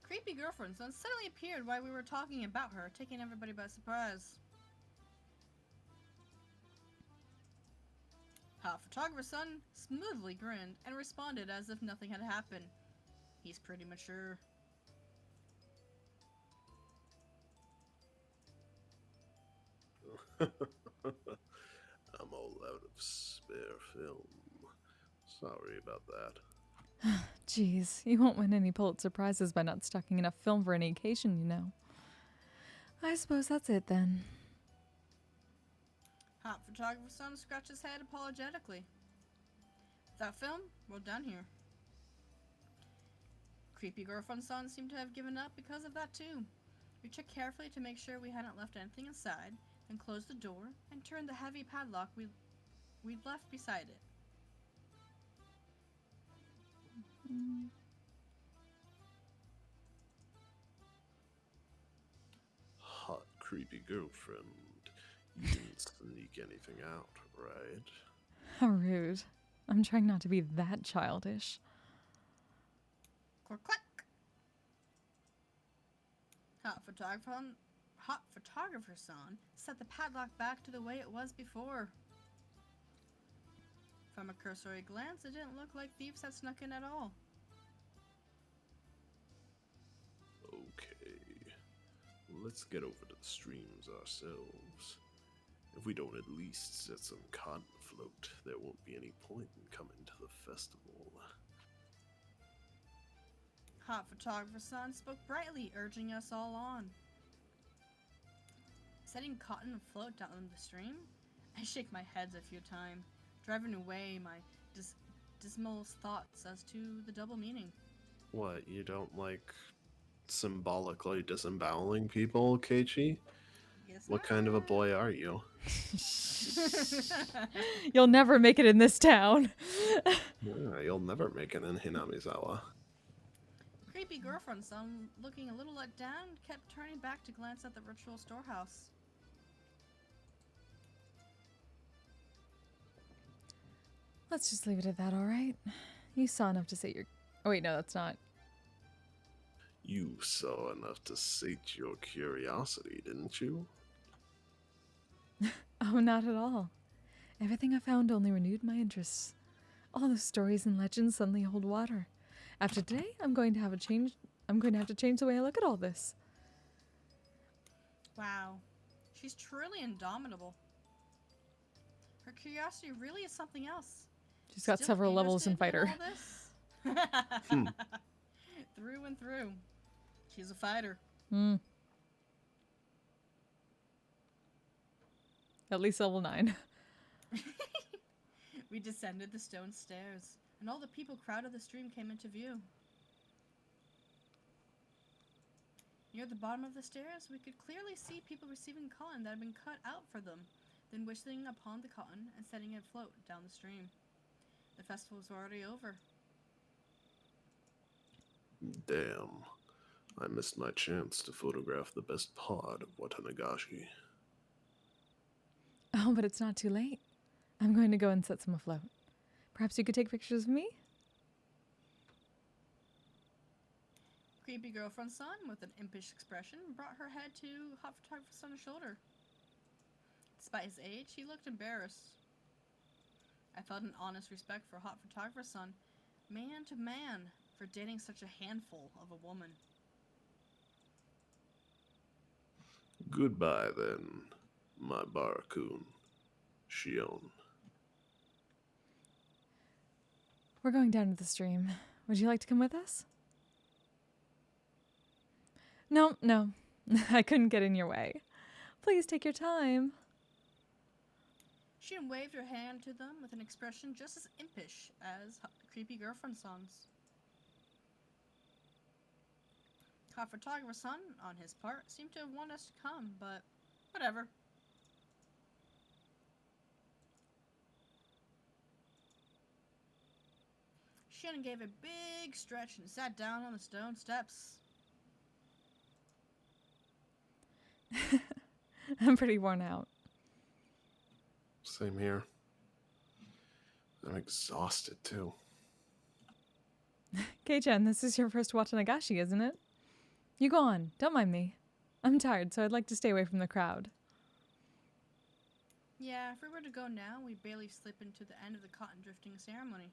Creepy girlfriend son suddenly appeared while we were talking about her, taking everybody by surprise. Hot Photographer's son smoothly grinned and responded as if nothing had happened. He's pretty mature. I'm all out of spare film. Sorry about that. Jeez, you won't win any Pulitzer Prizes by not stocking enough film for any occasion, you know. I suppose that's it then. Hot Photographer's son scratched his head apologetically. Without film, we're done here. Creepy girlfriend son seemed to have given up because of that too. We checked carefully to make sure we hadn't left anything inside, then closed the door and turned the heavy padlock we'd left beside it. Hot, creepy girlfriend. You didn't sneak anything out, right? How rude. I'm trying not to be that childish. Click, click. Hot photographer's son set the padlock back to the way it was before. From a cursory glance, it didn't look like thieves had snuck in at all. Okay. Let's get over to the streams ourselves. If we don't at least set some cotton afloat, there won't be any point in coming to the festival. Hot photographer's son spoke brightly, urging us all on. Setting cotton afloat down the stream, I shake my head a few times, driving away my dismal thoughts as to the double meaning. What, you don't like symbolically disemboweling people, Keiichi? Guess What not. kind of a boy are you? You'll never make it in this town. Yeah, you'll never make it in Hinamizua. Creepy girlfriend son, looking a little let down, kept turning back to glance at the ritual storehouse. Let's just leave it at that, alright? You saw enough to say your... Oh wait, no, that's not. You saw enough to sate your curiosity, didn't you? Oh, not at all. Everything I found only renewed my interests. All those stories and legends suddenly hold water. After today, I'm going to have to change the way I look at all this. Wow, she's truly indomitable. Her curiosity really is something else. She's got Still several levels in interested fighter. all this? Through and through. She's a fighter. Hmm. At least level 9. We descended the stone stairs, and all the people crowded the stream came into view. Near the bottom of the stairs, we could clearly see people receiving cotton that had been cut out for them, then whistling upon the cotton and setting it afloat down the stream. The festival was already over. Damn. I missed my chance to photograph the best part of Watanagashi. Oh, but it's not too late. I'm going to go and set some afloat. Perhaps you could take pictures of me? Creepy girlfriend son, with an impish expression, brought her head to hot photographer son's shoulder. Despite his age, he looked embarrassed. I felt an honest respect for hot photographer son, man to man, for dating such a handful of a woman. Goodbye, then, my Barakun, Shion. We're going down to the stream. Would you like to come with us? No, no. I couldn't get in your way. Please take your time. She waved her hand to them with an expression just as impish as creepy girlfriend son's. Hot photographer son, on his part, seemed to want us to come, but whatever. Shannon gave a big stretch and sat down on the stone steps. I'm pretty worn out. Same here. I'm exhausted, too. Kei-chan, this is your first Watanagashi, isn't it? You go on. Don't mind me. I'm tired, so I'd like to stay away from the crowd. Yeah, if we were to go now, we'd barely slip into the end of the cotton drifting ceremony.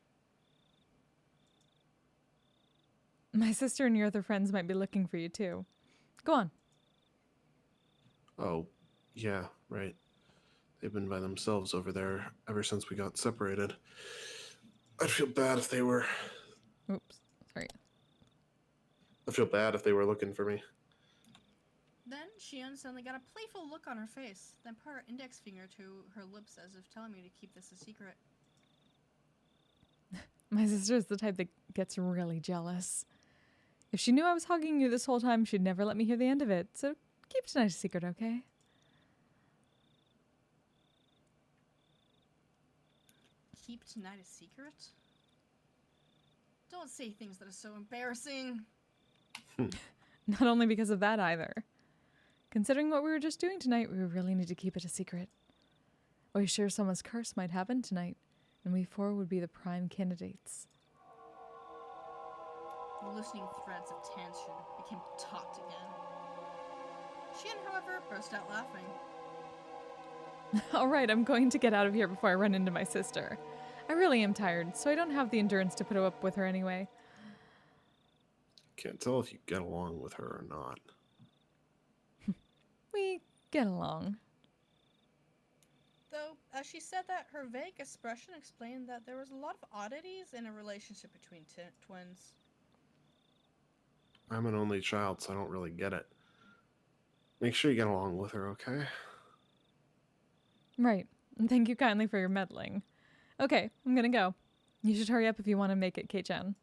My sister and your other friends might be looking for you, too. Go on. Oh, yeah, right. They've been by themselves over there ever since we got separated. I'd feel bad if they were... Oops. Sorry. I'd feel bad if they were looking for me. Then Shion suddenly got a playful look on her face, then put her index finger to her lips as if telling me to keep this a secret. My sister's the type that gets really jealous. If she knew I was hugging you this whole time, she'd never let me hear the end of it. So keep tonight a secret, okay? Keep tonight a secret? Don't say things that are so embarrassing. Not only because of that either. Considering what we were just doing tonight, we really need to keep it a secret. Are you sure someone's curse might happen tonight? And we four would be the prime candidates. The loosening threads of tension became taut again. Shion, however, burst out laughing. All right, I'm going to get out of here before I run into my sister. I really am tired, so I don't have the endurance to put up with her anyway. Can't tell if you get along with her or not. We get along. Though, as she said that, her vague expression explained that there was a lot of oddities in a relationship between twins. I'm an only child, so I don't really get it. Make sure you get along with her, okay? Right. And thank you kindly for your meddling. Okay, I'm gonna go. You should hurry up if you want to make it, Kei-chan.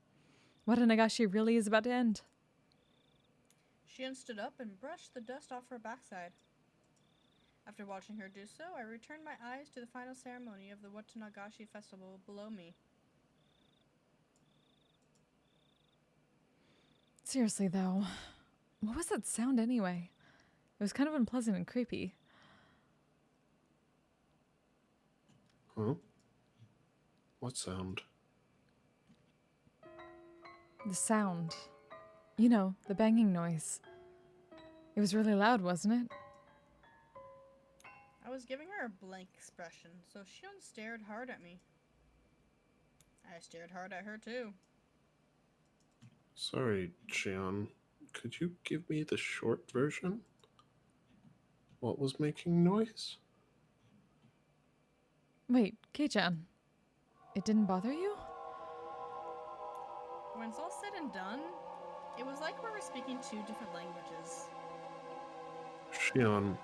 Watanagashi really is about to end. Shion stood up and brushed the dust off her backside. After watching her do so, I returned my eyes to the final ceremony of the Watanagashi festival below me. Seriously, though, what was that sound anyway? It was kind of unpleasant and creepy. Huh? What sound? The sound. You know, the banging noise. It was really loud, wasn't it? I was giving her a blank expression, so Shion stared hard at me. I stared hard at her too. Sorry, Shion. Could you give me the short version? What was making noise? Wait, Kei-chan. It didn't bother you? When it's all said and done, it was like we were speaking two different languages. Shion,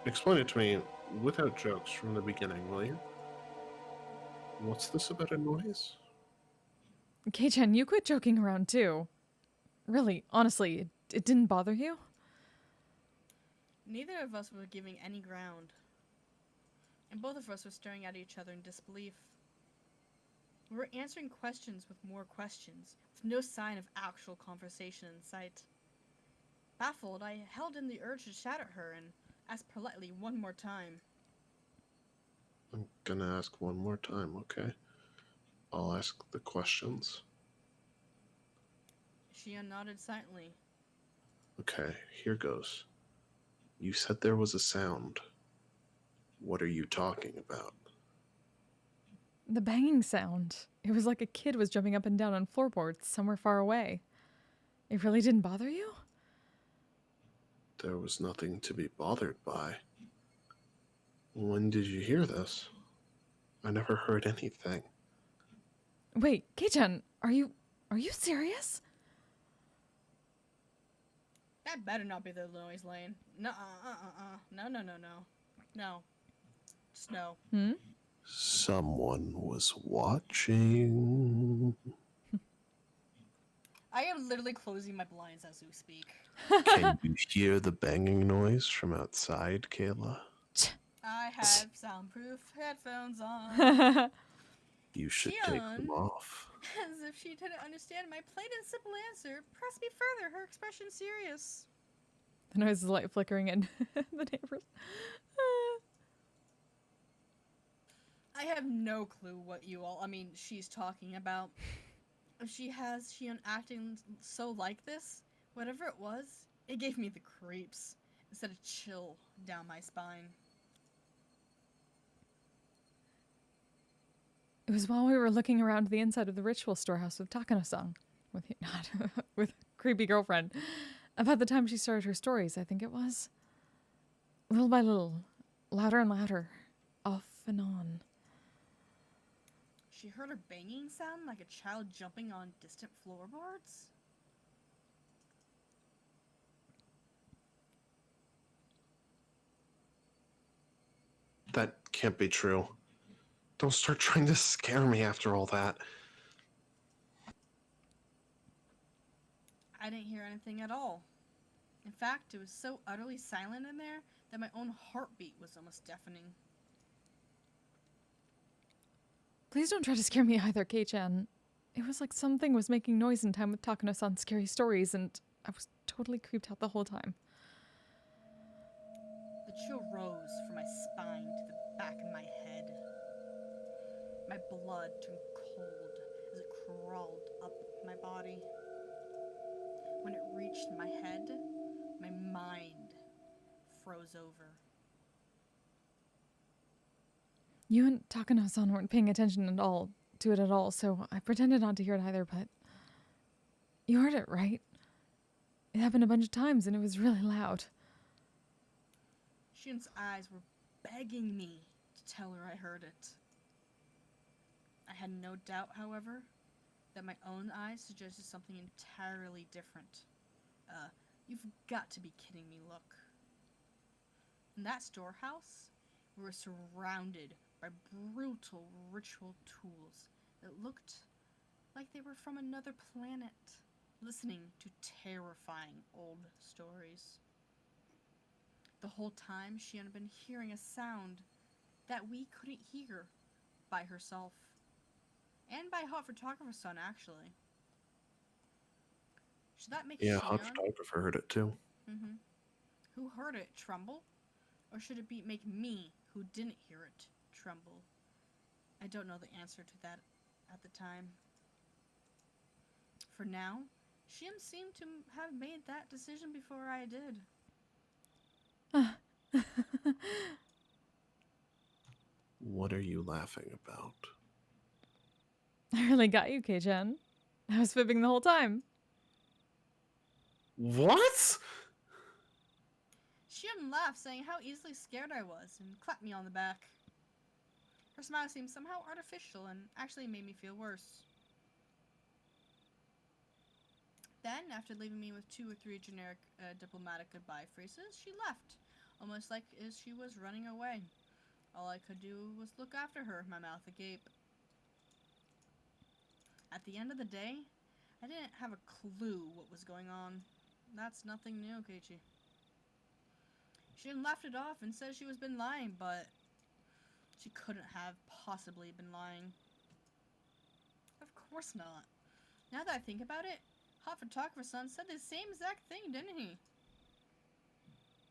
Explain it to me without jokes from the beginning, will you? What's this about a noise? Kei-chan, you quit joking around too. Really, honestly, it didn't bother you? Neither of us were giving any ground, and both of us were staring at each other in disbelief. We were answering questions with more questions, with no sign of actual conversation in sight. Baffled, I held in the urge to shout at her and asked politely one more time. I'm gonna ask one more time, okay? I'll ask the questions. She nodded silently. Okay, here goes. You said there was a sound. What are you talking about? The banging sound. It was like a kid was jumping up and down on floorboards somewhere far away. It really didn't bother you? There was nothing to be bothered by. When did you hear this? I never heard anything. Wait, Kei-chan, are you serious? That better not be the noise lane. No, no. No. Just no. Hmm? Someone was watching. I am literally closing my blinds as we speak. Can you hear the banging noise from outside, Kayla? I have soundproof headphones on. You should take them Shion, off. as if she didn't understand my plain and simple answer, pressed me further, her expression serious. The noise is light flickering in the neighbors. I have no clue what she's talking about. If she has Shion acting so like this, whatever it was, it gave me the creeps instead of chill down my spine. It was while we were looking around the inside of the ritual storehouse with Takano-san, with creepy girlfriend, about the time she started her stories, I think it was. Little by little, louder and louder, off and on. She heard a banging sound like a child jumping on distant floorboards. That can't be true. Don't start trying to scare me after all that. I didn't hear anything at all. In fact, it was so utterly silent in there that my own heartbeat was almost deafening. Please don't try to scare me either, Kei-chan. It was like something was making noise in time with Takano-san's scary stories, and I was totally creeped out the whole time. The chill rose from my spine to the back of my head. My blood turned cold as it crawled up my body. When it reached my head, my mind froze over. You and Takano-san weren't paying attention to it at all, so I pretended not to hear it either, but you heard it, right? It happened a bunch of times, and it was really loud. Shion's eyes were begging me to tell her I heard it. I had no doubt, however, that my own eyes suggested something entirely different. You've got to be kidding me, look. In that storehouse, we were surrounded by brutal ritual tools that looked like they were from another planet, listening to terrifying old stories. The whole time, she had been hearing a sound that we couldn't hear by herself. And by Hot Photographer's Son, actually. Should that make Yeah, Shion, Hot Photographer heard it too. who heard it, tremble? Or should it make me, who didn't hear it, tremble? I don't know the answer to that at the time. For now, Shion seemed to have made that decision before I did. What are you laughing about? I really got you, Kei-chan. I was fibbing the whole time. What? Shion laughed, saying how easily scared I was, and clapped me on the back. Her smile seemed somehow artificial and actually made me feel worse. Then, after leaving me with 2 or 3 generic diplomatic goodbye phrases, she left, almost like as she was running away. All I could do was look after her, my mouth agape. At the end of the day, I didn't have a clue what was going on. That's nothing new, Keiichi. She laughed it off and said she was been lying, but she couldn't have possibly been lying. Of course not. Now that I think about it, Hot Photographer-san said the same exact thing, didn't he?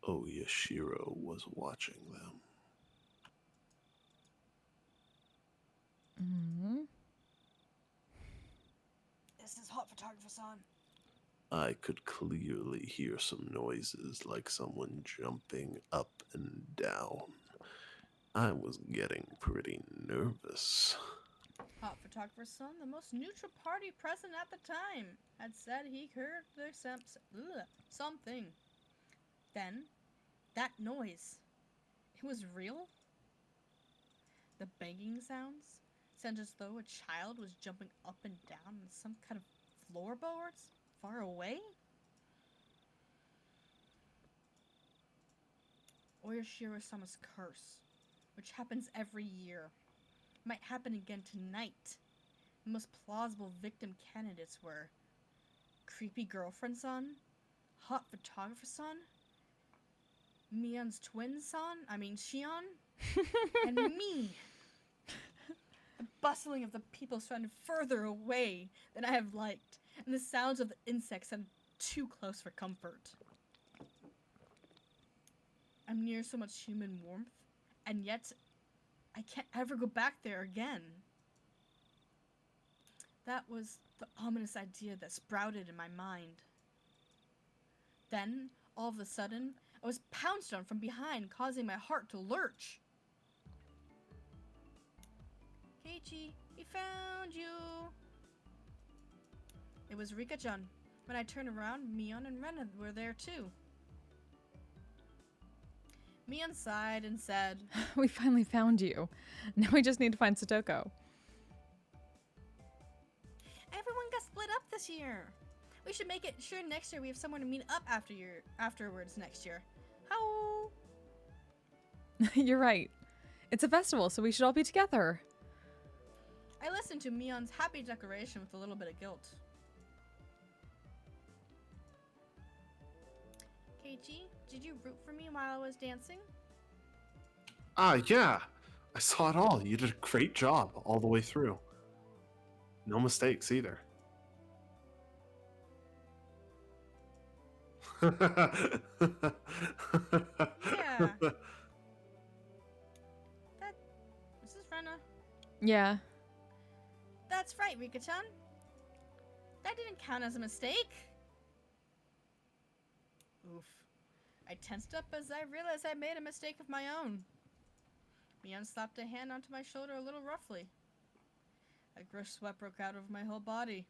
Oh, Yashiro was watching them. Mm-hmm. This is Hot Photographer-san. I could clearly hear some noises like someone jumping up and down. I was getting pretty nervous. Hot Photographer's son, the most neutral party present at the time, had said he heard something. Then, that noise. It was real? The banging sounds sounded as though a child was jumping up and down on some kind of floorboards far away? Oyashiro-sama's curse, which happens every year, might happen again tonight. The most plausible victim candidates were creepy girlfriend-son, hot photographer-son, Mion's twin-son, Shion, and me. The bustling of the people sounded further away than I have liked, and the sounds of the insects sounded too close for comfort. I'm near so much human warmth, and yet I can't ever go back there again. That was the ominous idea that sprouted in my mind. Then, all of a sudden, I was pounced on from behind, causing my heart to lurch. Keiichi, we found you! It was Rika-chan. When I turned around, Mion and Rena were there too. Mion sighed and said, We finally found you. Now we just need to find Satoko. Everyone got split up this year. We should make it sure next year we have someone to meet up afterwards next year. How? You're right. It's a festival, so we should all be together. I listened to Mion's happy declaration with a little bit of guilt. Keiichi, did you root for me while I was dancing? Yeah. I saw it all. You did a great job all the way through. No mistakes either. Yeah. Is this Rena? Yeah. That's right, Rika-chan. That didn't count as a mistake. Oof. I tensed up as I realized I made a mistake of my own. Mion slapped a hand onto my shoulder a little roughly. A gross sweat broke out over my whole body.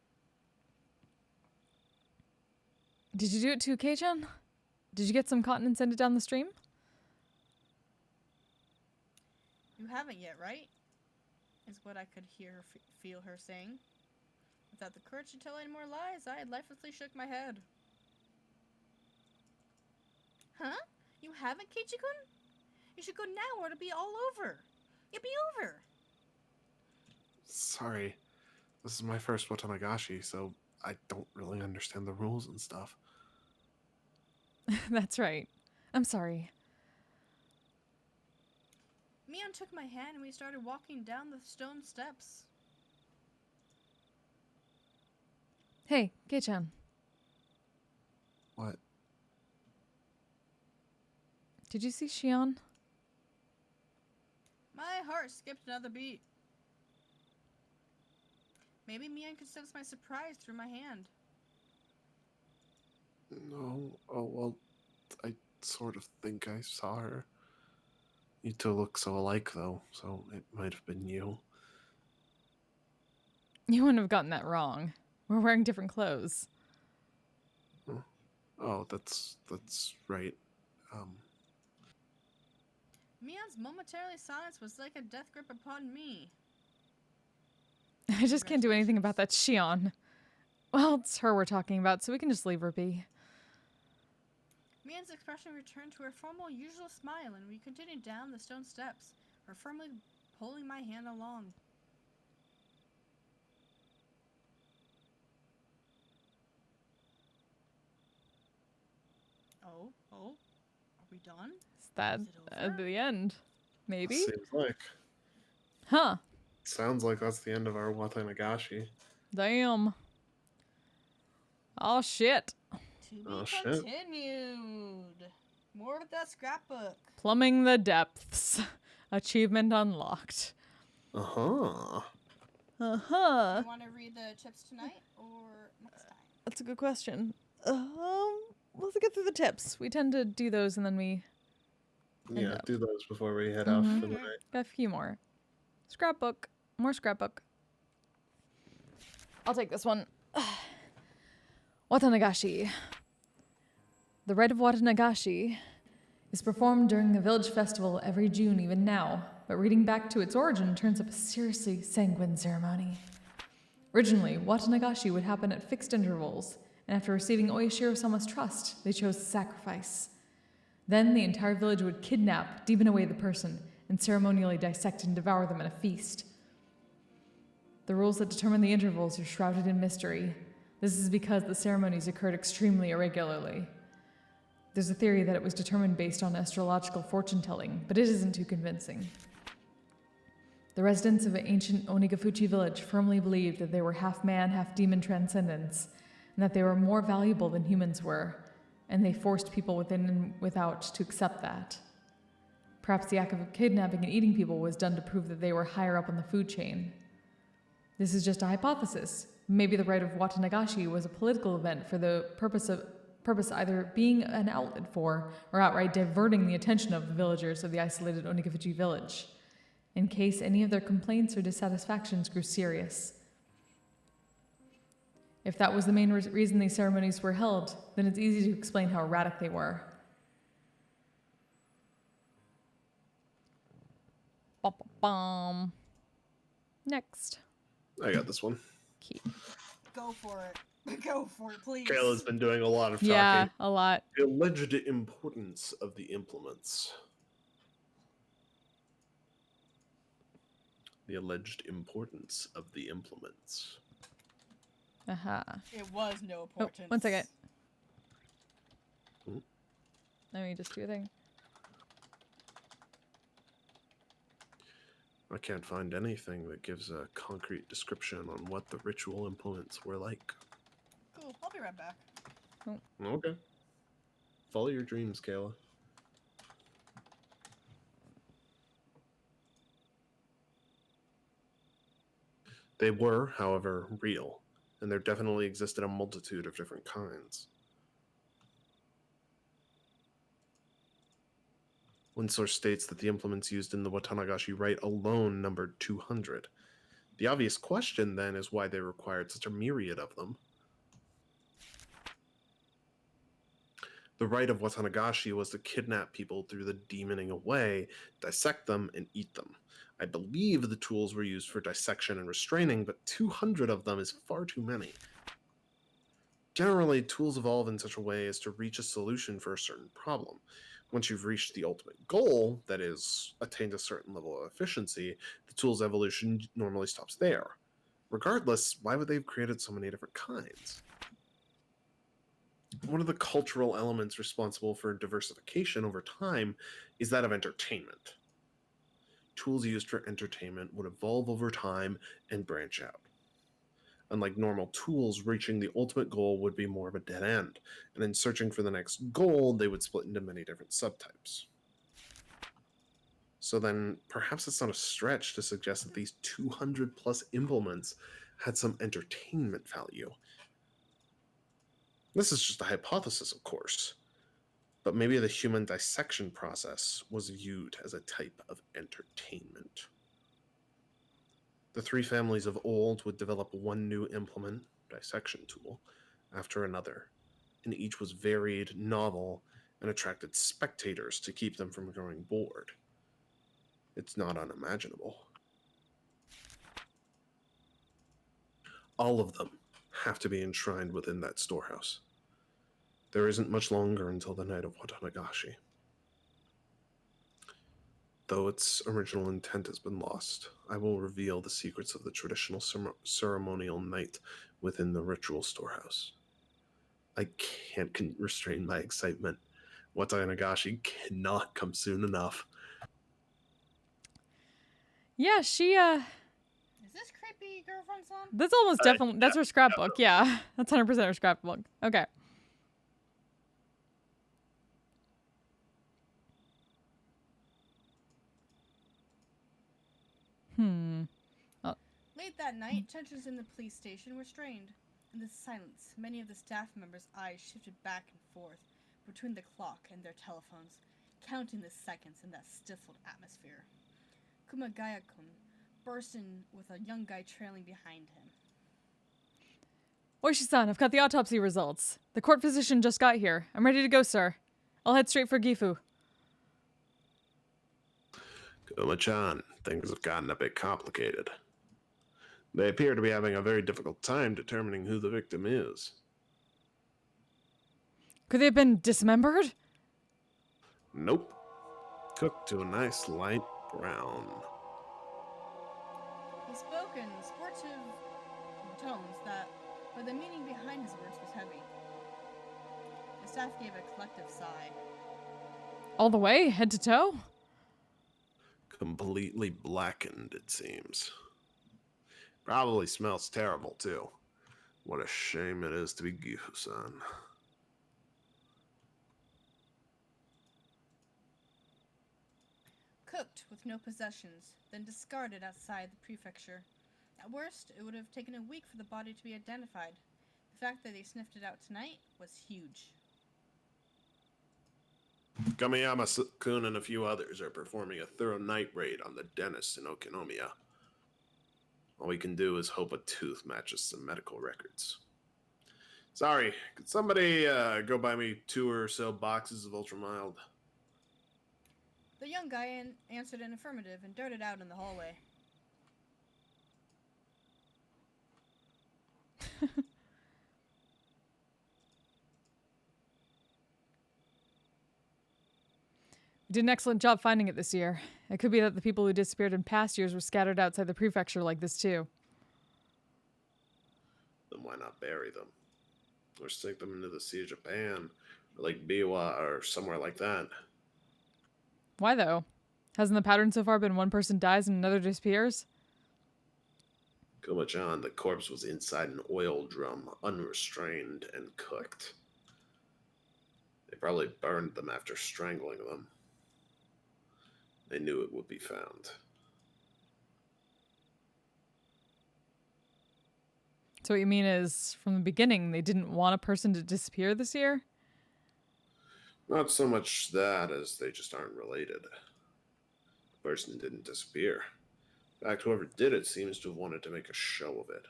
Did you do it too, Kei-chan? Did you get some cotton and send it down the stream? You haven't yet, right? Is what I could feel her saying. Without the courage to tell any more lies, I lifelessly shook my head. Huh? You haven't, Keiichi-kun? You should go now or it'll be all over. It'll be over. Sorry. This is my first Watanagashi, so I don't really understand the rules and stuff. That's right. I'm sorry. Mion took my hand and we started walking down the stone steps. Hey, Kei-chan. What? Did you see Shion? My heart skipped another beat. Maybe Mion could sense my surprise through my hand. No. Oh, well, I sort of think I saw her. You two look so alike, though, so it might have been you. You wouldn't have gotten that wrong. We're wearing different clothes. Oh, that's right. Mion's momentary silence was like a death grip upon me. I just can't do anything about that Shion. Well, it's her we're talking about, so we can just leave her be. Mia's expression returned to her formal usual smile, and we continued down the stone steps, her firmly pulling my hand along. Oh, are we done? Is that Is it at over? the end? Maybe? Seems like. Huh. Sounds like that's the end of our Watanagashi. Damn. Oh, shit. To be Oh, shit. continued. More with that scrapbook. Plumbing the depths. Achievement unlocked. Uh-huh. Uh-huh. You want to read the tips tonight or next time? That's a good question. Let's get through the tips. We tend to do those and then we Yeah, up. do those before we head off for the night. got a few more. Scrapbook. More scrapbook. I'll take this one. Watanagashi. The rite of Watanagashi is performed during a village festival every June, even now, but reading back to its origin turns up a seriously sanguine ceremony. Originally, Watanagashi would happen at fixed intervals, and after receiving Oyashiro-sama's trust, they chose sacrifice. Then the entire village would kidnap, demon away the person, and ceremonially dissect and devour them at a feast. The rules that determine the intervals are shrouded in mystery. This is because the ceremonies occurred extremely irregularly. There's a theory that it was determined based on astrological fortune-telling, but it isn't too convincing. The residents of ancient Onigafuchi village firmly believed that they were half man, half demon transcendents, and that they were more valuable than humans were, and they forced people within and without to accept that. Perhaps the act of kidnapping and eating people was done to prove that they were higher up on the food chain. This is just a hypothesis. Maybe the rite of Watanagashi was a political event for the purpose either being an outlet for or outright diverting the attention of the villagers of the isolated Onigafuchi village, in case any of their complaints or dissatisfactions grew serious. If that was the main reason these ceremonies were held, then it's easy to explain how erratic they were. Bum. Next. I got this one. Key. Go for it. Go for it, please. Kayla's been doing a lot of talking. Yeah, a lot. The alleged importance of the implements. The alleged importance of the implements. Aha. It was no Oh, importance. 1 second. Hmm? Let me just do a thing. I can't find anything that gives a concrete description on what the ritual implements were like. Cool. I'll be right back. Okay. Follow your dreams, Kayla. They were, however, real, and there definitely existed a multitude of different kinds. One source states that the implements used in the Watanagashi rite alone numbered 200. The obvious question, then, is why they required such a myriad of them. The rite of Watanagashi was to kidnap people through the demoning away, dissect them, and eat them. I believe the tools were used for dissection and restraining, but 200 of them is far too many. Generally, tools evolve in such a way as to reach a solution for a certain problem. Once you've reached the ultimate goal, that is, attained a certain level of efficiency, the tool's evolution normally stops there. Regardless, why would they have created so many different kinds? One of the cultural elements responsible for diversification over time is that of entertainment. Tools used for entertainment would evolve over time and branch out. Unlike normal tools, reaching the ultimate goal would be more of a dead end, and in searching for the next goal, they would split into many different subtypes. So then, perhaps it's not a stretch to suggest that these 200 plus implements had some entertainment value. This is just a hypothesis, of course, but maybe the human dissection process was viewed as a type of entertainment. The three families of old would develop one new implement, dissection tool, after another, and each was varied, novel, and attracted spectators to keep them from growing bored. It's not unimaginable. All of them have to be enshrined within that storehouse. There isn't much longer until the night of Watanagashi. Though its original intent has been lost, I will reveal the secrets of the traditional ceremonial night within the ritual storehouse. I can't restrain my excitement. Watanagashi cannot come soon enough. Yeah, she, Is this creepy girlfriend song? that's almost definitely, that's her scrapbook. Yeah, that's 100% her scrapbook. Okay. Late that night, tensions in the police station were strained. In the silence, many of the staff members' eyes shifted back and forth between the clock and their telephones, counting the seconds in that stifled atmosphere. Kumagaya-kun burst in with a young guy trailing behind him. Oishi-san, I've got the autopsy results. The court physician just got here. I'm ready to go, sir. I'll head straight for Gifu. Kuma-chan, things have gotten a bit complicated. They appear to be having a very difficult time determining who the victim is. Could they have been dismembered? Nope. Cooked to a nice light brown. He spoke in sportive tones but the meaning behind his words was heavy. The staff gave a collective sigh. All the way, head to toe? Completely blackened, it seems. Probably smells terrible, too. What a shame it is to be Gifu-san. Cooked with no possessions, then discarded outside the prefecture. At worst, it would have taken a week for the body to be identified. The fact that they sniffed it out tonight was huge. Kamiyama-kun and a few others are performing a thorough night raid on the dentist in Okinomiya. All we can do is hope a tooth matches some medical records. Sorry, could somebody go buy me 2 or so boxes of Ultra Mild? The young guy answered an affirmative and darted out in the hallway. You did an excellent job finding it this year. It could be that the people who disappeared in past years were scattered outside the prefecture like this too. Then why not bury them? Or sink them into the Sea of Japan, or Lake Biwa, or somewhere like that. Why though? Hasn't the pattern so far been one person dies and another disappears? Kuma-chan, the corpse was inside an oil drum, unrestrained and cooked. They probably burned them after strangling them. They knew it would be found. So what you mean is, from the beginning, they didn't want a person to disappear this year? Not so much that as they just aren't related. The person didn't disappear. In fact, whoever did it seems to have wanted to make a show of it.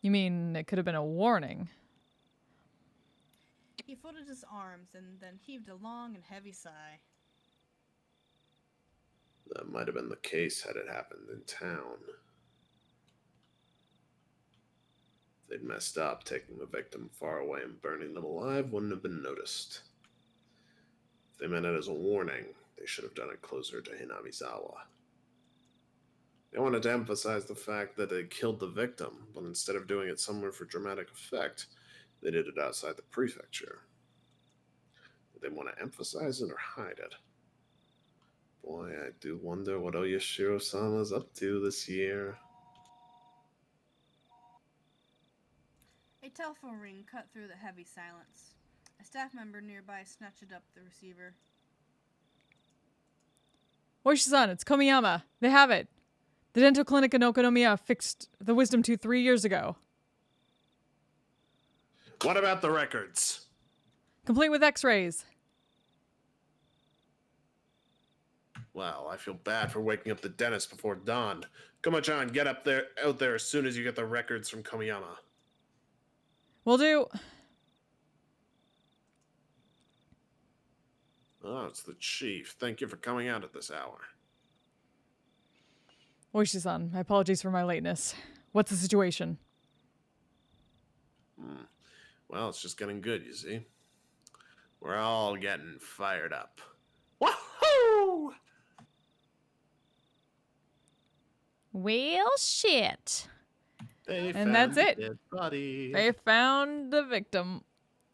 You mean it could have been a warning? He folded his arms and then heaved a long and heavy sigh. That might have been the case had it happened in town. If they'd messed up, taking the victim far away and burning them alive wouldn't have been noticed. If they meant it as a warning, they should have done it closer to Hinamizua. They wanted to emphasize the fact that they killed the victim, but instead of doing it somewhere for dramatic effect, they did it outside the prefecture. Did they want to emphasize it or hide it? Boy, I do wonder what Oyashiro-sama's up to this year. A telephone ring cut through the heavy silence. A staff member nearby snatched up the receiver. Oishi-san, it's Komiyama. They have it. The dental clinic in Okonomiya fixed the wisdom tooth 3 years ago. What about the records? Complete with x-rays. Well, I feel bad for waking up the dentist before dawn. Kuma-chan, get out there as soon as you get the records from Komiyama. Will do. Oh, it's the chief. Thank you for coming out at this hour. Oishi-san, my apologies for my lateness. What's the situation? Well, it's just getting good, you see. We're all getting fired up. Woohoo! Well, shit. They And that's found it. a dead body. They found the victim.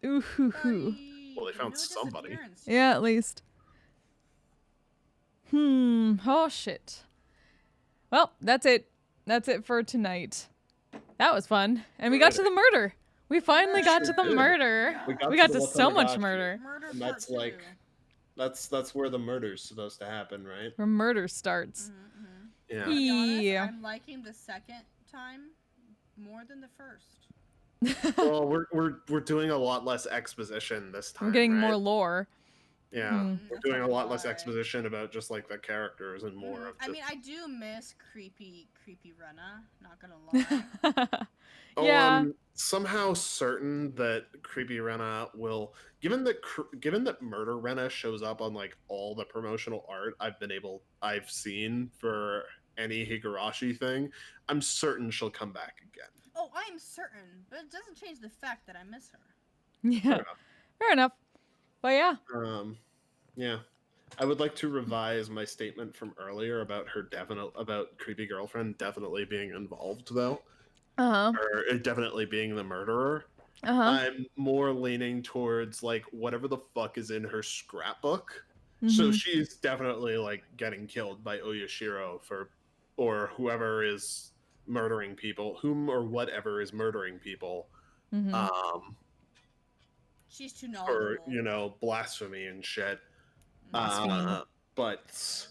Ooh hoo hoo. Well, they found somebody. disappearance. Yeah, at least. Oh shit. Well, that's it. That's it for tonight. That was fun. And we got to the murder. We finally got to the did. murder. got We got to to the so much Watanagashi. murder. Murder And part that's two. like that's where the murder's supposed to happen, right? Where murder starts. Yeah. To be honest, Yeah. I'm liking the second time more than the first. Well, we're doing a lot less exposition this time. We're getting right? more lore. Yeah, we're That's doing a not lot less why. exposition about just like the characters and more of. I Just... mean, I do miss creepy Rena. Not gonna lie. Yeah. Somehow certain that creepy Rena will, given that murder Rena shows up on like all the promotional art I've seen for any Higurashi thing, I'm certain she'll come back again. Oh, I'm certain, but it doesn't change the fact that I miss her. Yeah. Fair enough. But yeah. Yeah. I would like to revise my statement from earlier about about creepy girlfriend definitely being involved though. Or definitely being the murderer. I'm more leaning towards like whatever the fuck is in her scrapbook. So she's definitely like getting killed by Oyashiro or whoever is murdering people, whom or whatever is murdering people. She's too For knowledgeable. blasphemy and shit. Blaspheme. But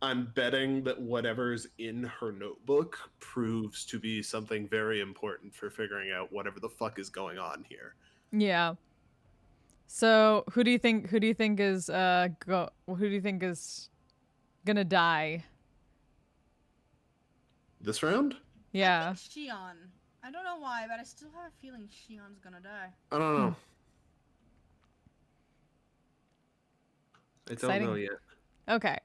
I'm betting that whatever's in her notebook proves to be something very important for figuring out whatever the fuck is going on here. Yeah. So who do you think is gonna die? This round? Yeah. I think Shion. I don't know why, but I still have a feeling Shion's gonna die. I don't know. I Exciting. don't know yet. Okay.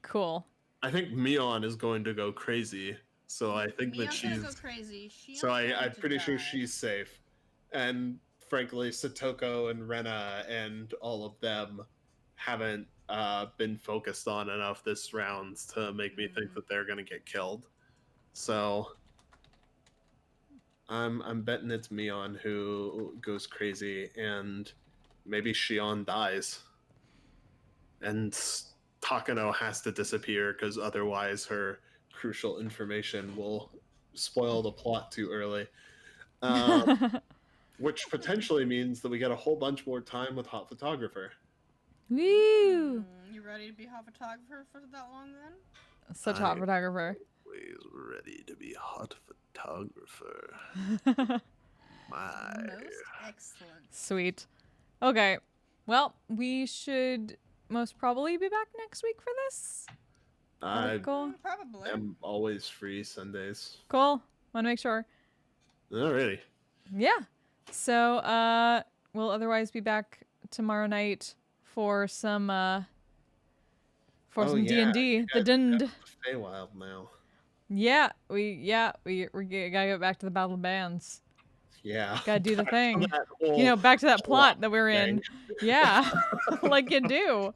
Cool. I think Mion is going to go crazy, so I think that Mion's she's. gonna go crazy. Shion's So going I'm to pretty sure die. she's safe, and frankly, Satoko and Rena and all of them haven't been focused on enough this round to make me think that they're gonna get killed. So I'm betting it's Mion who goes crazy, and maybe Shion dies, and Takano has to disappear because otherwise her crucial information will spoil the plot too early. Which potentially means that we get a whole bunch more time with Hot Photographer. Woo! You ready to be hot photographer for that long then? Such hot photographer. Always ready to be Hot Photographer. My. Most excellent. Sweet. Okay. Well, we should most probably be back next week for this. I Cool. Probably. am always free Sundays. Cool. Want to make sure. Alrighty. Yeah. So, we'll otherwise be back tomorrow night for some D&D. The Dund. Feywild now. Yeah, we gotta get back to the Battle of Bands. Yeah. Gotta do the Back to thing. that whole You know, back to that plot that we're thing. in. Yeah, like you do.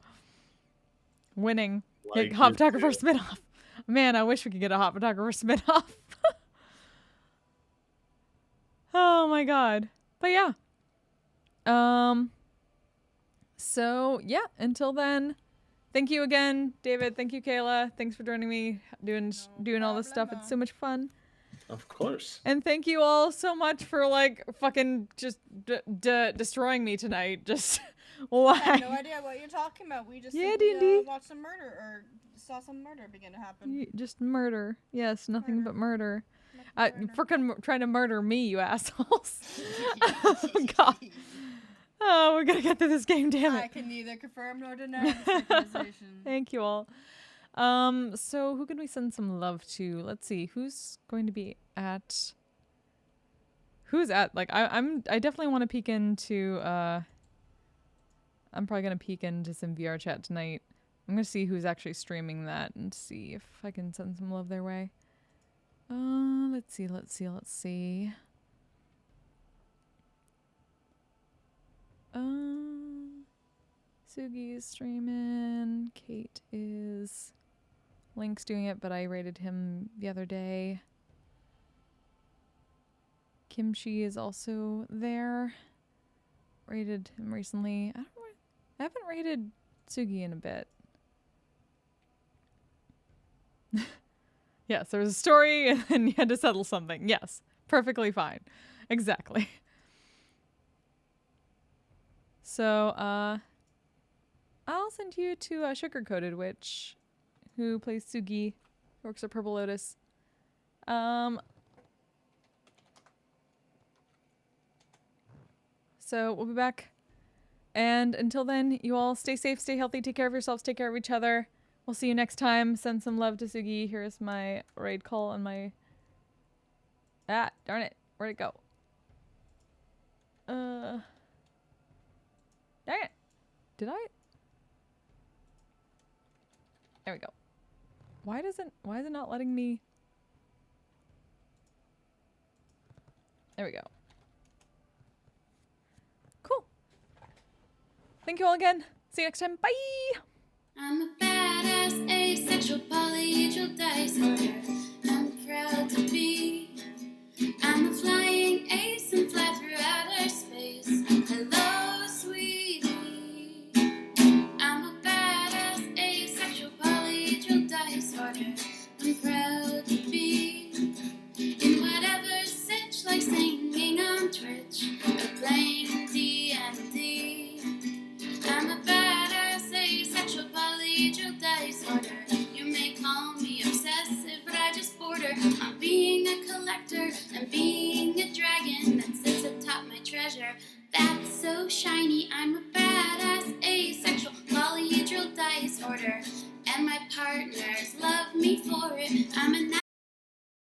Winning. Like Get Hot you Photographer do. spinoff. Man, I wish we could get a Hot Photographer spinoff. Oh my god. But yeah. So yeah, until then, thank you again, David. Thank you, Kayla. Thanks for joining me doing all this stuff. It's so much fun. Of course. And thank you all so much for like fucking just destroying me tonight. Just why? I have no idea what you're talking about. We just Yeah, simply, D&D. watched some murder or saw some murder begin to happen. Just murder. Yes, nothing but murder. Nothing but Freaking trying to murder me, you assholes. Oh, God. Oh, we're gonna get through this game, damn I it. can neither confirm nor deny the synchronization. Thank you all. So who can we send some love to? Let's see, who's going to be at? Like I definitely want to peek into I'm probably gonna peek into some VR chat tonight. I'm gonna see who's actually streaming that and see if I can send some love their way. Let's see. Sugi is streaming. Kate is. Link's doing it, but I rated him the other day. Kimchi is also there. Rated him recently. I haven't rated Sugi in a bit. Yes, there was a story and then you had to settle something. Yes, perfectly fine. Exactly. So, I'll send you to Sugar Coated Witch, who plays Sugi, who works at Purple Lotus. So we'll be back. And until then, you all stay safe, stay healthy, take care of yourselves, take care of each other. We'll see you next time. Send some love to Sugi. Here's my raid call on my... Ah, darn it. Where'd it go? Darn it. Did I? There we go. Why is it not letting me? There we go. Cool. Thank you all again. See you next time. Bye! I'm a badass, asexual, polyhedral dice holder. I'm proud to be. I'm a flying ace and fly through outer space. Hello, sweetie. I'm a badass, asexual, polyhedral dice holder. I'm proud to be in whatever sitch, like singing on Twitch or playing D&D. I'm a badass, asexual, polyhedral dice holder. You may call me obsessive, but I just border on being a collector and being a dragon that sits atop my treasure. That's so shiny, I'm a